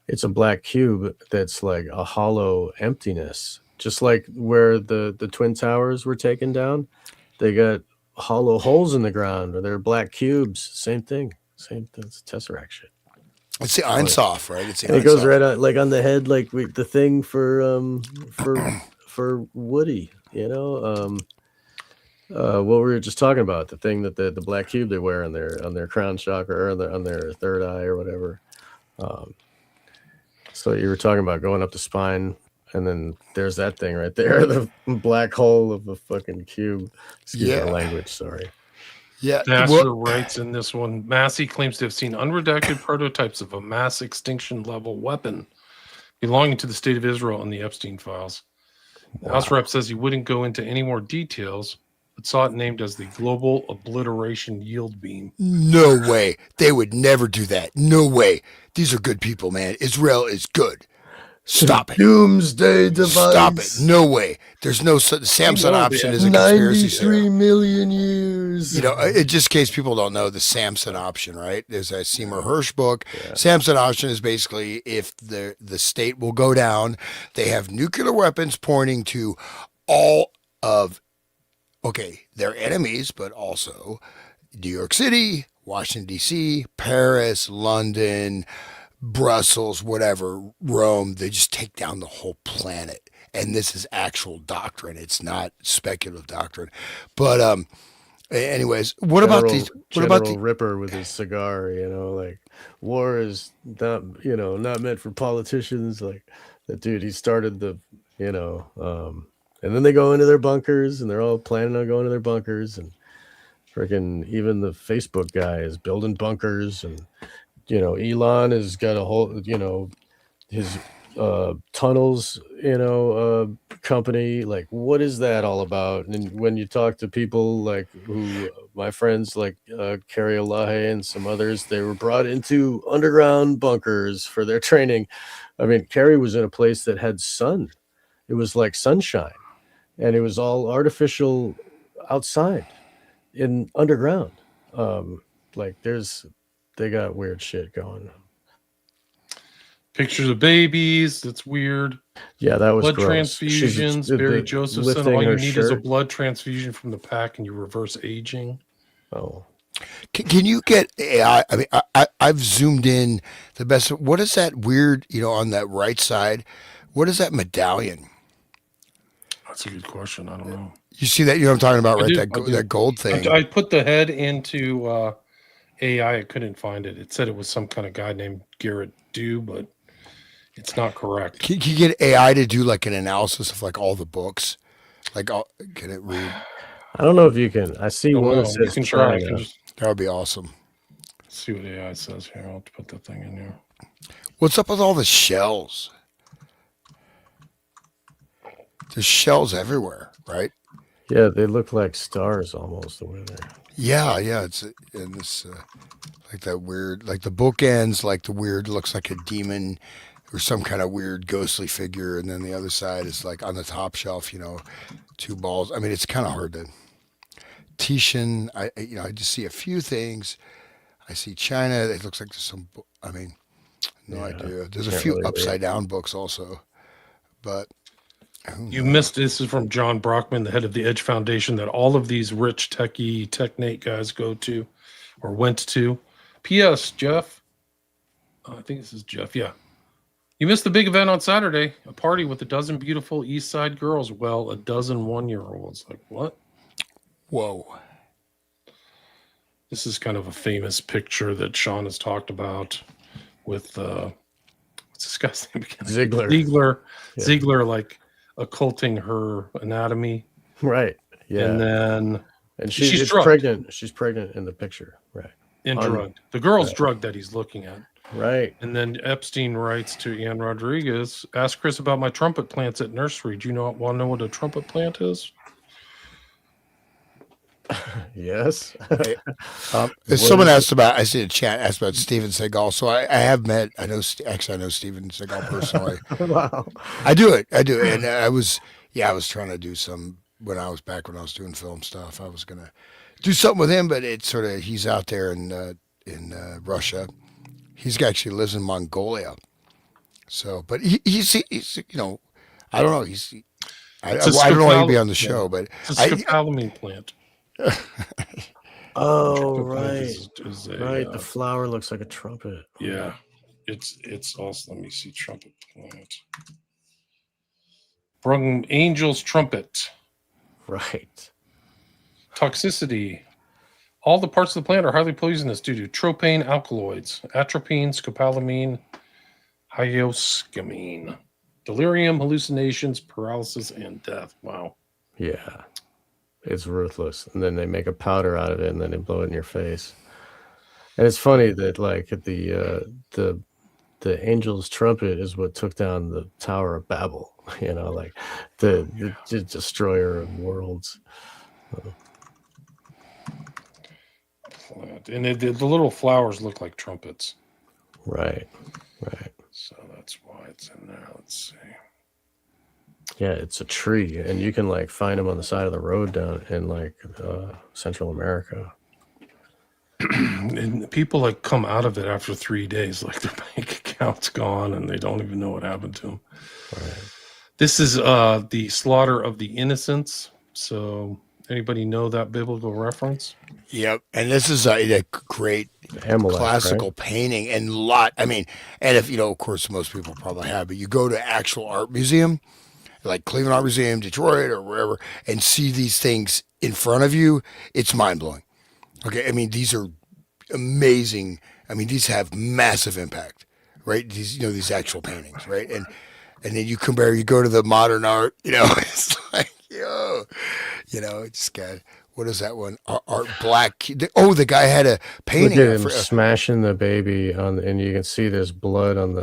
it's a black cube that's like a hollow emptiness, just like where the Twin Towers were taken down. They got hollow holes in the ground, or they're black cubes. Same thing. That's Tesseract shit. It's the Ein Sof, right? It's it goes right on, like on the head, like the thing for Woody. what we were just talking about, the thing that the black cube they wear on their crown chakra or on their third eye or whatever. So you were talking about going up the spine, and then there's that thing right there, the black hole of a fucking cube. Excuse Yeah. my language, sorry. Yeah. Master writes in this one, Massey claims to have seen unredacted prototypes of a mass extinction level weapon belonging to the state of Israel in the Epstein files. The House Rep says he wouldn't go into any more details, but saw it named as the Global Obliteration Yield Beam. No way. They would never do that. No way. These are good people, man. Israel is good. Stop it. Doomsday device. Stop it. No way. There's no such. Samson option is a conspiracy 93 million years. You know, in just case people don't know the Samson option, right? There's a Seymour Hersh book. Yeah. Samson option is basically if the state will go down, they have nuclear weapons pointing to all of, their enemies, but also New York City, Washington, D.C., Paris, London, Brussels, whatever, Rome. They just take down the whole planet. And this is actual doctrine. It's not speculative doctrine. But anyways, what about these? What about the Ripper with his cigar? You know, like war is not, not meant for politicians. Like that dude, he started the, and then they go into their bunkers, and they're all planning on going to their bunkers, and freaking even the Facebook guy is building bunkers, and Elon has got a whole, his tunnels, company. Like, what is that all about? And when you talk to people like who my friends like Carrie Elahe and some others, they were brought into underground bunkers for their training. I mean, Carrie was in a place that had sun. It was like sunshine, and it was all artificial outside in underground. They got weird shit going. Pictures of babies. That's weird. Yeah, that was blood gross. Transfusions. Barry Josephson. All you need is a blood transfusion from the pack, and you reverse aging. Oh, can you get AI? I mean, I've zoomed in the best. What is that weird? On that right side, what is that medallion? That's a good question. I don't know. You see that? You know what I'm talking about, right? That gold thing. I put the head into AI. I couldn't find it. It said it was some kind of guy named Garrett Dew, but it's not correct. Can you get AI to do like an analysis of like all the books? Can it read? I don't know if you can. I see one that says can try. That would be awesome. Let's see what AI says here. I'll put that thing in here. What's up with all the shells? There's shells everywhere, right? Yeah, they look like stars almost the way they're. Yeah. It's in this like that weird, like the bookends, like the weird looks like a demon or some kind of weird ghostly figure, and then the other side is like on the top shelf, two balls. I mean, it's kind of hard to. Titian, I just see a few things. I see China. It looks like there's some. I mean, no idea. There's a few upside down books also, but. You missed this is from John Brockman, the head of the Edge Foundation, that all of these rich techie technate guys go to or went to. P.S. Jeff, I think this is Jeff. Yeah, you missed the big event on Saturday. A party with a dozen beautiful East Side girls. Well, a dozen 1-year-olds. Like what? Whoa. This is kind of a famous picture that Sean has talked about with what's this guy's name again? Ziegler. Yeah. Ziegler, like occulting her anatomy, right? Yeah, and she's pregnant. She's pregnant in the picture, right? And drugged. The girl's drugged that he's looking at, right? And then Epstein writes to Ian Rodriguez, "Ask Chris about my trumpet plants at nursery. Do you want to know what a trumpet plant is?" Yes. Someone asked about. I see a chat asked about Steven Seagal. So I have met. I know Steven Seagal personally. Wow. I do it, and I was trying to do some when I was doing film stuff. I was gonna do something with him, but it's sort of he's out there in Russia. He's actually lives in Mongolia. So, but he's I don't know. I don't know why he'd be on the show, but it's a scopolamine plant. Oh, right. Right. The flower looks like a trumpet. Yeah. It's also, let me see, trumpet plant. From Angel's Trumpet. Right. Toxicity. All the parts of the plant are highly poisonous due to tropane alkaloids, atropine, scopolamine, hyoscamine, delirium, hallucinations, paralysis, and death. Wow. Yeah. It's ruthless. And then they make a powder out of it and then they blow it in your face. And it's funny that like the angel's trumpet is what took down the Tower of Babel, you know, like the destroyer of worlds. And the little flowers look like trumpets. Right. So that's why it's in there. Let's see. Yeah, it's a tree, and you can like find them on the side of the road down in like Central America. And people like come out of it after 3 days, like their bank account's gone and they don't even know what happened to them. Right. This is the slaughter of the innocents. So anybody know that biblical reference? Yep. And this is a great Amalek, classical right? painting and and if, of course, most people probably have, but you go to actual art museum, like Cleveland Art Museum, Detroit, or wherever, and see these things in front of you, it's mind blowing. Okay. I mean, these are amazing. I mean, these have massive impact, right? These actual paintings, right? And then you go to the modern art, it's like, it's got, what is that one? Art Black. Oh, the guy had a painting. Look at him smashing the baby on, and you can see there's blood on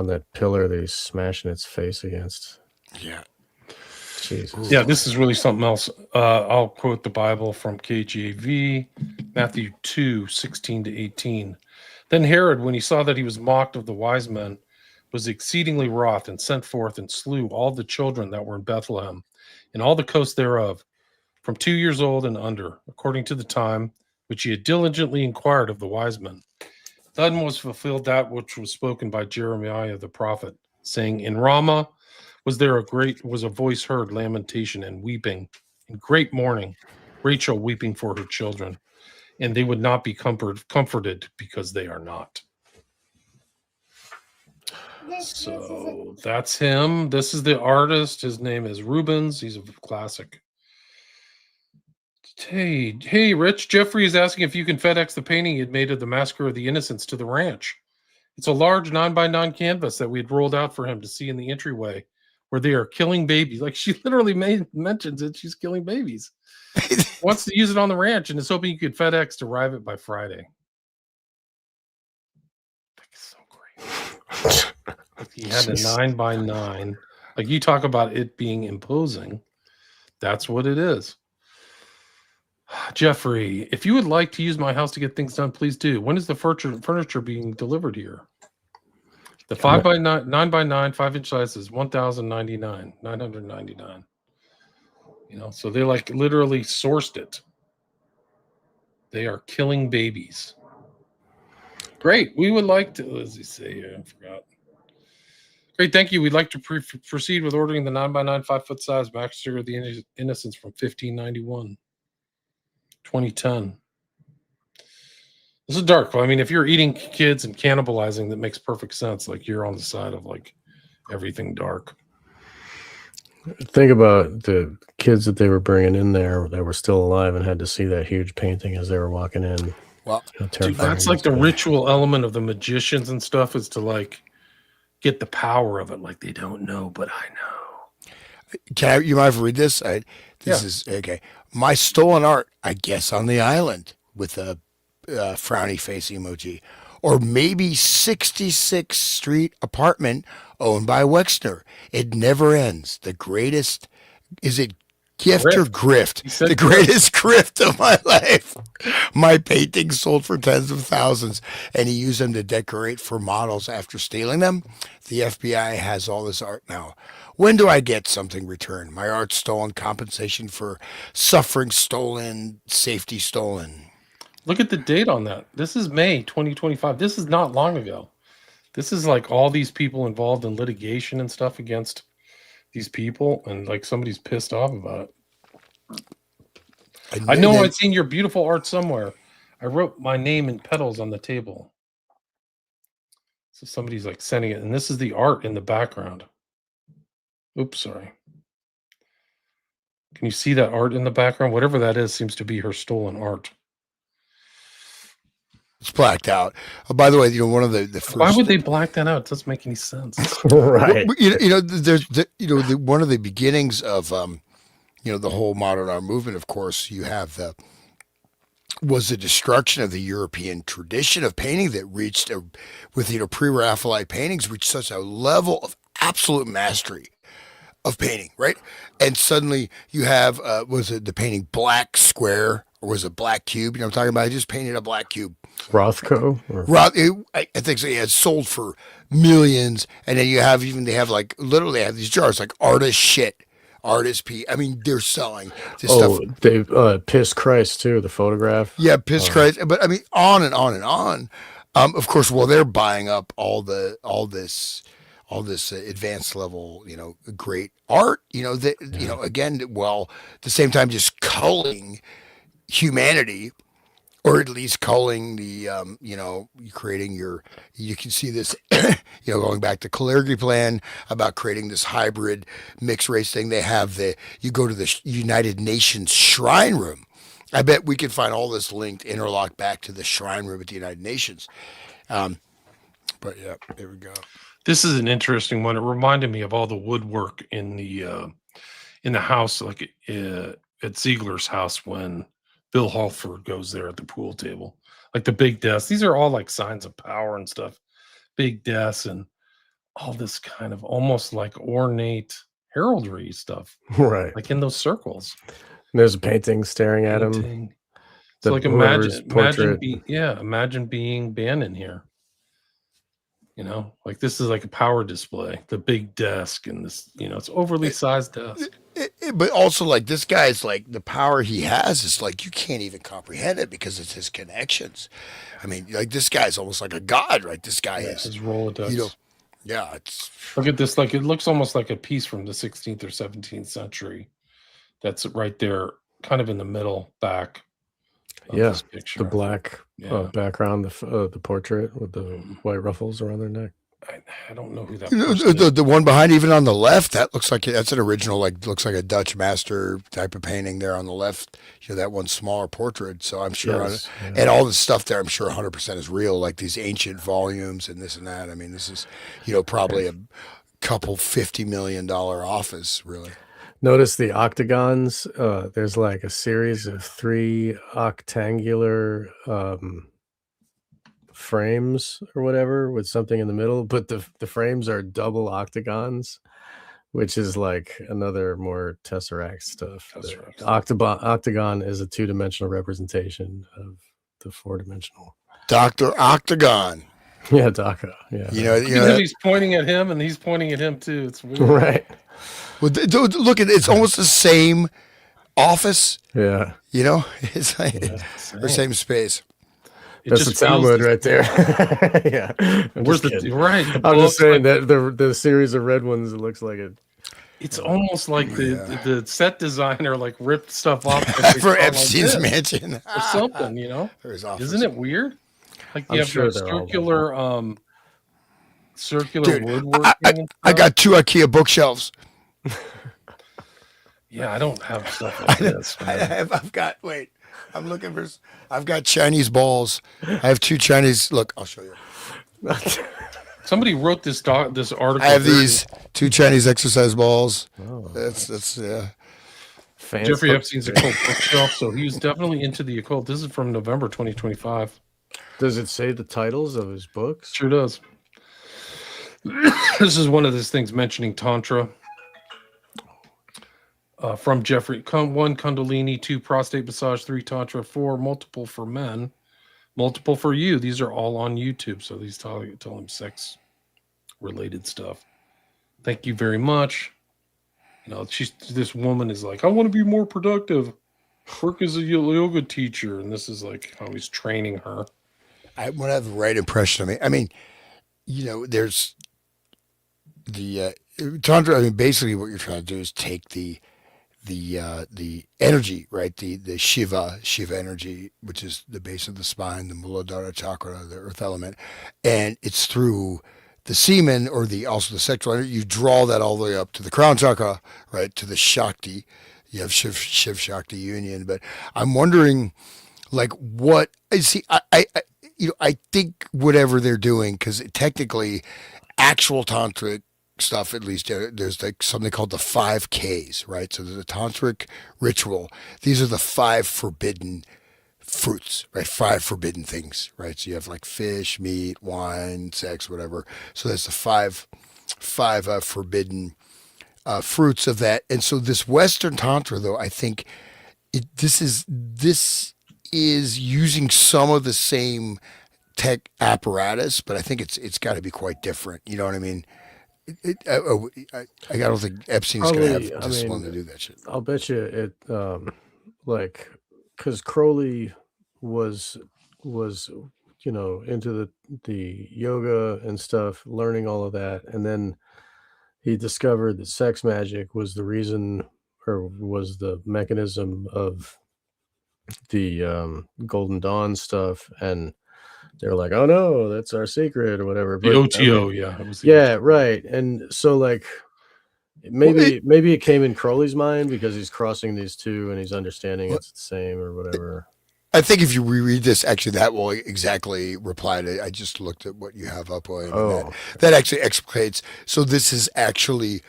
that pillar that he's smashing its face against. Yeah. Jesus. Yeah, this is really something else. I'll quote the Bible from KJV, Matthew 2:16-18. Then Herod, when he saw that he was mocked of the wise men, was exceedingly wroth and sent forth and slew all the children that were in Bethlehem and all the coast thereof, from 2 years old and under, according to the time which he had diligently inquired of the wise men. Then was fulfilled that which was spoken by Jeremiah the prophet, saying, in Ramah was a voice heard, lamentation and weeping, and great mourning, Rachel weeping for her children, and they would not be comforted because they are not. So that's him. This is the artist. His name is Rubens. He's a classic. Hey, Rich. Jeffrey is asking if you can FedEx the painting he had made of the Massacre of the Innocents to the ranch. It's a large 9x9 canvas that we had rolled out for him to see in the entryway, where they are killing babies. Like, she literally mentions it. She's killing babies. Wants to use it on the ranch and is hoping you could FedEx to arrive it by Friday. That's so great. Like, he had a 9x9. Like, you talk about it being imposing. That's what it is. Jeffrey, if you would like to use my house to get things done, please do. When is the furniture being delivered here? The 5x9, 9x9, 5-inch size is $1,099. So they like literally sourced it. They are killing babies. Great. We would like to, as they say here, I forgot. Great, thank you. We'd like to proceed with ordering the 9x9, 5-foot size Massacre of the Innocents from 1591. 2010. This is dark. I mean, if you're eating kids and cannibalizing, that makes perfect sense. Like, you're on the side of like everything dark. Think about the kids that they were bringing in there that were still alive and had to see that huge painting as they were walking in. Well, dude, that's like the ritual element of the magicians and stuff, is to like get the power of it. Like, they don't know, but I know. You might read this? This is okay. My stolen art, I guess, on the island, with a frowny face emoji, or maybe 66th Street apartment owned by Wexner. It never ends. The greatest, is it gift or grift? The greatest grift of my life. My paintings sold for tens of thousands, and he used them to decorate for models after stealing them. The FBI has all this art now. When do I get something returned? My art stolen, compensation for suffering stolen, safety stolen. Look at the date on that. This is May 2025. This is not long ago. This is like all these people involved in litigation and stuff against these people, and like somebody's pissed off about it. I know I've seen your beautiful art somewhere. I wrote my name in petals on the table. So somebody's like sending it, and this is the art in the background. Oops, sorry. Can you see that art in the background? Whatever that is seems to be her stolen art. It's blacked out. By the way, one of the first. Why would they black that out? It doesn't make any sense. Right. There's one of the beginnings of the whole modern art movement. Of course, you have was the destruction of the European tradition of painting that reached with pre-Raphaelite paintings reached such a level of absolute mastery of painting, right? And suddenly you have was it the painting Black Square or was it Black Cube? I'm talking about. I just painted a black cube. Rothko? I think so. Yeah, it's sold for millions, and then they have like literally have these jars like artist shit, artist P. I mean, they're selling this stuff. They Piss Christ too. The photograph. Yeah, Piss Christ. But I mean, on and on and on. Of course, while they're buying up all this advanced level, great art, again, while at the same time just culling humanity, or at least culling the, creating you can see this, going back to Kalergi plan about creating this hybrid mixed race thing. They have you go to the United Nations Shrine Room. I bet we can find all this linked, interlocked back to the Shrine Room at the United Nations. But yeah, there we go. This is an interesting one. It reminded me of all the woodwork in the house, like at Ziegler's house when Bill Halford goes there at the pool table, like the big desks. These are all like signs of power and stuff. Big desks and all this kind of almost like ornate heraldry stuff, Right. like in those circles. And there's a painting staring at him. So like imagine being Bannon here. Like this is like a power display, the big desk and this, it's overly sized desk. But also like this guy's like the power he has is like you can't even comprehend it because it's his connections. I mean, like this guy's almost like a god, right? This guy is his Rolodex. Yeah, it's look at this, like it looks almost like a piece from the 16th or 17th century. That's right there, kind of in the middle back. Yeah, the black background, the portrait with the white ruffles around their neck. I don't know who that is. The one behind, even on the left, that looks like that's an original, like looks like a Dutch master type of painting there on the left. That one smaller portrait. So I'm sure, and all the stuff there, I'm sure 100% is real, like these ancient volumes and this and that. I mean, this is, probably a couple $50 million office, really. Notice the octagons. There's like a series of 3 octangular frames or whatever with something in the middle, but the frames are double octagons, which is like another more Tesseract stuff. Octagon is a 2-dimensional representation of the 4-dimensional. Dr. Octagon. Yeah, Daka. Yeah. He's pointing at him and he's pointing at him too. It's weird. Right. Well, look at it's almost the same office. Yeah. It's like or same space. That's the Talmud right there. Yeah. Where's right? I'm just saying that the series of red ones, it looks like it. It's almost like the set designer like ripped stuff off for Epstein's mansion or something. Isn't it weird? Like you have circular woodworking. I got 2 IKEA bookshelves. Yeah, I don't have stuff like this. I've got Chinese balls. I have 2 Chinese. Look, I'll show you. Somebody wrote this article. I have these 2 Chinese exercise balls. Oh, that's yeah. Jeffrey Epstein's occult bookshelf. So he was definitely into the occult. This is from November 2025. Does it say the titles of his books? Sure does. This is one of those things mentioning Tantra. From Jeffrey, 1 Kundalini, 2 prostate massage, 3 Tantra, 4 multiple for men, multiple for you. These are all on YouTube. So these tell him sex related stuff. Thank you very much. This woman is like, I want to be more productive. Work as a yoga teacher. And this is like how he's training her. I want to have the right impression of me. I mean, there's the Tantra. I mean, basically what you're trying to do is take the energy, right? The Shiva energy, which is the base of the spine, the Muladhara chakra, the earth element, and it's through the semen or also the sexual energy. You draw that all the way up to the crown chakra, right? To the Shakti, you have Shiv Shakti Union. But I'm wondering, like, what I see. I think whatever they're doing, because technically, actual tantric stuff, at least there's like something called the 5 Ks, right? So there's a tantric ritual. These are the 5 forbidden fruits, right? 5 forbidden things, right? So you have like fish, meat, wine, sex, whatever. So that's the five forbidden fruits of that. And so this Western Tantra, though, I think this is using some of the same tech apparatus, but I think it's got to be quite different. You know what I mean? I don't think Epstein's going to have discipline to do that shit. I'll bet you it, like, because Crowley was into the yoga and stuff, learning all of that, and then he discovered that sex magic was the reason, or was the mechanism of the Golden Dawn stuff, and they're like, oh no, that's our secret or whatever. The OTO, yeah. It was the OTO. Right. And so, like, maybe it came in Crowley's mind because he's crossing these two and he's understanding it's the same or whatever. I think if you reread this, actually, that will exactly reply to. I just looked at what you have up on. That actually explicates. So this is actually,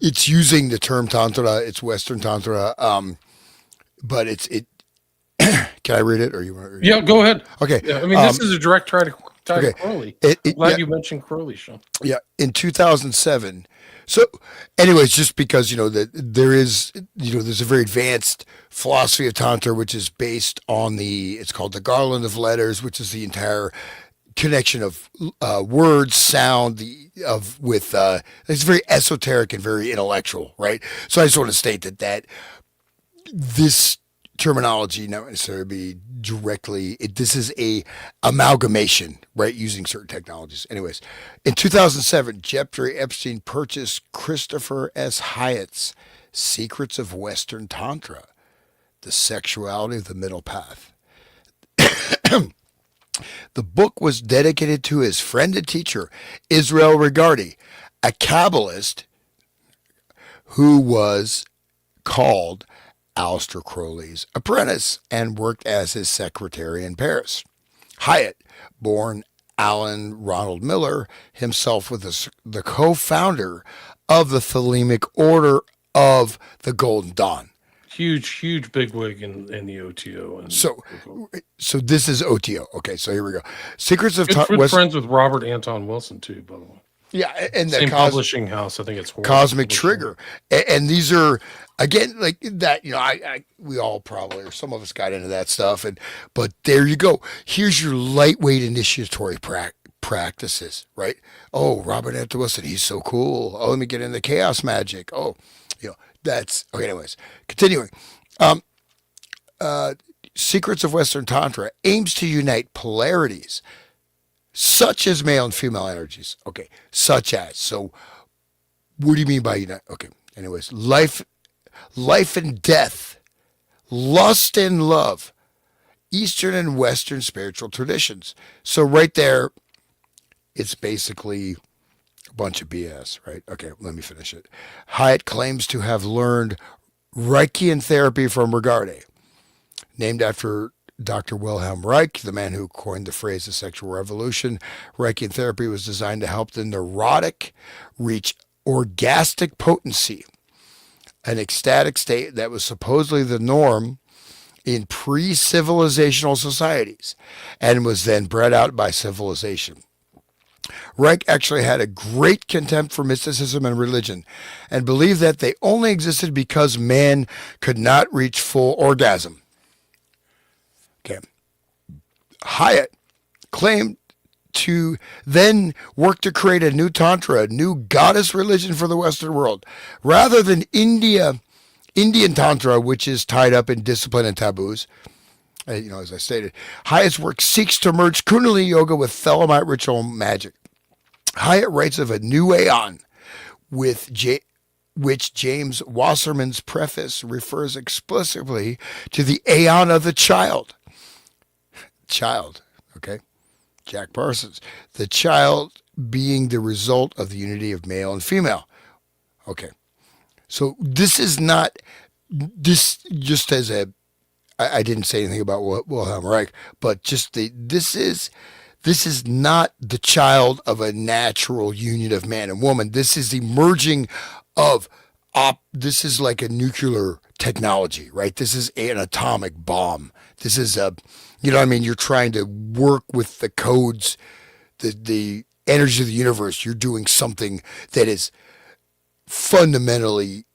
it's using the term Tantra. It's Western Tantra, but it. Can I read it, or you want to read it? Yeah, go ahead. Okay. Yeah, I mean, this is a direct tie to Crowley. I'm glad you mentioned Crowley, Sean. Yeah, in 2007. So, anyways, just because that there's a very advanced philosophy of Tantra, which is based on it's called the Garland of Letters, which is the entire connection of words, sound, it's very esoteric and very intellectual, right? So I just want to state that this terminology not necessarily be directly. This is a amalgamation, right, using certain technologies. Anyways, in 2007, Jeffrey Epstein purchased Christopher S. Hyatt's Secrets of Western Tantra, The Sexuality of the Middle Path. The book was dedicated to his friend and teacher, Israel Regardie, a Kabbalist who was called Aleister Crowley's apprentice and worked as his secretary in Paris. Hyatt, born Alan Ronald Miller, himself was the co-founder of the Thelemic Order of the Golden Dawn. Huge bigwig in the OTO. And so this is OTO. Okay, so here we go. Secrets of Tantra. Friends with Robert Anton Wilson too, by the way. Yeah, and the same publishing house. I think it's Cosmic Trigger, and these are again like that. We all probably, or some of us, got into that stuff, but there you go. Here's your lightweight initiatory practices, right? Oh, Robert Anton Wilson, he's so cool. Oh, let me get into chaos magic. Oh, that's okay. Anyways, continuing. Secrets of Western Tantra aims to unite polarities, such as male and female energies. Okay, such as. So, what do you mean by unite? Okay, anyways, life and death, lust and love, Eastern and Western spiritual traditions. So right there, it's basically a bunch of BS, right? Okay, let me finish it. Hyatt claims to have learned Reichian therapy from Regardie, named after Dr. Wilhelm Reich, the man who coined the phrase the sexual revolution. Reichian therapy was designed to help the neurotic reach orgastic potency, an ecstatic state that was supposedly the norm in pre-civilizational societies and was then bred out by civilization. Reich actually had a great contempt for mysticism and religion and believed that they only existed because man could not reach full orgasm. Okay. Hyatt claimed to then work to create a new Tantra, a new goddess religion for the Western world, rather than Indian Tantra, which is tied up in discipline and taboos. As I stated, Hyatt's work seeks to merge Kundalini yoga with Thelemite ritual magic. Hyatt writes of a new aeon, which James Wasserman's preface refers explicitly to the aeon of the child. Okay? Jack Parsons. The child being the result of the unity of male and female. Okay. So this is not this just as a. I didn't say anything about Wilhelm Reich, but just this is not the child of a natural union of man and woman. This is the merging of this is like a nuclear technology, right? This is an atomic bomb. This is you know what I mean? You're trying to work with the codes, the energy of the universe. You're doing something that is fundamentally,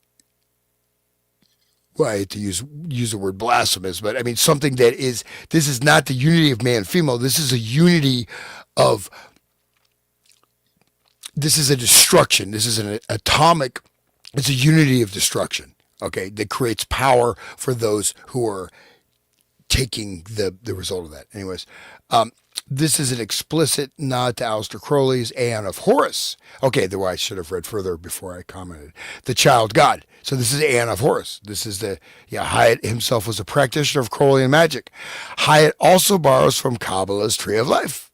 well, I hate to use the word blasphemous, but I mean something that is, this is not the unity of man and female. This is a unity of, this is a destruction. This is an atomic, it's a unity of destruction, okay, that creates power for those who are taking the result of that. Anyways, this is an explicit nod to Aleister Crowley's Aeon of Horus. Okay, though I should have read further before I commented. The child God. So this is Aeon of Horus. This is Hyatt himself was a practitioner of Crowleyan magic. Hyatt also borrows from Kabbalah's Tree of Life.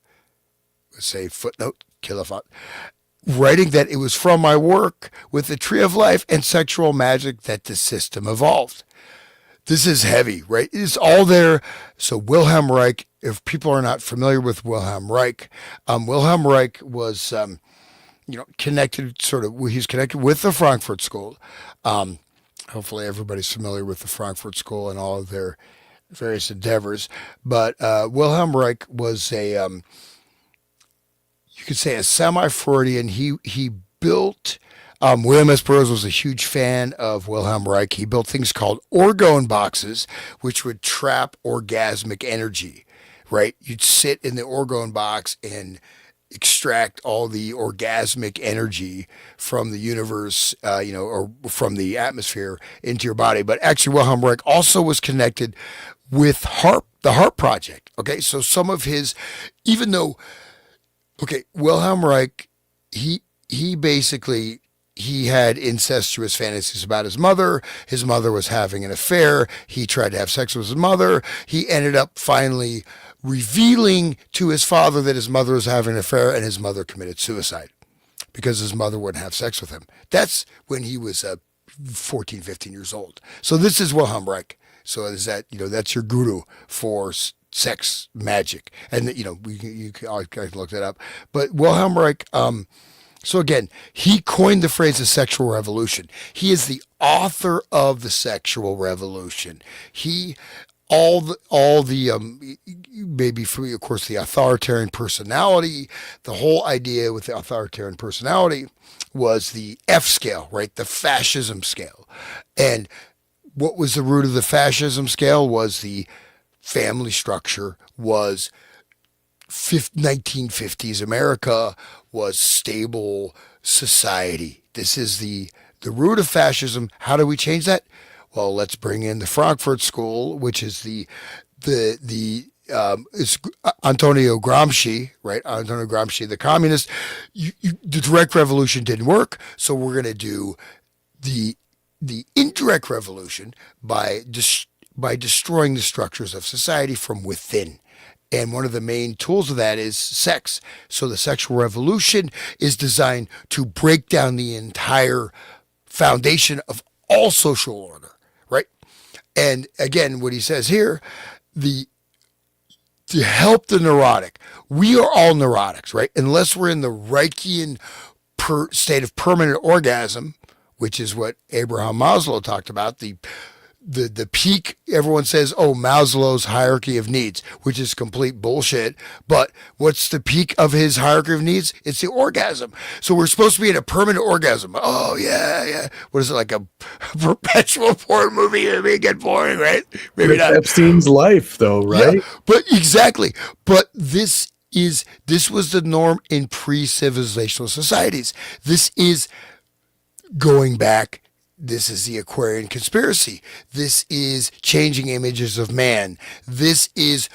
Let's say footnote, Kilafat. Writing that it was from my work with the Tree of Life and sexual magic that the system evolved. This is heavy, right? It's all there. So Wilhelm Reich, if people are not familiar with Wilhelm Reich was, connected he's connected with the Frankfurt School. Hopefully everybody's familiar with the Frankfurt School and all of their various endeavors. But Wilhelm Reich was you could say a semi-Freudian. He built, William S. Burroughs was a huge fan of Wilhelm Reich. He built things called orgone boxes, which would trap orgasmic energy, right? You'd sit in the orgone box and extract all the orgasmic energy from the universe, or from the atmosphere into your body. But actually, Wilhelm Reich also was connected with the HARP project. Okay, so some of his, Wilhelm Reich, he basically, he had incestuous fantasies about his mother. His mother was having an affair. He tried to have sex with his mother. He ended up finally revealing to his father that his mother was having an affair, and his mother committed suicide because his mother wouldn't have sex with him. That's when he was 14, 15 years old. So this is Wilhelm Reich. So is that, that's your guru for sex magic. And, you can look that up. But Wilhelm Reich, so again, he coined the phrase the sexual revolution. He is the author of the sexual revolution. Maybe for me, of course, the authoritarian personality, the whole idea with the authoritarian personality was the F scale, right? The fascism scale. And what was the root of the fascism scale was the family structure, was 1950s America was stable society. This is the root of fascism. How do we change that? Well, let's bring in the Frankfurt School, which is it's Antonio Gramsci, right? Antonio Gramsci, the communist. The direct revolution didn't work, so we're going to do the indirect revolution by destroying the structures of society from within. And one of the main tools of that is sex. So the sexual revolution is designed to break down the entire foundation of all social order, right? And again, what he says here, to help the neurotic, we are all neurotics, right? Unless we're in the Reichian state of permanent orgasm, which is what Abraham Maslow talked about, the peak. Everyone says, Maslow's hierarchy of needs, which is complete bullshit. But what's the peak of his hierarchy of needs? It's the orgasm. So we're supposed to be in a permanent orgasm. Oh, yeah. What is it, like a perpetual porn movie? It may get boring, right? Maybe not. Epstein's life, though, right? Yeah, but exactly. But this was the norm in pre-civilizational societies. This is going back. This is the Aquarian conspiracy. This is changing images of man. This is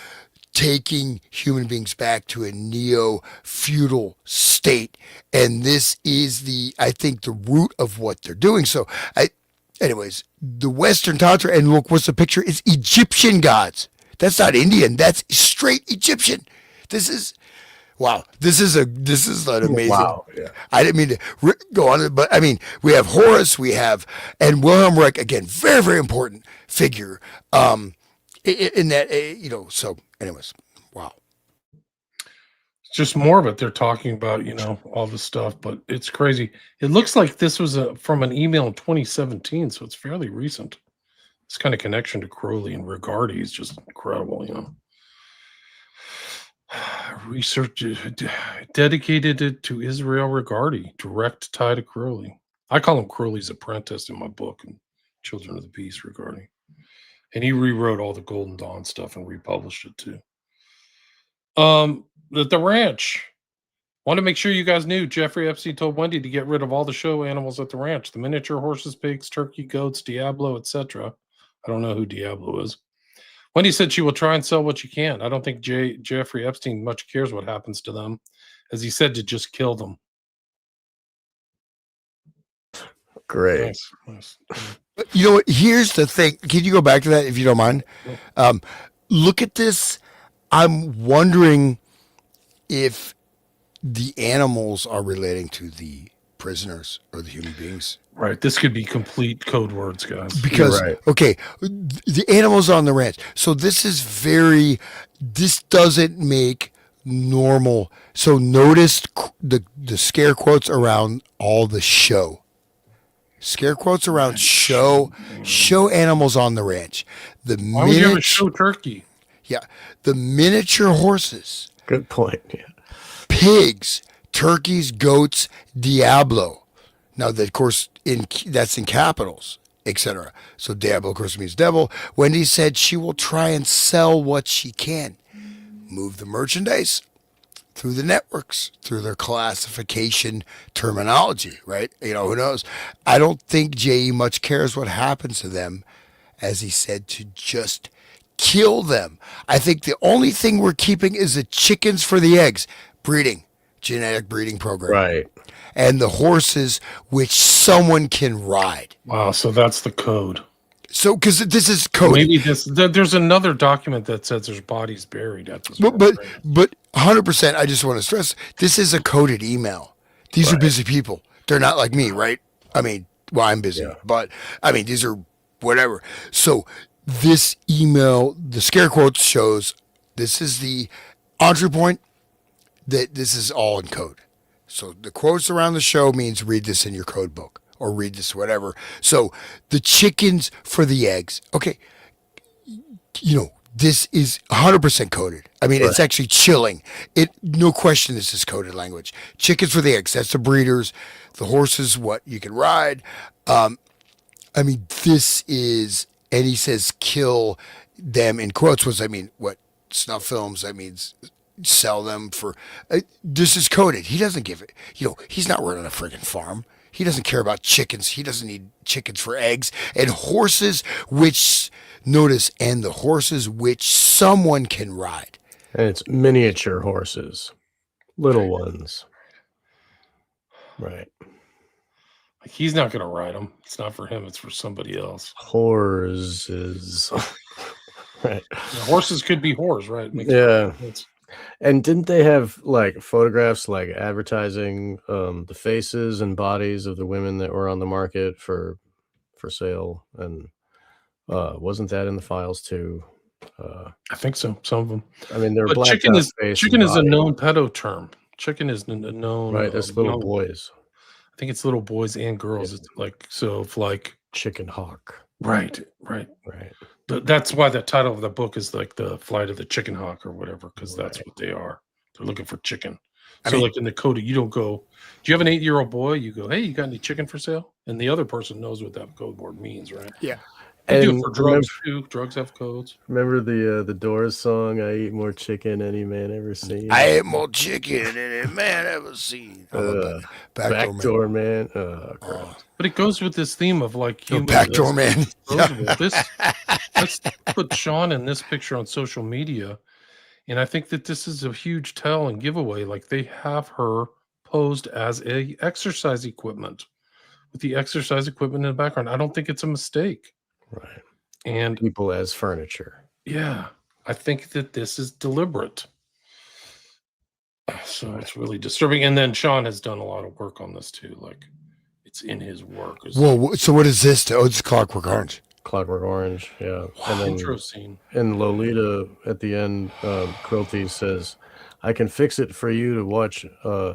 taking human beings back to a neo-feudal state. And this is I think the root of what they're doing. So anyways, the Western Tantra, and look, what's the picture? It's Egyptian gods. That's not Indian. That's straight Egyptian. This is, Wow, this is an amazing. Wow. Yeah. I didn't mean to go on it, but I mean, we have Horace, and Wilhelm Reich, again, very, very important figure in that, so anyways, wow. It's just more of it. They're talking about, all this stuff, but it's crazy. It looks like this was from an email in 2017, so it's fairly recent. This kind of connection to Crowley and Rigardi is just incredible, Research dedicated it to Israel Rigardi, direct tie to Crowley. I call him Crowley's apprentice in my book, and Children of the Beast Rigardi. And he rewrote all the Golden Dawn stuff and republished it too. The ranch. Want to make sure you guys knew Jeffrey Epstein told Wendy to get rid of all the show animals at the ranch: the miniature horses, pigs, turkey, goats, Diablo, etc. I don't know who Diablo is. Wendy said she will try and sell what she can. I don't think Jeffrey Epstein much cares what happens to them, as he said to just kill them. Great. Nice. You know what? Here's the thing. Can you go back to that if you don't mind? Look at this. I'm wondering if the animals are relating to the prisoners or the human beings. Right. This could be complete code words, guys. Because, right. Okay, the animals on the ranch. So this doesn't make normal. So notice the scare quotes around all the show. Scare quotes around show animals on the ranch. Why would you have a show turkey? Yeah, the miniature horses. Good point. Yeah. Pigs, turkeys, goats, Diablo. Now, of course, that's in capitals, etc. So Diablo, of course, means devil. Wendy said she will try and sell what she can. Move the merchandise through the networks, through their classification terminology, right? Who knows? I don't think J.E. much cares what happens to them, as he said, to just kill them. I think the only thing we're keeping is the chickens for the eggs. Breeding, genetic breeding program. Right. And the horses which someone can ride. Wow, so that's the code. So, because this is coded. Maybe there's another document that says there's bodies buried at this. But 100%, I just want to stress, this is a coded email. These are busy people. They're not like me, right? I mean, well, I'm busy, but I mean, these are whatever. So this email, the scare quotes shows this is the entry point, that this is all in code. So the quotes around the show means read this in your code book or read this whatever. So the chickens for the eggs. Okay. This is 100% coded. I mean, It's actually chilling. No question this is coded language. Chickens for the eggs. That's the breeders. The horses, what you can ride. I mean, this is, and he says kill them in quotes was, what snuff films, sell them for, this is coded. He doesn't give it, he's not running a friggin' farm. He doesn't care about chickens. He doesn't need chickens for eggs. And horses, which, notice, and the horses which someone can ride. And it's miniature horses, little ones. Right. Like, he's not going to ride them. It's not for him. It's for somebody else. Horses. Right. The horses could be whores, right? Yeah. And didn't they have photographs advertising the faces and bodies of the women that were on the market for sale? And wasn't that in the files too? I think so. Some of them. I mean, they're but chicken is a known pedo term. Chicken is a known. Right, that's little boys. I think it's little boys and girls. Yeah. It's chicken hawk. Right. That's why the title of the book is the Flight of the Chicken Hawk or whatever, because that's what they are. They're looking for chicken. In the code, you don't go, do you have an 8-year-old boy? You go, hey, you got any chicken for sale? And the other person knows what that code word means, right? Yeah. They do it for drugs too. Drugs have codes. Remember the Doors song, I eat more chicken any man ever seen? I ate more chicken than any man ever seen. Backdoor man. Oh. But it goes with this theme of backdoor man. Let's put Sean in this picture on social media. And I think that this is a huge tell and giveaway. They have her posed as a exercise equipment with the exercise equipment in the background. I don't think it's a mistake. Right. And people as furniture. Yeah. I think that this is deliberate. So it's really disturbing. And then Sean has done a lot of work on this too. Like it's in his work. Whoa, so what is this? Oh, it's Clockwork Orange. Clockwork Orange, yeah. Wow, And then interesting. in Lolita at the end, Quilty says, "I can fix it for you to watch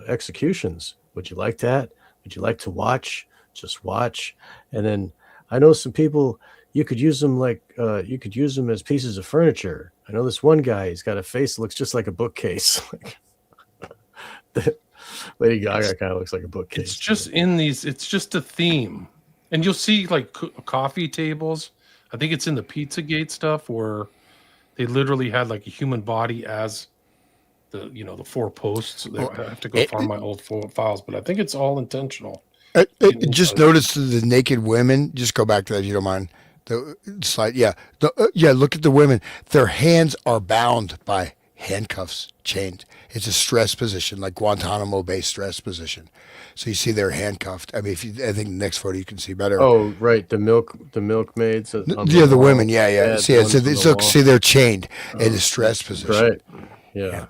executions. Would you like that? Would you like to watch? Just watch." And then I know some people, you could use them as pieces of furniture. I know this one guy, he's got a face that looks just like a bookcase. Lady Gaga kind of looks like a bookcase. It's just it's just a theme. And you'll see like coffee tables. I think it's in the Pizzagate stuff where they literally had like a human body as the four posts. I have to go find my old files, but I think it's all intentional. Just notice the naked women. Just go back to that if you don't mind. The slide, yeah, look at the women. Their hands are bound by handcuffs, chained. It's a stress position, like Guantanamo Bay stress position. So you see they're handcuffed. I mean, I think the next photo you can see better. Oh, right, the milkmaids. The women, yeah. See, they're chained in a stress position. Right. Yeah.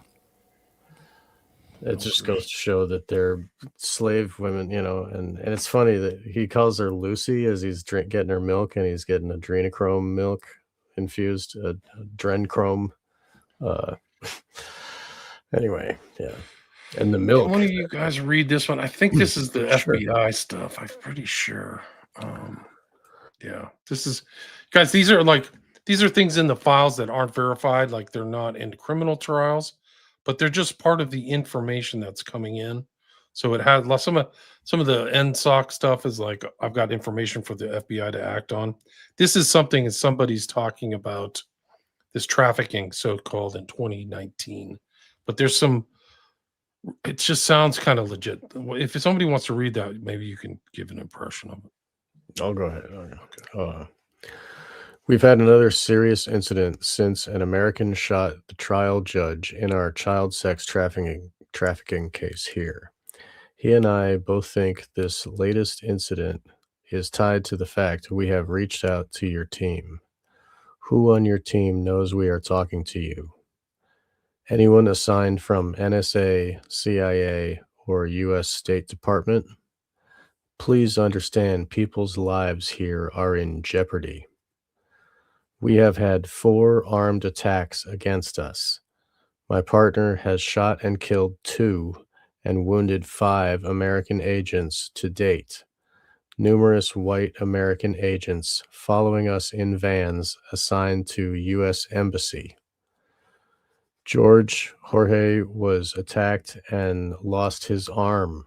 It just goes to show that they're slave women, and it's funny that he calls her Lucy as he's getting her milk, and he's getting adrenochrome milk infused, adrenochrome. Anyway, yeah. And the milk. One of you guys read this one. I think this is the FBI stuff. I'm pretty sure. Yeah, this is, guys. These are things in the files that aren't verified. Like they're not in criminal trials, but they're just part of the information that's coming in. So it has some of the NSOC stuff is like I've got information for the FBI to act on. This is something that somebody's talking about. This trafficking, so-called, in 2019, but there's some. It just sounds kind of legit. If somebody wants to read that, maybe you can give an impression of it. I'll go ahead. Okay. We've had another serious incident since an American shot the trial judge in our child sex trafficking case here. He and I both think this latest incident is tied to the fact we have reached out to your team. Who on your team knows we are talking to you? Anyone assigned from NSA, CIA, or U.S. State Department? Please understand people's lives here are in jeopardy. We have had 4 armed attacks against us. My partner has shot and killed 2 and wounded 5 American agents to date. Numerous white American agents following us in vans assigned to U.S. Embassy. Jorge was attacked and lost his arm.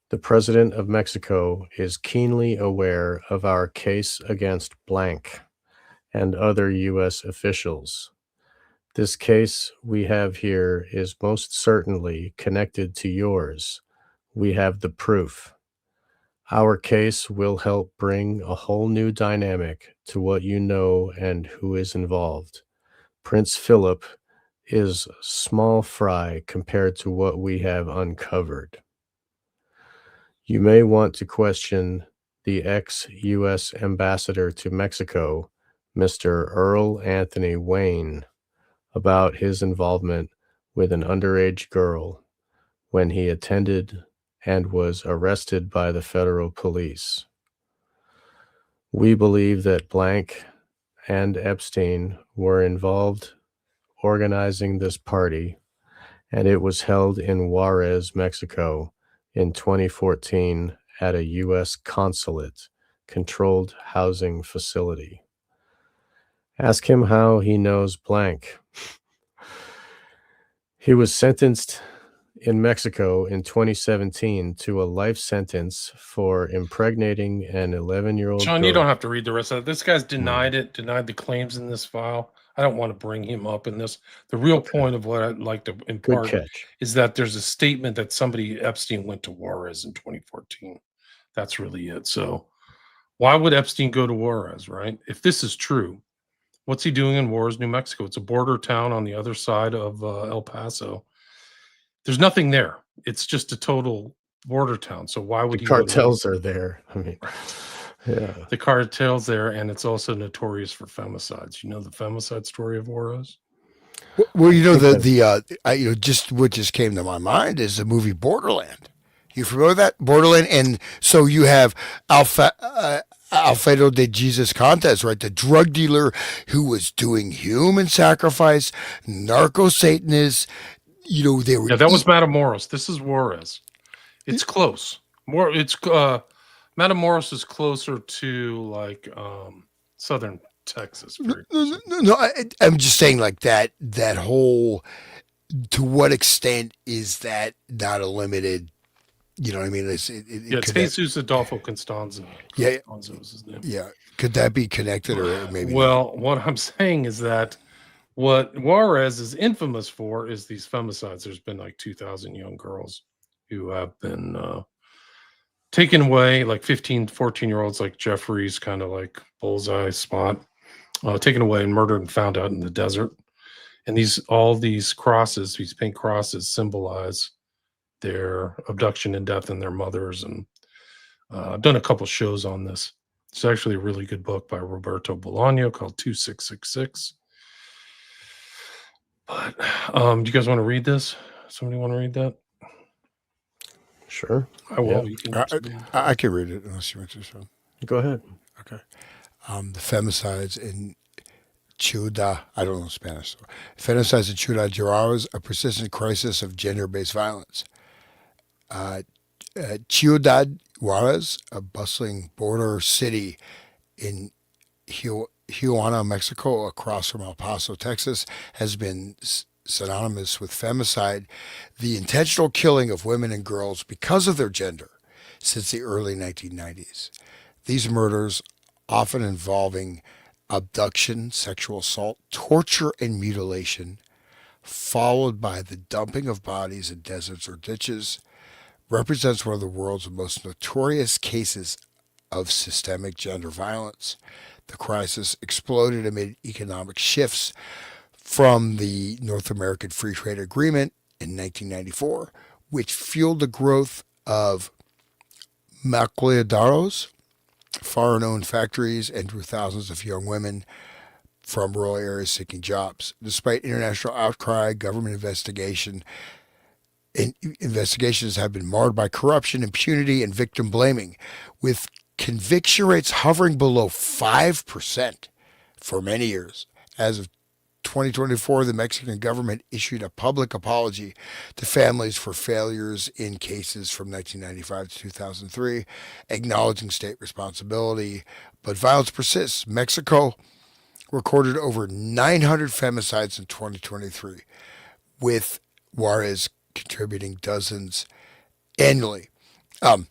The President of Mexico is keenly aware of our case against blank and other U.S. officials. This case we have here is most certainly connected to yours. We have the proof. Our case will help bring a whole new dynamic to what you know and who is involved. Prince Philip is small fry compared to what we have uncovered. You may want to question the ex-U.S. ambassador to Mexico, Mr. Earl Anthony Wayne, about his involvement with an underage girl when he attended and was arrested by the federal police. We believe that Blank and Epstein were involved organizing this party, and it was held in Juarez, Mexico in 2014 at a U.S. consulate-controlled housing facility. Ask him how he knows Blank. He was sentenced in Mexico in 2017 to a life sentence for impregnating an 11-year-old Sean, girl. you don't have to read the rest of it. This guy's denied the claims in this file. I don't want to bring him up in this. The real point of what I'd like to impart is that there's a statement that Epstein went to Juarez in 2014. That's really it. So why would Epstein go to Juarez, right? If this is true, what's he doing in Juarez, New Mexico? It's a border town on the other side of El Paso. There's nothing there. It's just a total border town. So why would the cartels are there? I mean, yeah, the cartels there, and it's also notorious for femicides. You know the femicide story of Juarez? Well, you know, think just what just came to my mind is the movie Borderland. You familiar with that? Borderland. And so you have Alfredo de Jesus Contes, right? The drug dealer who was doing human sacrifice, narco Satanists. You know, they were. Yeah, that was Matamoros. This is Juarez. It's close. Matamoros is closer to like southern Texas. No, I'm just saying like that whole, to what extent is that not a limited, you know what I mean? It's Jesus Adolfo Constanzo. Yeah. Constanzo is his name. Yeah. Could that be connected or maybe Well, what I'm saying is that what Juarez is infamous for is these femicides. There's been like 2,000 young girls who have been taken away, like 15, 14-year-olds like Jeffrey's kind of like bullseye spot, taken away and murdered and found out in the desert. And all these crosses, these pink crosses, symbolize their abduction and death and their mothers. And I've done a couple shows on this. It's actually a really good book by Roberto Bolaño called 2666. But do you guys want to read this? Somebody want to read that? Sure. I will. Yeah. I can read it unless you want to. So. Go ahead. Okay. The femicides in Ciudad, I don't know Spanish. So. Femicides in Ciudad Juarez, a persistent crisis of gender-based violence. Ciudad Juarez, a bustling border city in Tijuana, Mexico, across from El Paso, Texas, has been synonymous with femicide, the intentional killing of women and girls because of their gender, since the early 1990s. These murders, often involving abduction, sexual assault, torture, and mutilation, followed by the dumping of bodies in deserts or ditches, represents one of the world's most notorious cases of systemic gender violence. The crisis exploded amid economic shifts from the North American Free Trade Agreement in 1994, which fueled the growth of maquiladoras, foreign-owned factories, and drew thousands of young women from rural areas seeking jobs. Despite international outcry, government investigations have been marred by corruption, impunity, and victim blaming, with conviction rates hovering below 5% for many years. As of 2024, the Mexican government issued a public apology to families for failures in cases from 1995 to 2003, acknowledging state responsibility, but violence persists. Mexico recorded over 900 femicides in 2023, with Juarez contributing dozens annually. And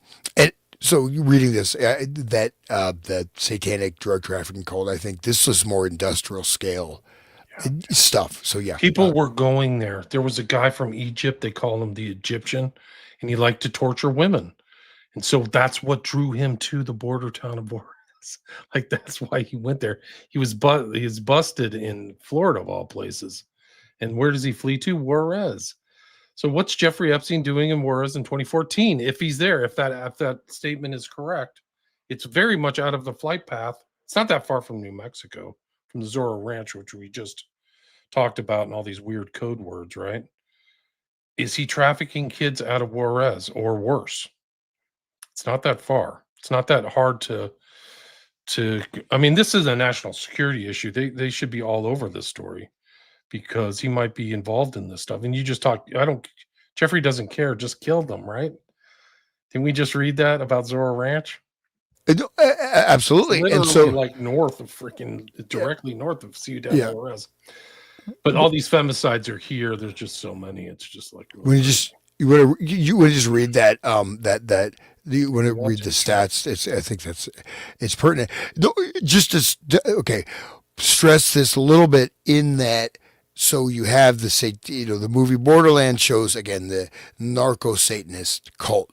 so reading this, that satanic drug trafficking cult, I think this was more industrial scale stuff. So yeah, people were going there. There was a guy from Egypt. They call him the Egyptian, and he liked to torture women, and so that's what drew him to the border town of Juarez. Like that's why he went there. He was busted in Florida of all places, and where does he flee to? Juarez. So what's Jeffrey Epstein doing in Juarez in 2014? If he's there, if that statement is correct, it's very much out of the flight path. It's not that far from New Mexico, from the Zorro Ranch, which we just talked about, and all these weird code words, right? Is he trafficking kids out of Juarez or worse? It's not that far. It's not that hard to I mean, this is a national security issue. They should be all over this story because he might be involved in this stuff. And you just talk, Jeffrey doesn't care, just kill them, right? Didn't we just read that about Zorro Ranch? Absolutely. And so like north of directly north of Ciudad Juarez. But all these femicides are here. There's just so many. It's just like when you want to just read that you want to read the stats. I think it's pertinent. Just to stress this a little bit in that. So you have the movie Borderland shows again the narco Satanist cult.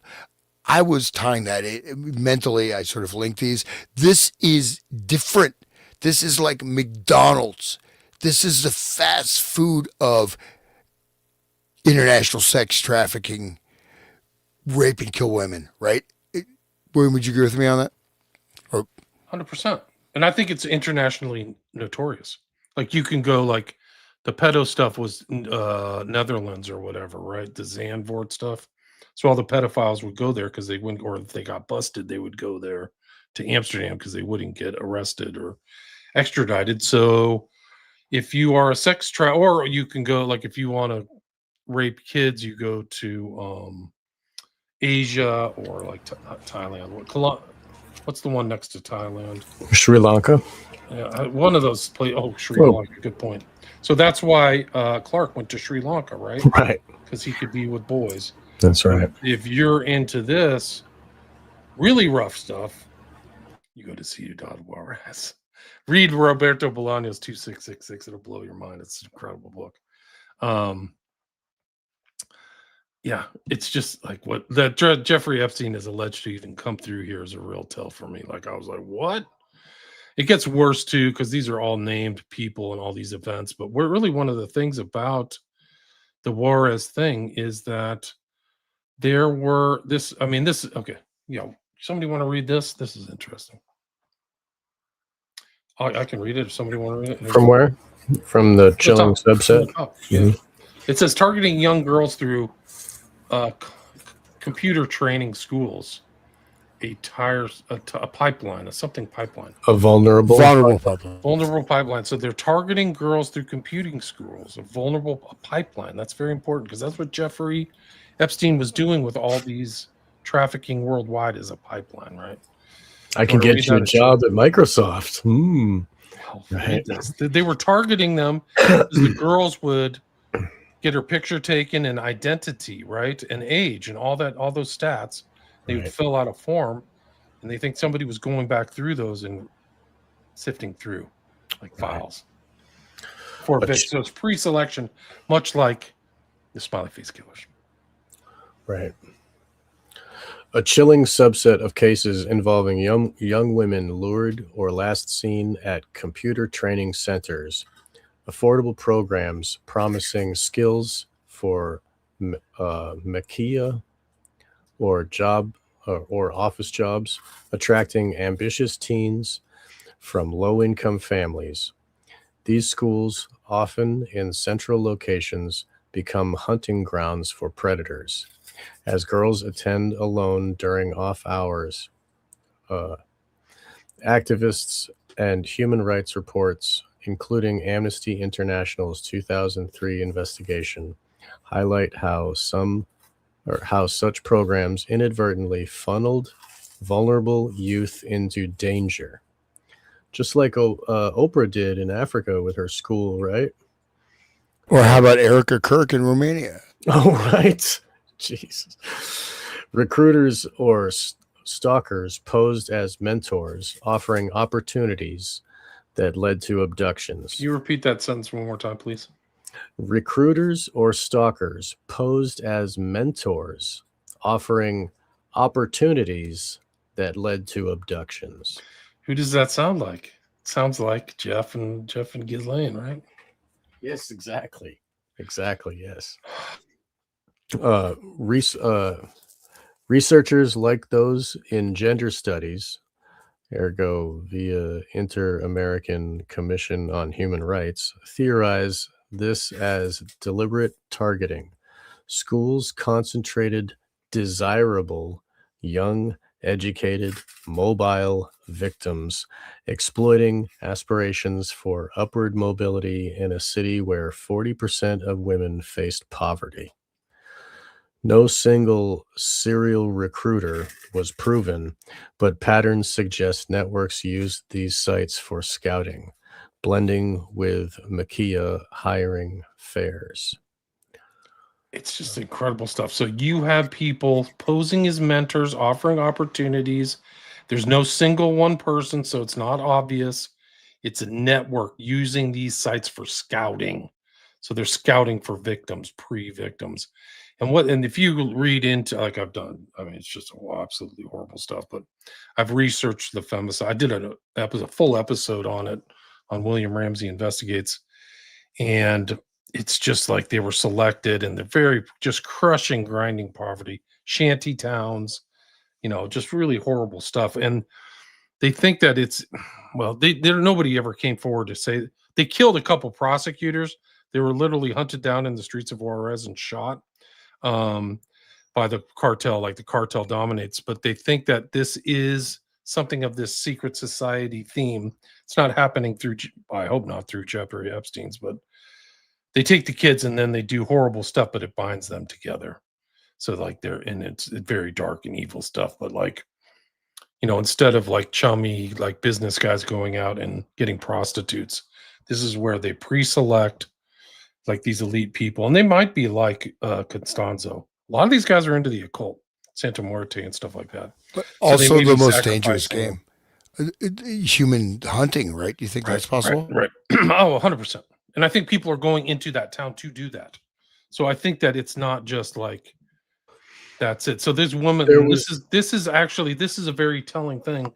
I was tying that mentally. I sort of linked these. This is different. This is like McDonald's. This is the fast food of international sex trafficking, rape and kill women, right? William, would you agree with me on that? 100%. And I think it's internationally notorious. Like you can go like the pedo stuff was Netherlands or whatever, right? The Zandvoort stuff. So all the pedophiles would go there because they wouldn't, or if they got busted, they would go there to Amsterdam because they wouldn't get arrested or extradited. So if you are a sex or you can go, like, if you want to rape kids, you go to Asia or like Thailand. What's the one next to Thailand? Sri Lanka. Yeah, one of those places. Oh, Sri Lanka. Good point. So that's why Clark went to Sri Lanka, right? Right. Because he could be with boys. That's right. If you're into this really rough stuff, you go to cu.rs. Read Roberto Bolaño's 2666. It'll blow your mind. It's an incredible book. Yeah, it's just like what that Jeffrey Epstein is alleged to even come through here is a real tell for me. Like, I was like, what? It gets worse too, because these are all named people and all these events. But we're really, one of the things about the Juarez thing is that there were this. I mean, this. Okay, yeah. Somebody want to read this? This is interesting. I can read it if somebody want to read it. From where? From the chilling subset. Yeah. It says targeting young girls through computer training schools, a pipeline, a vulnerable pipeline. So they're targeting girls through computing schools, a pipeline. That's very important because that's what Jeffrey Epstein was doing with all these trafficking worldwide, is a pipeline, right? I can get you a job at Microsoft. Right. They were targeting them because the girls would get her picture taken and identity, right, and age and all those stats. They would fill out a form, and they think somebody was going back through those and sifting through like files for a bit. So it's pre-selection, much like the smiley face killers. Right. A chilling subset of cases involving young women lured or last seen at computer training centers. Affordable programs promising skills for Makia or office jobs, attracting ambitious teens from low-income families. These schools, often in central locations, become hunting grounds for predators, as girls attend alone during off hours. Activists and human rights reports, including Amnesty International's 2003 investigation, highlight how such programs inadvertently funneled vulnerable youth into danger, just like Oprah did in Africa with her school, right? Or how about Erica Kirk in Romania? Oh, right. Jesus. Recruiters or stalkers posed as mentors, offering opportunities that led to abductions. Can you repeat that sentence one more time, please? Recruiters or stalkers posed as mentors, offering opportunities that led to abductions. Who does that sound like? It sounds like Jeff and Ghislaine, right? Yes, exactly. Yes. Researchers like those in gender studies, ergo via Inter-American Commission on Human Rights, theorize this as deliberate targeting. Schools concentrated desirable, young, educated, mobile victims, exploiting aspirations for upward mobility in a city where 40% of women faced poverty. No single serial recruiter was proven, but patterns suggest networks used these sites for scouting, blending with Makia hiring fairs. It's just incredible stuff. So you have people posing as mentors, offering opportunities. There's no single one person, so it's not obvious. It's a network using these sites for scouting. So they're scouting for victims, pre-victims. And if you read into, like I've done, I mean, it's just absolutely horrible stuff, but I've researched the femicide. I did a full episode on it on William Ramsey Investigates. And it's just like they were selected, and they're very just crushing, grinding poverty, shanty towns, just really horrible stuff. And they think that it's, well, nobody ever came forward to say they killed a couple prosecutors. They were literally hunted down in the streets of Juarez and shot by the cartel, like the cartel dominates. But they think that this is something of this secret society theme. It's not happening through, I hope not through Jeffrey Epstein's, but they take the kids and then they do horrible stuff, but it binds them together. So like it's very dark and evil stuff, but like, you know, instead of like chummy, like business guys going out and getting prostitutes, this is where they pre-select like these elite people. And they might be like Constanzo. A lot of these guys are into the occult, Santa Muerte and stuff like that. But also the most dangerous game. Human hunting, right? Do you think that's possible? Right. Oh, 100%. And I think people are going into that town to do that. So I think that it's not just like, that's it. So this woman, this is a very telling thing,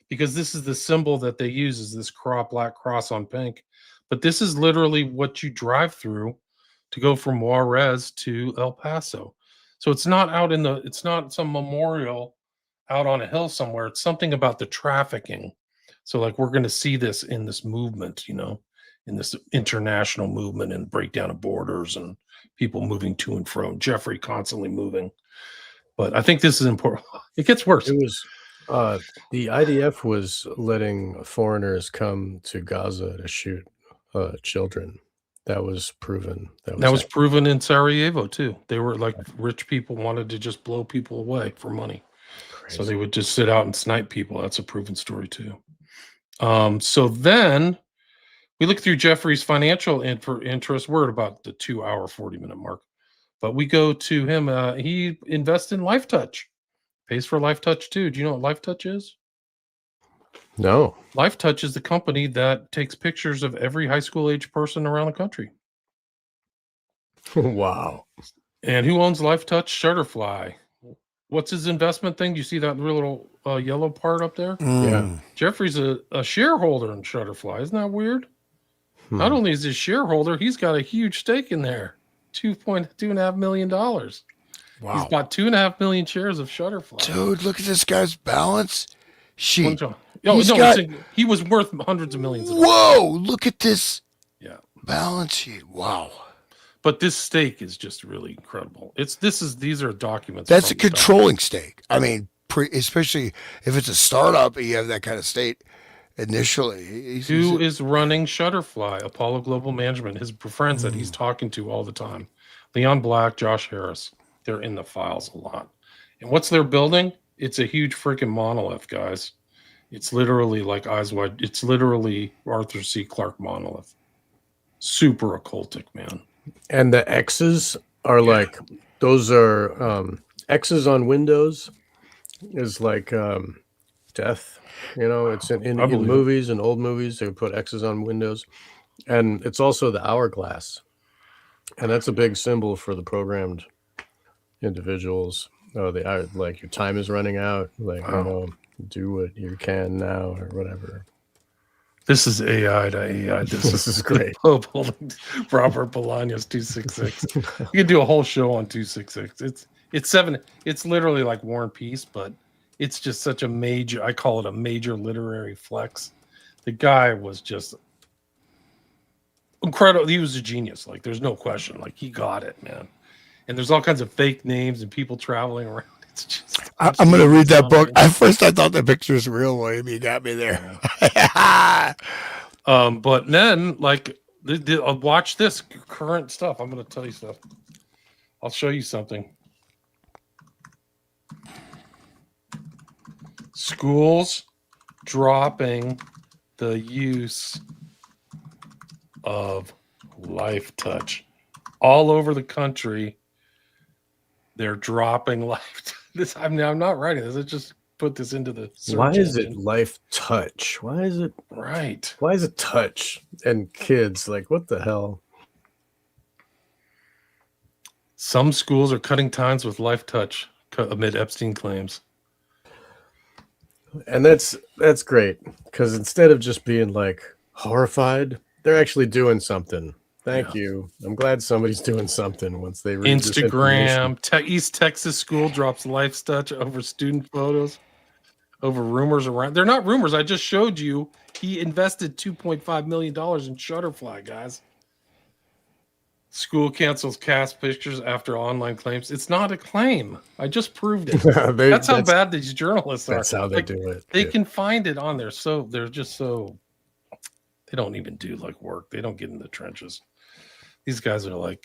because this is the symbol that they use, is this black cross on pink. But this is literally what you drive through to go from Juarez to El Paso. So it's not it's not some memorial out on a hill somewhere. It's something about the trafficking. So like we're going to see this in this movement, you know, in this international movement and breakdown of borders and people moving to and from. Jeffrey constantly moving. But I think this is important. It gets worse. It was the IDF was letting foreigners come to Gaza to shoot children. That was proven. That was proven in Sarajevo too. They were like rich people wanted to just blow people away for money. Crazy. So they would just sit out and snipe people. That's a proven story too. So then we look through Jeffrey's financial interest. We're at about the 2-hour, 40-minute mark. But we go to him. He invests in LifeTouch. Pays for LifeTouch too. Do you know what LifeTouch is? No. LifeTouch is the company that takes pictures of every high school age person around the country. Wow. And who owns LifeTouch? Shutterfly. What's his investment thing? Do you see that little yellow part up there? Yeah. Jeffrey's a shareholder in Shutterfly. Isn't that weird? Not only is he a shareholder, he's got a huge stake in there. $2.5 million. Wow. He's bought 2.5 million shares of Shutterfly. Dude, look at this guy's balance sheet. He was worth hundreds of millions. Whoa, look at this balance sheet. Wow. But this stake is just really incredible. These are documents. That's a controlling stake. I mean, especially if it's a startup, you have that kind of state initially. Who is running Shutterfly? Apollo Global Management. His friends that he's talking to all the time. Leon Black, Josh Harris. They're in the files a lot. And what's they're building? It's a huge freaking monolith, guys. It's literally like Eyes Wide. It's literally Arthur C. Clarke monolith. Super occultic, man. And the X's are like, those are X's on Windows is like death. You know, it's in movies and old movies. They put X's on windows. And it's also the hourglass. And that's a big symbol for the programmed individuals. Oh, they are like, your time is running out. Like, you know, do what you can now or whatever. This is AI to AI. This is great. Robert Bolaños 266. You can do a whole show on 266. It's literally like War and Peace, but it's just such a major, I call it a major literary flex. The guy was just incredible. He was a genius. Like, there's no question. Like, he got it, man. And there's all kinds of fake names and people traveling around. It's just. I'm going to read that book. At first, I thought the picture's real, William. You got me there. Yeah. But then, like, watch this current stuff. I'm going to tell you stuff. I'll show you something. Schools dropping the use of LifeTouch all over the country. They're dropping this. I'm not writing this. I just put this into the search Why is engine. it LifeTouch? Why is it right? Why is it touch and kids? Like, what the hell? Some schools are cutting ties with LifeTouch amid Epstein claims. And that's great, because instead of just being like horrified, they're actually doing something. Thank you. I'm glad somebody's doing something once they read Instagram. East Texas school drops LifeTouch over student photos, over rumors around. They're not rumors. I just showed you he invested $2.5 million in Shutterfly, guys. School cancels cast pictures after online claims. It's not a claim. I just proved it. They- That's how bad these journalists are. That's how they Like, do it. They Yeah. can find it on there. So they're just so, they don't even do like work. They don't get in the trenches. These guys are like,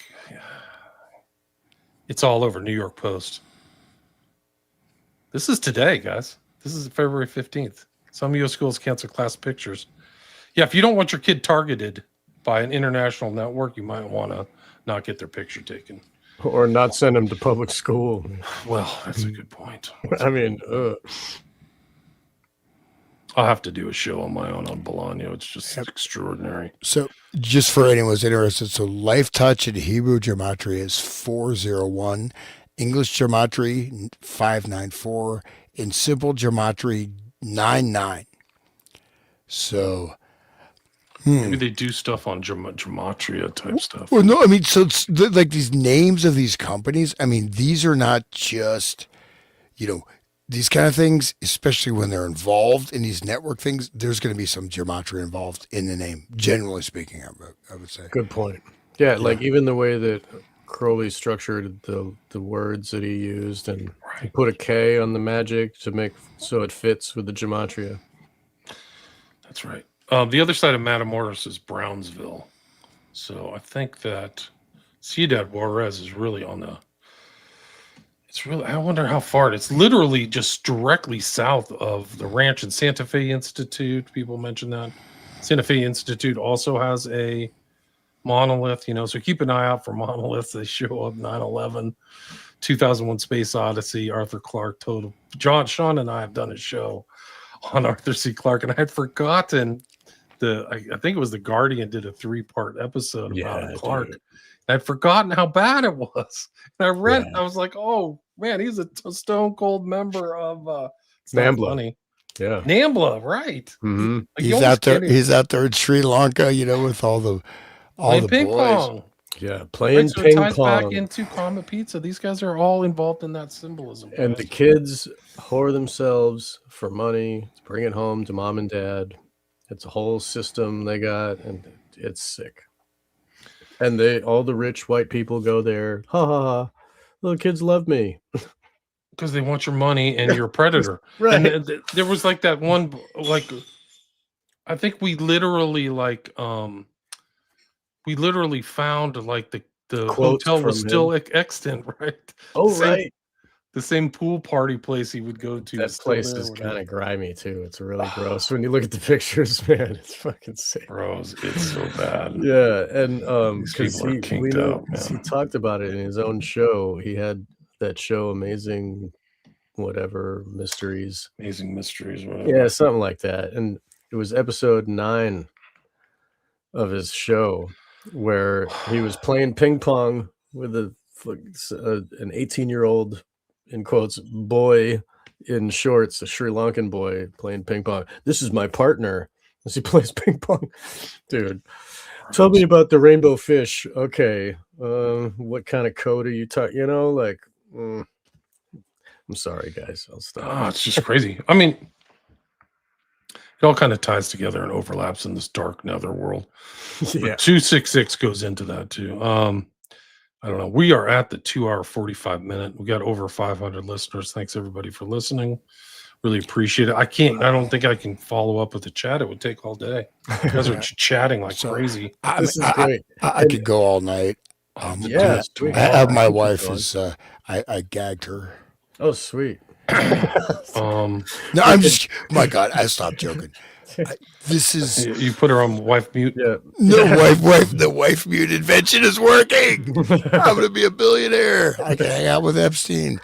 it's all over New York Post. This is today, guys. This is February 15th. Some U.S. schools cancel class pictures. Yeah, if you don't want your kid targeted by an international network, you might want to not get their picture taken. Or not send them to public school. Well, that's a good point. I mean, I'll have to do a show on my own on Bolaño. It's just extraordinary. So just for anyone who's interested, so life touch in Hebrew gematria is 401, English gematria 594, in simple gematria 99. So maybe they do stuff on gematria type stuff. Well, no, I mean, so it's like these names of these companies. I mean, these are not just, these kind of things, especially when they're involved in these network things. There's going to be some gematria involved in the name, generally speaking. I would say. good point. Yeah, like even the way that Crowley structured the words that he used, and he put a K on the magic to make so it fits with the gematria. That's right. The other side of Matamoros is Brownsville. So I think that Ciudad Juarez is really on the, it's really, I wonder how far it's literally just directly south of the ranch and Santa Fe Institute. People mention that. Santa Fe Institute also has a monolith, so keep an eye out for monoliths. They show up 9/11, 2001 Space Odyssey, Arthur Clarke, Total. Sean and I have done a show on Arthur C. Clarke, and I had forgotten I think it was The Guardian did a 3-part episode about Clarke. I'd forgotten how bad it was. And I read, I was like, oh man, he's a stone cold member of NAMBLA. Yeah, NAMBLA, right? Mm-hmm. Like, He's out there. He's out there in Sri Lanka, with all the ping boys. pong. Yeah, playing So ping it ties pong. back into Comet Pizza. These guys are all involved in that symbolism. And the kids whore themselves for money to bring it home to mom and dad. It's a whole system they got, and it's sick. And all the rich white people go there. Ha ha ha! Little kids love me because they want your money and you're a predator. Right. And there was like that one, like I think we literally found like the Quotes hotel was from still extant, right? Oh, right. The same pool party place he would go to. That place is kind of grimy too. It's really gross when you look at the pictures, man. It's fucking sick. Bros, it's so bad. Yeah, and because he talked about it in his own show. He had that show, Amazing Mysteries. Amazing Mysteries, whatever. Yeah, something like that. And it was episode 9 of his show where he was playing ping pong with an 18-year-old, in quotes, boy in shorts, a Sri Lankan boy playing ping pong. This is my partner as he plays ping pong. Dude, tell me about the rainbow fish. Okay, what kind of code are you talking? I'm sorry, guys. I'll stop. Oh, it's just crazy. I mean, it all kind of ties together and overlaps in this dark nether world. Yeah, 266 goes into that too. I don't know. We are at the 2-hour 45-minute. We got over 500 listeners. Thanks everybody for listening. Really appreciate it. I don't think I can follow up with the chat. It would take all day. You guys are chatting like crazy. This is great. I could go all night. I have my wife is. I gagged her. Oh, sweet. No, I'm just. My God, I stopped joking. This is. You put her on wife mute. Yeah. No, wife. The wife mute invention is working. I'm gonna be a billionaire. I can hang out with Epstein.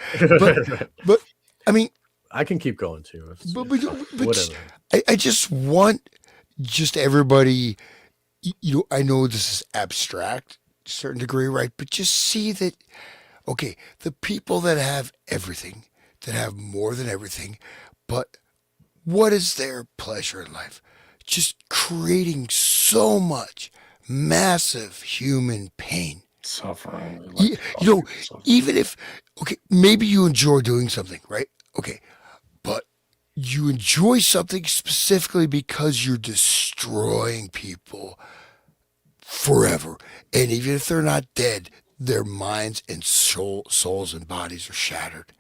But I mean, I can keep going too. But whatever. I just want everybody. I know this is abstract to a certain degree, right? But just see that. Okay, the people that have everything, that have more than everything, but what is their pleasure in life? Just creating so much massive human pain. Suffering. Even if, maybe you enjoy doing something, right? Okay, but you enjoy something specifically because you're destroying people. forever. And even if they're not dead, their minds and souls and bodies are shattered.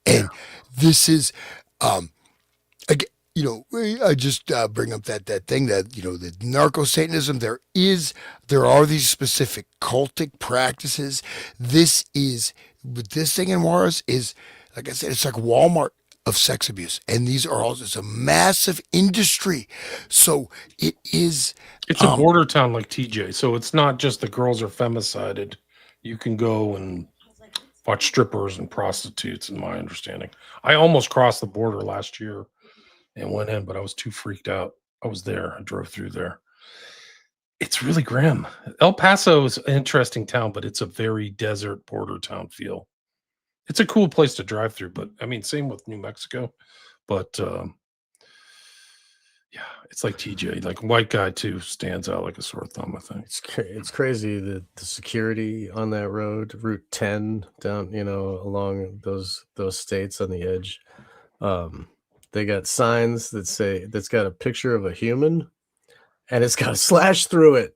And this is, again, I just bring up that thing that, the narco-Satanism, there are these specific cultic practices. This thing in Juarez is, like I said, it's like Walmart of sex abuse. And these are all, it's a massive industry. So it is. It's a border town like TJ. So it's not just the girls are femicided. You can go and watch strippers and prostitutes, in my understanding. I almost crossed the border last year and went in, but I was too freaked out. I was there. I drove through there. It's really grim. El Paso is an interesting town, but it's a very desert border town feel. It's a cool place to drive through, but I mean, same with New Mexico. But yeah, it's like TJ, like white guy too, stands out like a sore thumb, I think. It's crazy the security on that road, Route 10 down, along those states on the edge. They got signs that's got a picture of a human and it's got a slash through it.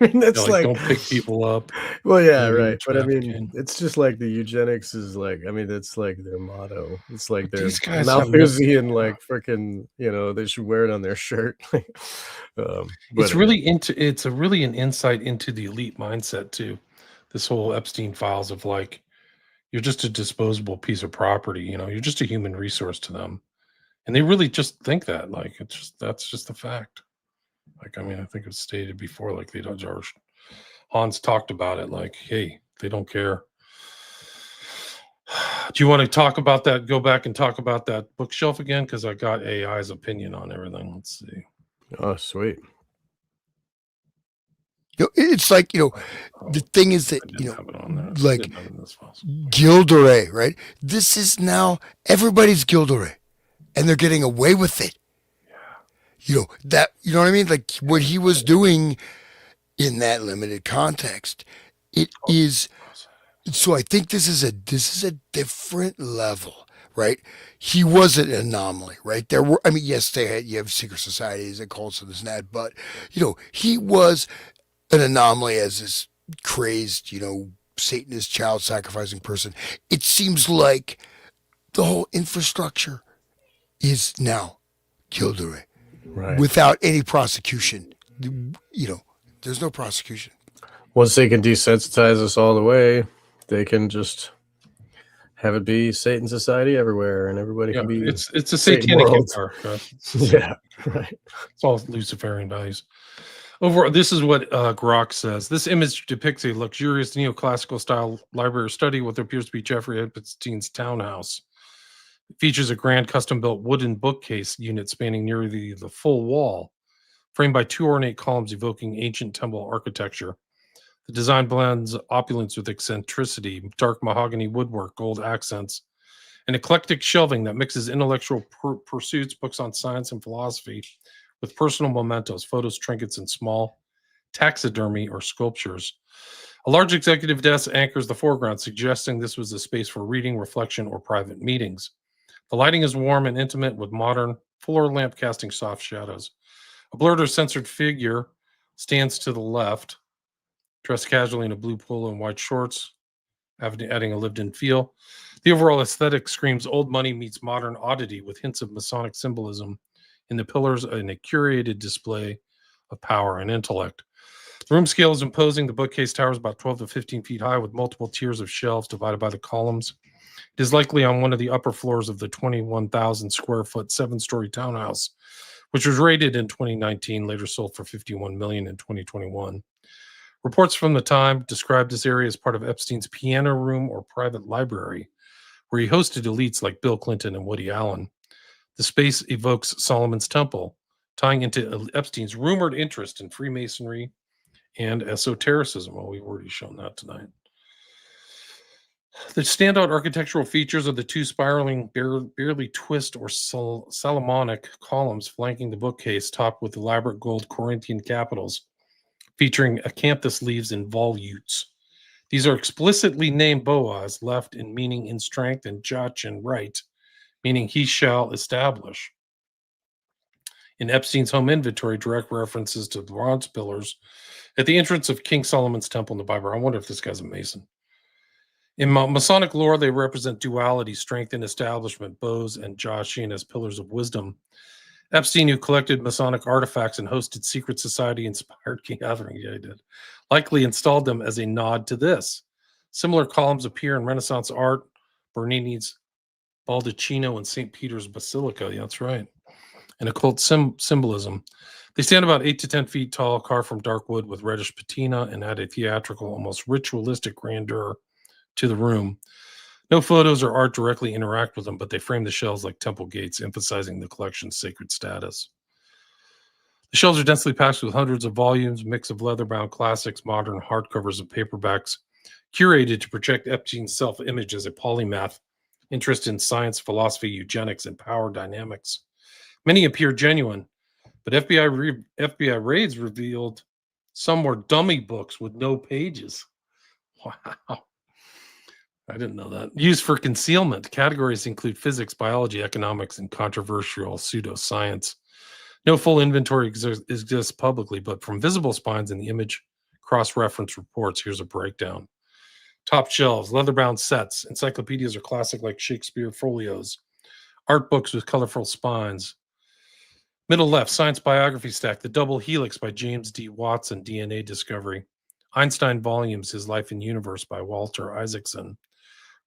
I mean, that's don't pick people up. Well, yeah, right. But I mean, it's just like the eugenics is like, I mean, it's like their motto. It's like their Malthusian, like freaking, they should wear it on their shirt. It's really an insight into the elite mindset too. This whole Epstein files of like, you're just a disposable piece of property, you're just a human resource to them. And they really just think that, like, that's just the fact. Like, I mean, I think it's stated before, like they don't, Hans talked about it, like, hey, they don't care. Do you want to talk about that? Go back and talk about that bookshelf again? Because I got AI's opinion on everything. Let's see. Oh, sweet. It's like, the thing is that, like Gilderay, right? This is now everybody's Gilderay and they're getting away with it. You know what I mean? Like what he was doing in that limited context, it is. So I think this is a different level, right? He was an anomaly, right? There were, I mean, yes, you have secret societies and cults and this and that, but he was an anomaly as this crazed, Satanist child sacrificing person. It seems like the whole infrastructure is now Gilderay. Right. Without any prosecution. There's no prosecution. Once they can desensitize us all the way, they can just have it be Satan society everywhere, and everybody can be. It's a satanic empire. Yeah, right. It's all Luciferian values. Overall, this is what Grok says. This image depicts a luxurious neoclassical style library study, what appears to be Jeffrey Epstein's townhouse. It features a grand custom-built wooden bookcase unit spanning nearly the full wall, framed by two ornate columns evoking ancient temple architecture. The design blends opulence with eccentricity, dark mahogany woodwork, gold accents, and eclectic shelving that mixes intellectual pursuits, books on science and philosophy, with personal mementos, photos, trinkets, and small taxidermy or sculptures. A large executive desk anchors the foreground, suggesting this was a space for reading, reflection, or private meetings. The lighting is warm and intimate with modern floor lamp casting soft shadows. A blurred or censored figure stands to the left, dressed casually in a blue polo and white shorts, adding a lived-in feel. The overall aesthetic screams old money meets modern oddity with hints of Masonic symbolism in the pillars and a curated display of power and intellect. The room scale is imposing. The bookcase towers about 12 to 15 feet high with multiple tiers of shelves divided by the columns. It is likely on one of the upper floors of the 21,000 square foot 7-story townhouse, which was rated in 2019, later sold for $51 million in 2021. Reports from the time described this area as part of Epstein's piano room or private library, where he hosted elites like Bill Clinton and Woody Allen. The space evokes Solomon's Temple, tying into Epstein's rumored interest in Freemasonry and esotericism. Well, we've already shown that tonight. The standout architectural features are the two spiraling, barely twist or Solomonic columns flanking the bookcase, topped with elaborate gold Corinthian capitals, featuring acanthus leaves and volutes. These are explicitly named Boaz, left in meaning in strength, and Jach in right, meaning he shall establish. In Epstein's home inventory, direct references to the bronze pillars at the entrance of King Solomon's temple in the Bible. I wonder if this guy's a Mason. In Masonic lore, they represent duality, strength, and establishment, bows and Joshin as pillars of wisdom. Epstein, who collected Masonic artifacts and hosted secret society-inspired gatherings, yeah, he did, likely installed them as a nod to this. Similar columns appear in Renaissance art, Bernini's Baldacchino and St. Peter's Basilica. Yeah, that's right. And occult symbolism. They stand about 8 to 10 feet tall, carved from dark wood with reddish patina, and add a theatrical, almost ritualistic grandeur to the room. No photos or art directly interact with them, but they frame the shelves like temple gates, emphasizing the collection's sacred status. The shelves are densely packed with hundreds of volumes, mix of leather-bound classics, modern hardcovers, and paperbacks, curated to project Epstein's self-image as a polymath, interest in science, philosophy, eugenics, and power dynamics. Many appear genuine, but FBI raids revealed some were dummy books with no pages. Wow. I didn't know that. Used for concealment. Categories include physics, biology, economics, and controversial pseudoscience. No full inventory exists publicly, but from visible spines in the image cross-reference reports, here's a breakdown. Top shelves, leather-bound sets, encyclopedias or classic like Shakespeare folios, art books with colorful spines. Middle left, science biography stack, The Double Helix by James D. Watson, DNA Discovery. Einstein volumes, His Life and Universe by Walter Isaacson.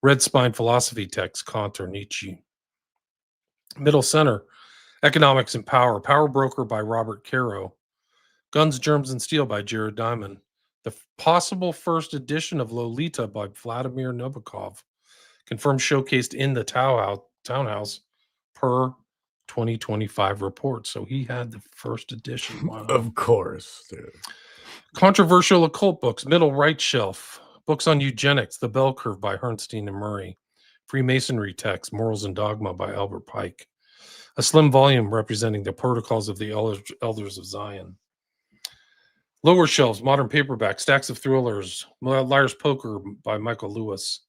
Red spine philosophy text, Kant or Nietzsche. Middle center, Economics and Power, Power Broker by Robert Caro. Guns, Germs, and Steel by Jared Diamond. The possible first edition of Lolita by Vladimir Nabokov. Confirmed showcased in the townhouse per 2025 report. So he had the first edition. Wow. Of course, dude. Controversial occult books, middle right shelf. Books on eugenics, The Bell Curve by Herrnstein and Murray. Freemasonry text, Morals and Dogma by Albert Pike. A slim volume representing the protocols of the elders of Zion. Lower shelves, modern paperback, stacks of thrillers, Liar's Poker by Michael Lewis.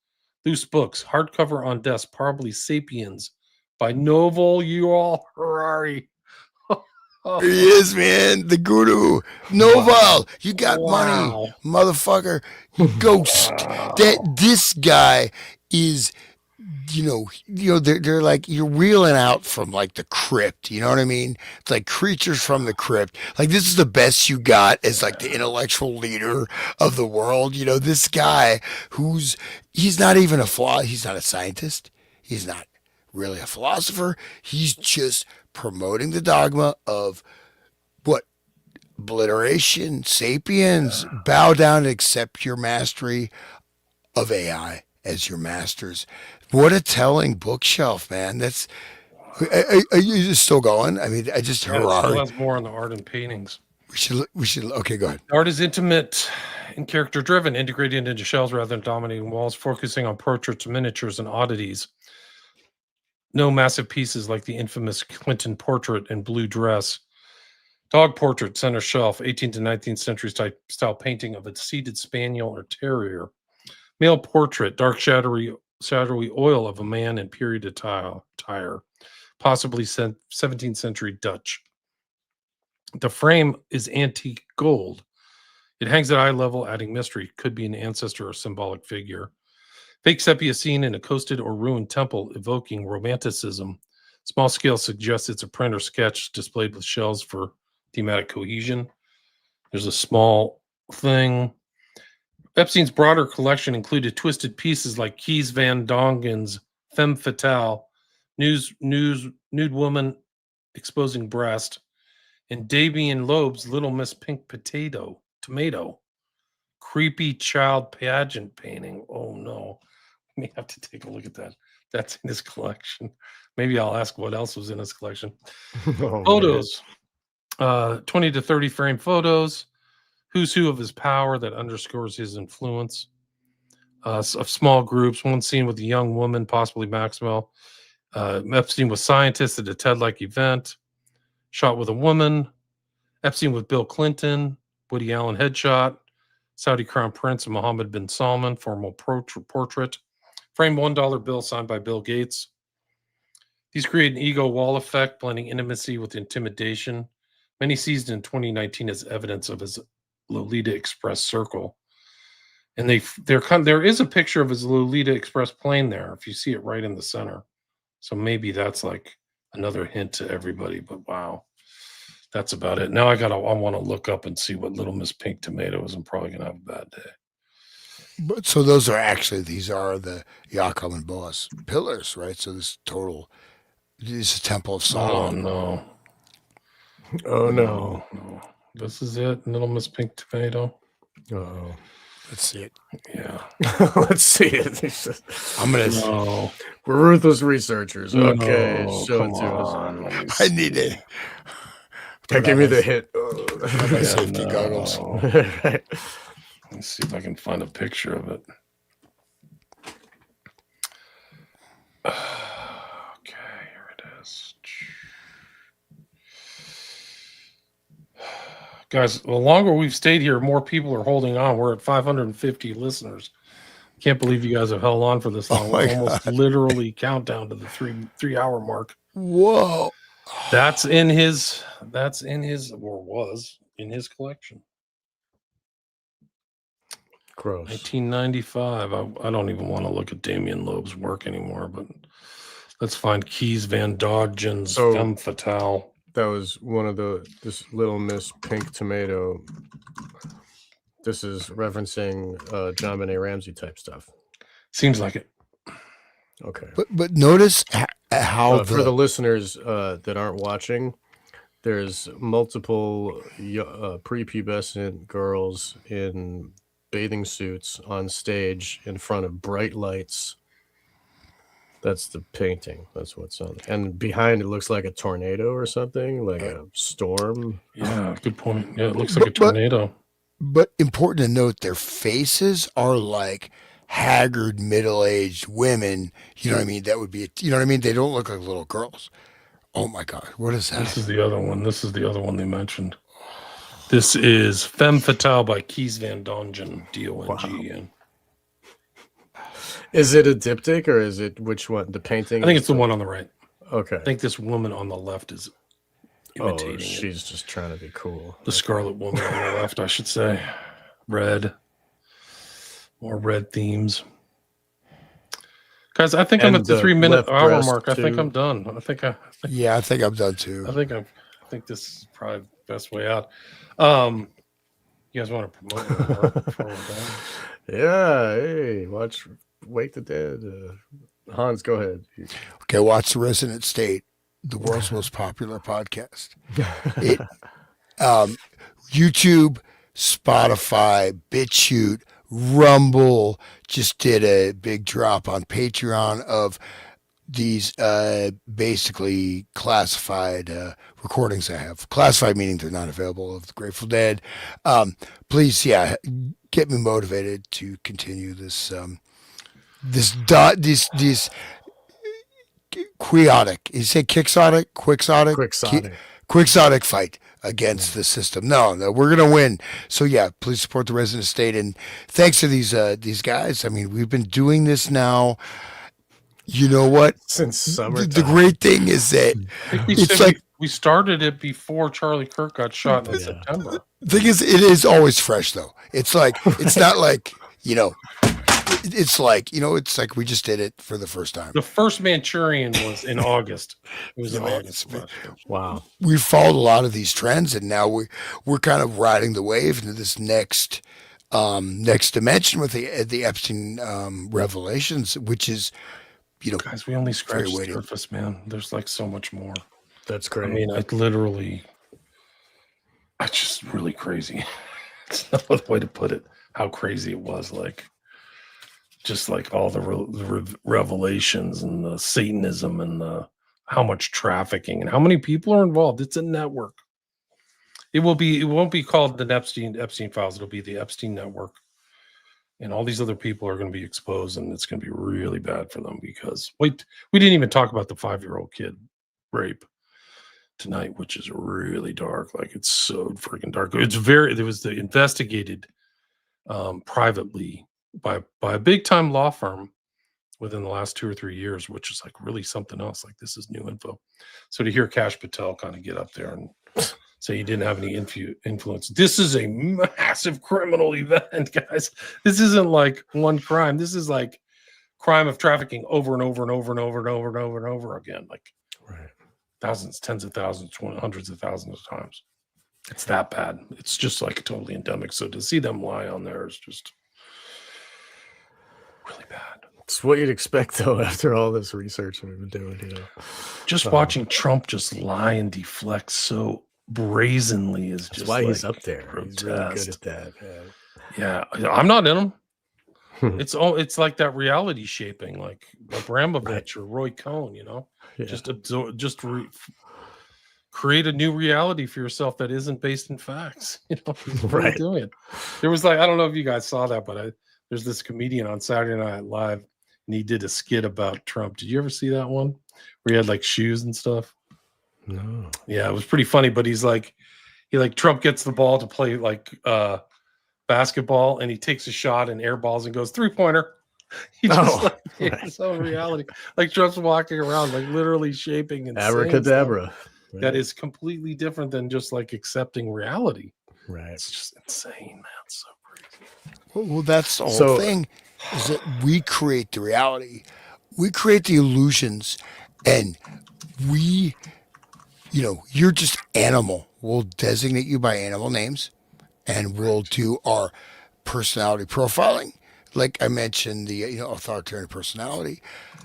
Loose books, hardcover on desk, probably Sapiens by Novel Yuval Harari. Here he is, man. The guru. Novel. You got money, motherfucker. Ghost. This guy is, they're like, you're reeling out from like the crypt. You know what I mean? It's like creatures from the crypt. Like, this is the best you got as like the intellectual leader of the world. You know, this guy he's not even he's not a scientist. He's not really a philosopher. He's just promoting the dogma of what? Obliteration, sapiens, bow down and accept your mastery of AI as your masters. What a telling bookshelf, man. That's, are you still going? I mean, I just heard. Still has more on the art and paintings. We should, okay, go ahead. Art is intimate and character driven, integrated into shells rather than dominating walls, focusing on portraits, miniatures, and oddities. No massive pieces like the infamous Clinton portrait in blue dress. Dog portrait, center shelf, 18th to 19th century style painting of a seated spaniel or terrier. Male portrait, dark shadowy oil of a man in period attire, possibly 17th century Dutch. The frame is antique gold. It hangs at eye level, adding mystery. Could be an ancestor or symbolic figure. Fake sepia scene in a coasted or ruined temple, evoking romanticism. Small scale suggests it's a print or sketch displayed with shells for thematic cohesion. There's a small thing. Epstein's broader collection included twisted pieces like Kees van Dongen's Femme Fatale, nude woman exposing breast, and Damien Loeb's Little Miss Pink Tomato. Creepy child pageant painting. Oh no. We have to take a look at that. That's in his collection. Maybe I'll ask what else was in his collection. Photos. 20 to 30 frame photos. Who's who of his power that underscores his influence. Of small groups. One scene with a young woman, possibly Maxwell. Epstein with scientists at a TED-like event. Shot with a woman. Epstein with Bill Clinton. Woody Allen headshot. Saudi Crown Prince Mohammed bin Salman, formal portrait. Framed $1 bill signed by Bill Gates. These create an ego wall effect, blending intimacy with intimidation. Many seized in 2019 as evidence of his Lolita Express circle. And there is a picture of his Lolita Express plane there, if you see it right in the center. So maybe that's like another hint to everybody. But wow, that's about it. Now I want to look up and see what Little Miss Pink Tomato is. I'm probably gonna have a bad day. But so these are the Yaakov and Boaz pillars, right? So this is Temple of Oh Solomon. no. Oh no. This is it, Little Miss Pink Tomato. Oh. Let's see it. Yeah. Let's see it. I'm gonna. No. We're ruthless researchers. Okay, No, show come it to on. us. I need it. Give me the hit. My safety goggles. Right. Let's see if I can find a picture of it. Okay, here it is. Guys, the longer we've stayed here, more people are holding on. We're at 550 listeners. Can't believe you guys have held on for this long. my We're almost literally countdown to the 3 hour mark. Whoa. That's in his was in his collection. Gross. 1995. I don't even want to look at Damien Loeb's work anymore, but let's find Kees van Dodgen's Femme Fatale. That was one of this Little Miss Pink Tomato. This is referencing John Benet Ramsey type stuff. Seems like it. Okay. But notice how for the listeners that aren't watching, there's multiple prepubescent girls in bathing suits on stage in front of bright lights. That's the painting. That's what's on. And behind it looks like a tornado or something, like a storm. Yeah, good point. Yeah, it looks like a tornado. But important to note, their faces are like haggard, middle-aged women. You know what I mean? That would be, you know what I mean? They don't look like little girls. Oh my God, what is that? This is the other one. This is the other one they mentioned. This is Femme Fatale by Kees van Dongen, D-O-N-G-E-N. Is it a diptych or is it which one? The painting? I think it's the one on the right. Okay. I think this woman on the left is imitating she's just trying to be cool. The Scarlet Woman on the left, I should say. Red. More red themes. Guys, I think I'm at the 3 minute hour mark. I think I'm done. I think I'm done too. I think this is probably the best way out. You guys want to promote your work before we're done? Yeah, hey, watch Wake the Dead. Hans, go ahead. Okay, watch The Resonant State, the world's most popular podcast. YouTube, Spotify, BitChute, Rumble just did a big drop on Patreon of these basically classified recordings I have. Classified meaning they're not available, of the Grateful Dead. Please, get me motivated to continue this quixotic. You say quixotic? Quixotic fight against the system. No, we're gonna win. So please support the Resonant State, and thanks to these guys. I mean, we've been doing this now. You know what? Since summer. The great thing is that we started it before Charlie Kirk got shot in September. The thing is, it is always fresh though. It's like it's not like it's like it's like we just did it for the first time. The first Manchurian was in August. It was in August. Wow. We followed a lot of these trends, and now we're kind of riding the wave into this next dimension with the Epstein revelations, which is guys, we only scratched the surface, man. There's like so much more. That's great. I mean, it's just really crazy. It's not the way to put it. How crazy it was, like just like all the revelations and the Satanism and how much trafficking and how many people are involved. It's a network. It won't be called the Epstein files. It'll be the Epstein network. And all these other people are going to be exposed, and it's going to be really bad for them because we didn't even talk about the 5-year-old kid rape tonight, which is really dark. Like, it's so freaking dark. It was investigated privately by a big time law firm within the last 2 or 3 years, which is like really something else. Like this is new info. So to hear Kash Patel kind of get up there and say he didn't have any influence. This is a massive criminal event, guys. This isn't like one crime. This is like crime of trafficking over and over and over and over and over and over and over again. Like thousands, tens of thousands, hundreds of thousands of times. It's that bad. It's just like totally endemic. So to see them lie on there is just really bad. It's what you'd expect, though, after all this research we've been doing. You know, just watching Trump just lie and deflect so brazenly is just why like he's up there. grotesque. He's really good at that. Yeah, I'm not in him. It's like that reality shaping, like Abramovich or Roy Cohn. You know, just absorb, create a new reality for yourself that isn't based in facts. You know, right? Doing it. There was like, I don't know if you guys saw that, but there's this comedian on Saturday Night Live, and he did a skit about Trump. Did you ever see that one where he had like shoes and stuff? No. Yeah, it was pretty funny. But Trump gets the ball to play like basketball, and he takes a shot and airballs and goes 3-pointer. He just his own reality. Like Trump's walking around like literally shaping and abracadabra. Right. That is completely different than just like accepting reality. Right. It's just insane, man. It's so crazy. Well, that's the whole thing, is that we create the reality. We create the illusions, and we, you're just animal. We'll designate you by animal names, and we'll do our personality profiling. Like I mentioned, the authoritarian personality.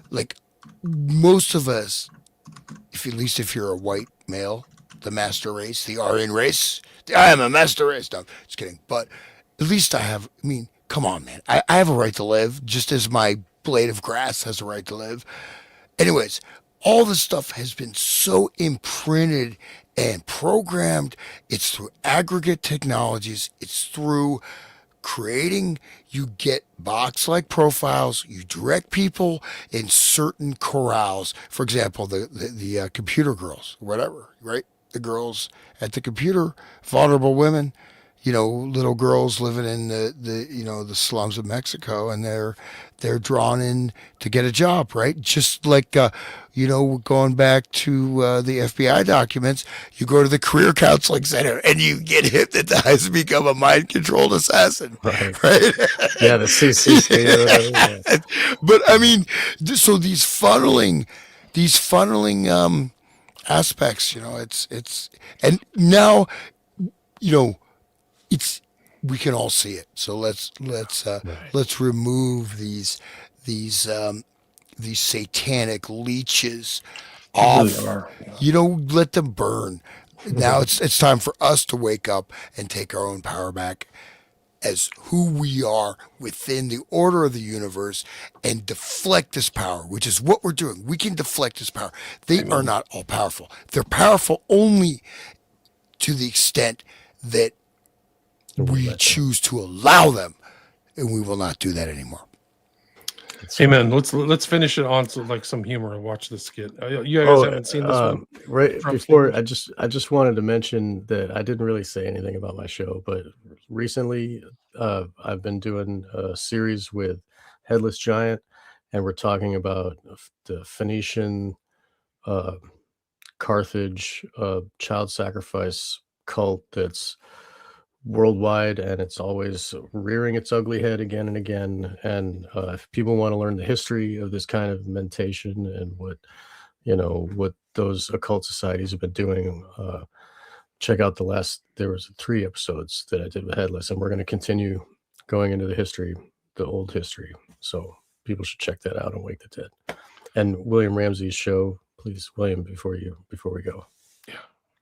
Like most of us, at least if you're a white male, the master race, the Aryan race, I am a master race. No, just kidding. But at least come on, man. I have a right to live, just as my blade of grass has a right to live. Anyways, all this stuff has been so imprinted and programmed. It's through aggregate technologies. It's through creating, you get box-like profiles, you direct people in certain corrals. For example, the computer girls, whatever, right? The girls at the computer, vulnerable women, little girls living in the slums of Mexico, and they're drawn in to get a job, right? Just like, going back to the FBI documents, you go to the Career Counseling Center and you get hypnotized and become a mind-controlled assassin, right? Yeah, the CCC. But so these funneling aspects, it's and now, we can all see it. So let's remove these satanic leeches off. Let them burn. Now it's time for us to wake up and take our own power back as who we are within the order of the universe, and deflect this power, which is what we're doing. We can deflect this power. They are not all powerful. They're powerful only to the extent that we choose to allow them, and we will not do that anymore. Amen. Let's finish it on some humor and watch this skit. You guys haven't seen this one? Right before, I just wanted to mention that I didn't really say anything about my show, but recently I've been doing a series with Headless Giant, and we're talking about the Phoenician, Carthage child sacrifice cult that's worldwide, and it's always rearing its ugly head again and again. And if people want to learn the history of this kind of mentation and what those occult societies have been doing, check out there was 3 episodes that I did with Headless, and we're going to continue going into the old history. So people should check that out on Wake the Dead. And William Ramsey's show, please, William, before we go.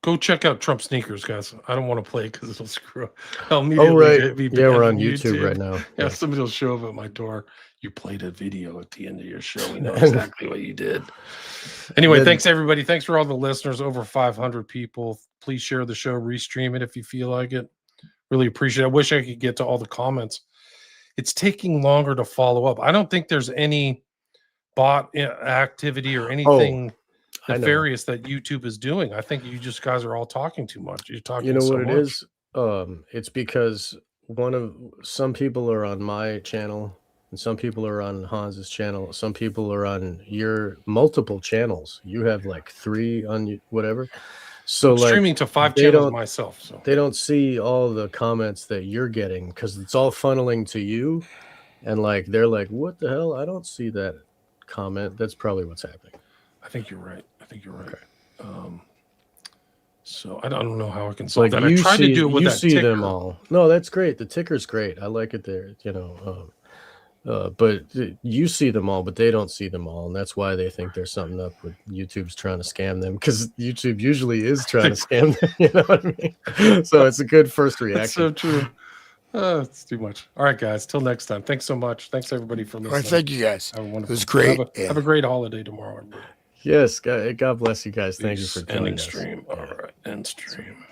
Go check out Trump Sneakers, guys. I don't want to play because it'll screw up. We're on YouTube right now. Yeah, somebody will show up at my door. You played a video at the end of your show. We know exactly what you did. Anyway, thanks, everybody. Thanks for all the listeners, over 500 people. Please share the show, restream it if you feel like it. Really appreciate it. I wish I could get to all the comments. It's taking longer to follow up. I don't think there's any bot activity or anything nefarious that YouTube is doing. I think you just guys are all talking too much. You're talking. It is? It's because some people are on my channel and some people are on Hans's channel. Some people are on your multiple channels. You have like 3 on whatever. So I'm like streaming to 5 they channels don't myself. So they don't see all the comments that you're getting because it's all funneling to you, and like they're like, "What the hell? I don't see that comment." That's probably what's happening. I think you're right. So I don't know how I can It's solve like that. I tried to do it with you that see ticker. them all. No, that's great. The ticker's great. I like it there. You know, but you see them all, but they don't see them all, and that's why they think there's something up with YouTube's trying to scam them, because YouTube usually is trying to scam them. You know what I mean? So it's a good first reaction. That's so true. It's too much. All right, guys. Till next time. Thanks so much. Thanks everybody for listening. All right, thank you guys. Have a wonderful. It was great. Have a great holiday tomorrow, everybody. Yes, God bless you guys. Thank you for joining ending us. stream. All right, end stream.